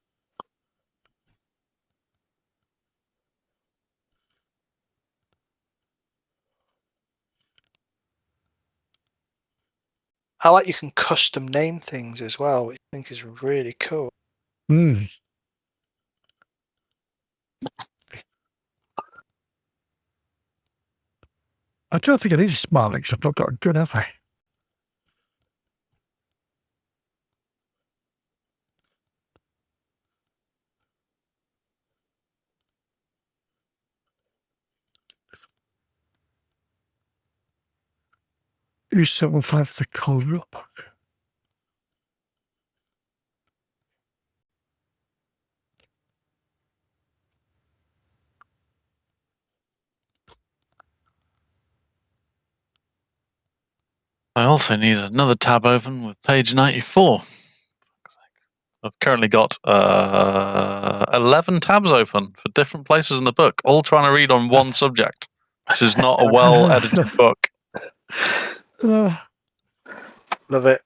I like you can custom name things as well, which I think is really cool. Hmm. I don't think I need a smart link, so I've not got a gun, have I? Use 7.5 for the cold rulebook. I also need another tab open with page 94. I've currently got 11 tabs open for different places in the book, all trying to read on one subject. This is not a well-edited book. Love it.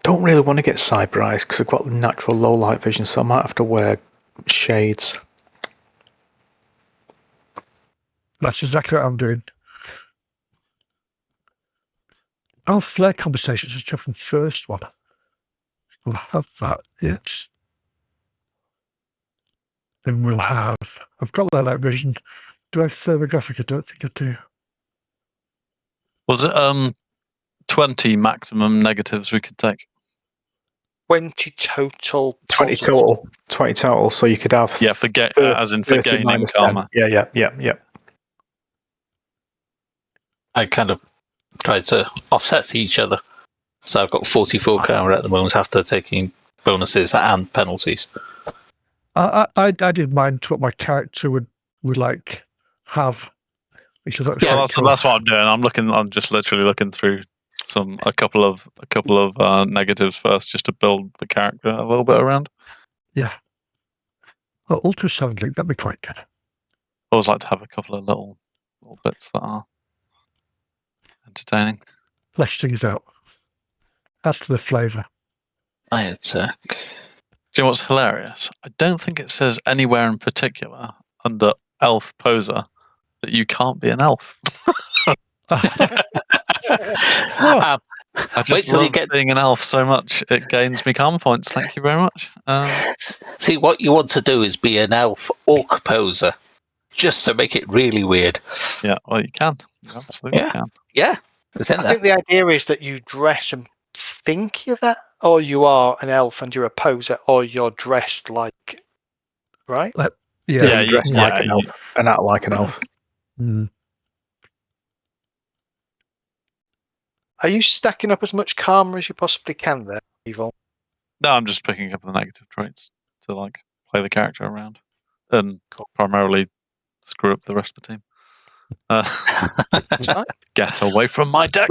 Don't really want to get cyber eyes because I've got natural low light vision, so I might have to wear shades. That's exactly what I'm doing. Our flare conversations is just from first one. We'll have that yet. Then we'll have. I've got low light vision. Do I have thermographic? I don't think I do. Was it 20 maximum negatives we could take? 20 total. 20 positives. total. 20 total. So you could have. Yeah, as in for 30 gaining minus 10. karma. Yeah. I kind of try to offset each other. So I've got 44 karma at the moment after taking bonuses and penalties. I didn't mind what my character would like have. Yeah, that's what I'm doing. I'm just literally looking through a couple of negatives first, just to build the character a little bit around. Yeah. Well, ultrasound link, that'd be quite good. I always like to have a couple of little bits that are entertaining. Flesh things out. As for the flavour. I attack. Do you know what's hilarious? I don't think it says anywhere in particular under elf poser that you can't be an elf. I just love being an elf so much. It gains me karma points. Thank you very much. See, what you want to do is be an elf orc poser, just to make it really weird. Yeah, well, you can. You absolutely can. Yeah. I think the idea is that you dress and think you're that, or you are an elf and you're a poser, or you're dressed like, right? Yeah, you dress like an elf and act like an elf. Mm. Are you stacking up as much karma as you possibly can there, Evil? No, I'm just picking up the negative traits to play the character around and primarily screw up the rest of the team. That's fine. Get away from my deck!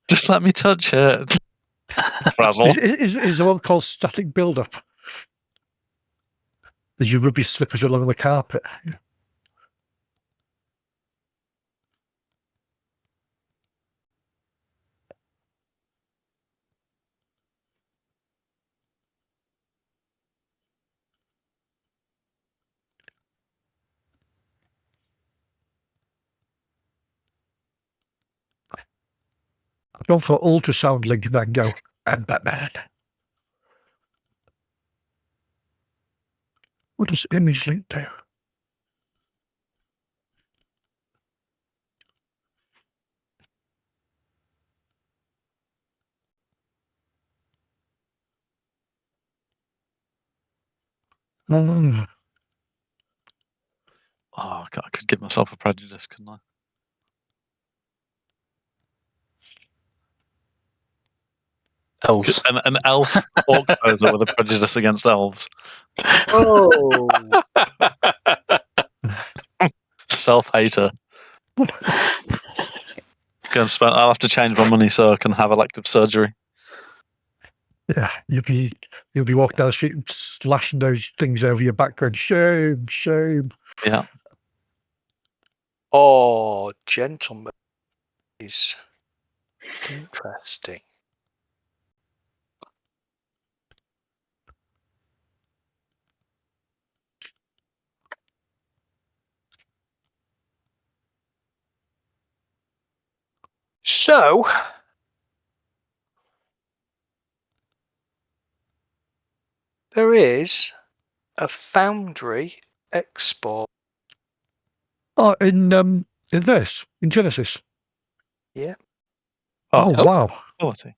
Just let me touch it. Frazzle. Is there one called static build-up? That you rub your slippers along the carpet. Yeah. I've gone for ultrasound link and then go, and Batman. What does image link do? Oh, I could give myself a prejudice, couldn't I? Elves. An elf orc poser with a prejudice against elves. Oh. Self-hater. I'll have to change my money so I can have elective surgery. Yeah, you'll be walking down the street and slashing those things over your background. Shame. Yeah. Oh, gentlemen, is interesting. So, there is a Foundry export. Oh, in Genesis. Yeah. Oh wow. Quality.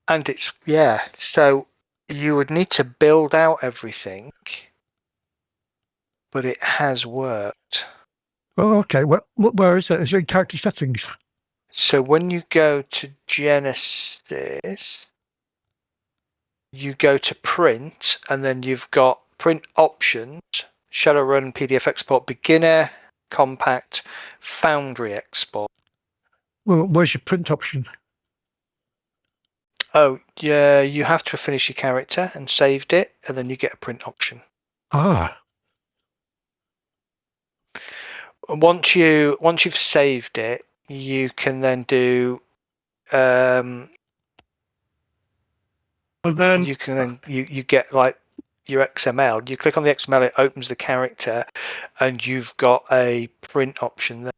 And it's, so you would need to build out everything, but it has worked. Oh, okay. Where is it? Is it in character settings? So when you go to Genesis, you go to print, and then you've got print options, ShadowRun, PDF export, beginner, compact, Foundry export. Well, where's your print option? Oh, yeah, you have to have finished your character and saved it, and then you get a print option. Ah, Once you've saved it, you can then do and then you get like your XML. You click on the XML, it opens the character, and you've got a print option there.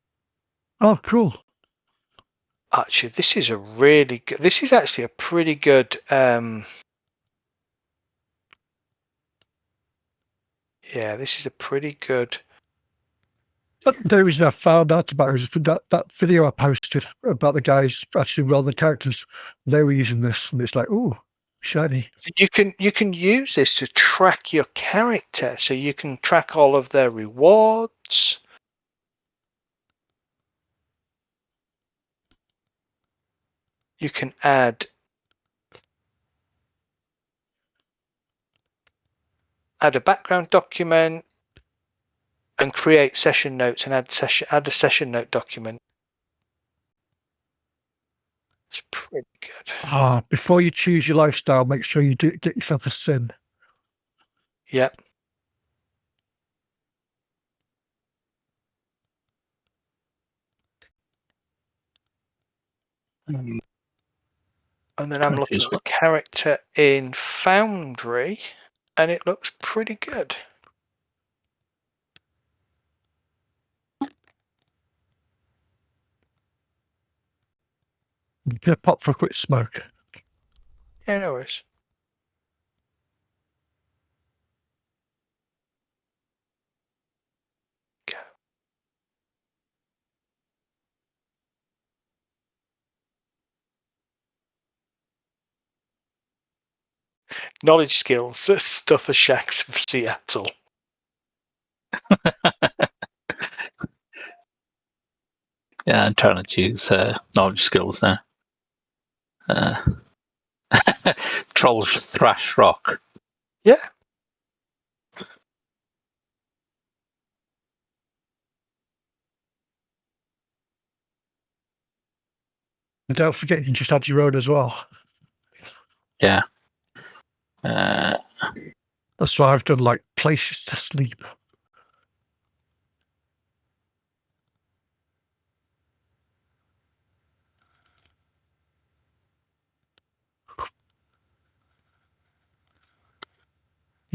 oh, cool. Actually, this is a really good. This is actually a pretty good. Yeah, this is a pretty good. The reason I found out about it is that video I posted about the guys actually rolling the characters. They were using this, and it's like, oh, shiny. You can use this to track your character, so you can track all of their rewards. You can add a background document and create session notes and add a session note document. It's pretty good. Ah, before you choose your lifestyle, make sure you get yourself a sin. Yep. And then I'm looking at the character in Foundry, and it looks pretty good. Get a pop for a quick smoke. Yeah, no worries. Go. Knowledge skills, stuff of shacks of Seattle. Yeah, I'm trying to choose knowledge skills now. Troll thrash rock. Yeah. And don't forget, you can just add your own as well. Yeah. That's why I've done, like, places to sleep.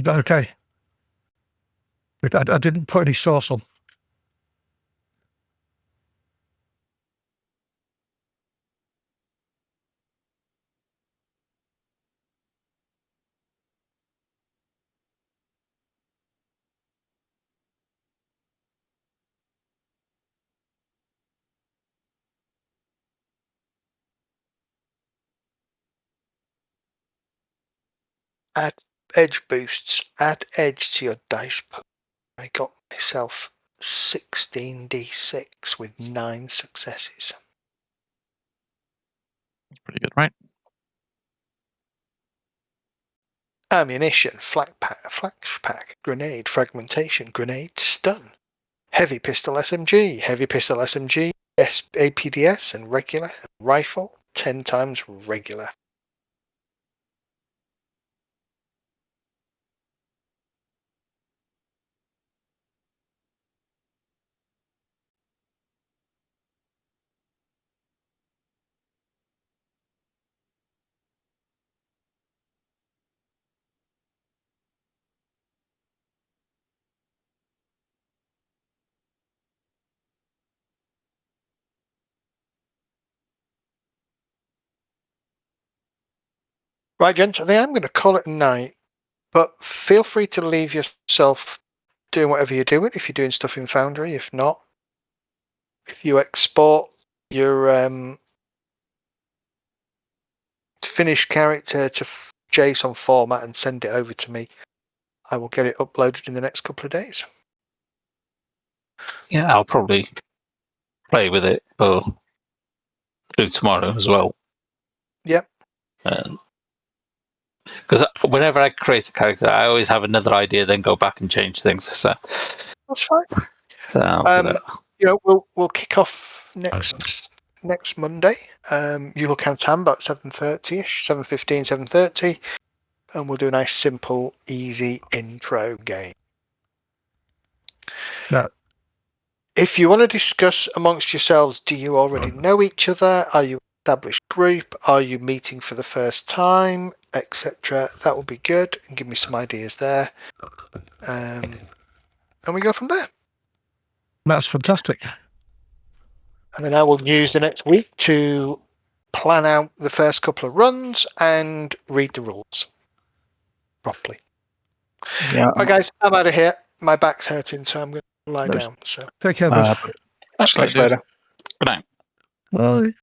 Okay. I didn't put any sauce on. Add edge boosts. Add edge to your dice pool. I got myself 16d6 with 9 successes. Pretty good, right? Ammunition, flash pack, grenade, fragmentation, grenade, stun, heavy pistol SMG, APDS, and regular, rifle, 10 times regular. Right, gents, I think I'm going to call it a night, but feel free to leave yourself doing whatever you're doing if you're doing stuff in Foundry. If not, if you export your finished character to JSON format and send it over to me. I will get it uploaded in the next couple of days. Yeah, I'll probably play with it through tomorrow as well. Yep. Because whenever I create a character, I always have another idea, then go back and change things. So that's fine. So I'll do that. We'll kick off next Monday. You will count time about 7:30ish, 7:15, 7:30, and we'll do a nice, simple, easy intro game. Yeah. If you want to discuss amongst yourselves, do you already know each other? Are you an established group? Are you meeting for the first time, etc.? That would be good, and give me some ideas there. And we go from there. That's fantastic. And then I will use the next week to plan out the first couple of runs and read the rules properly. Yeah. All right, guys, I'm out of here. My back's hurting, so I'm going to lie Nice. down. So Take care, bud. Catch you later. Good night. Bye.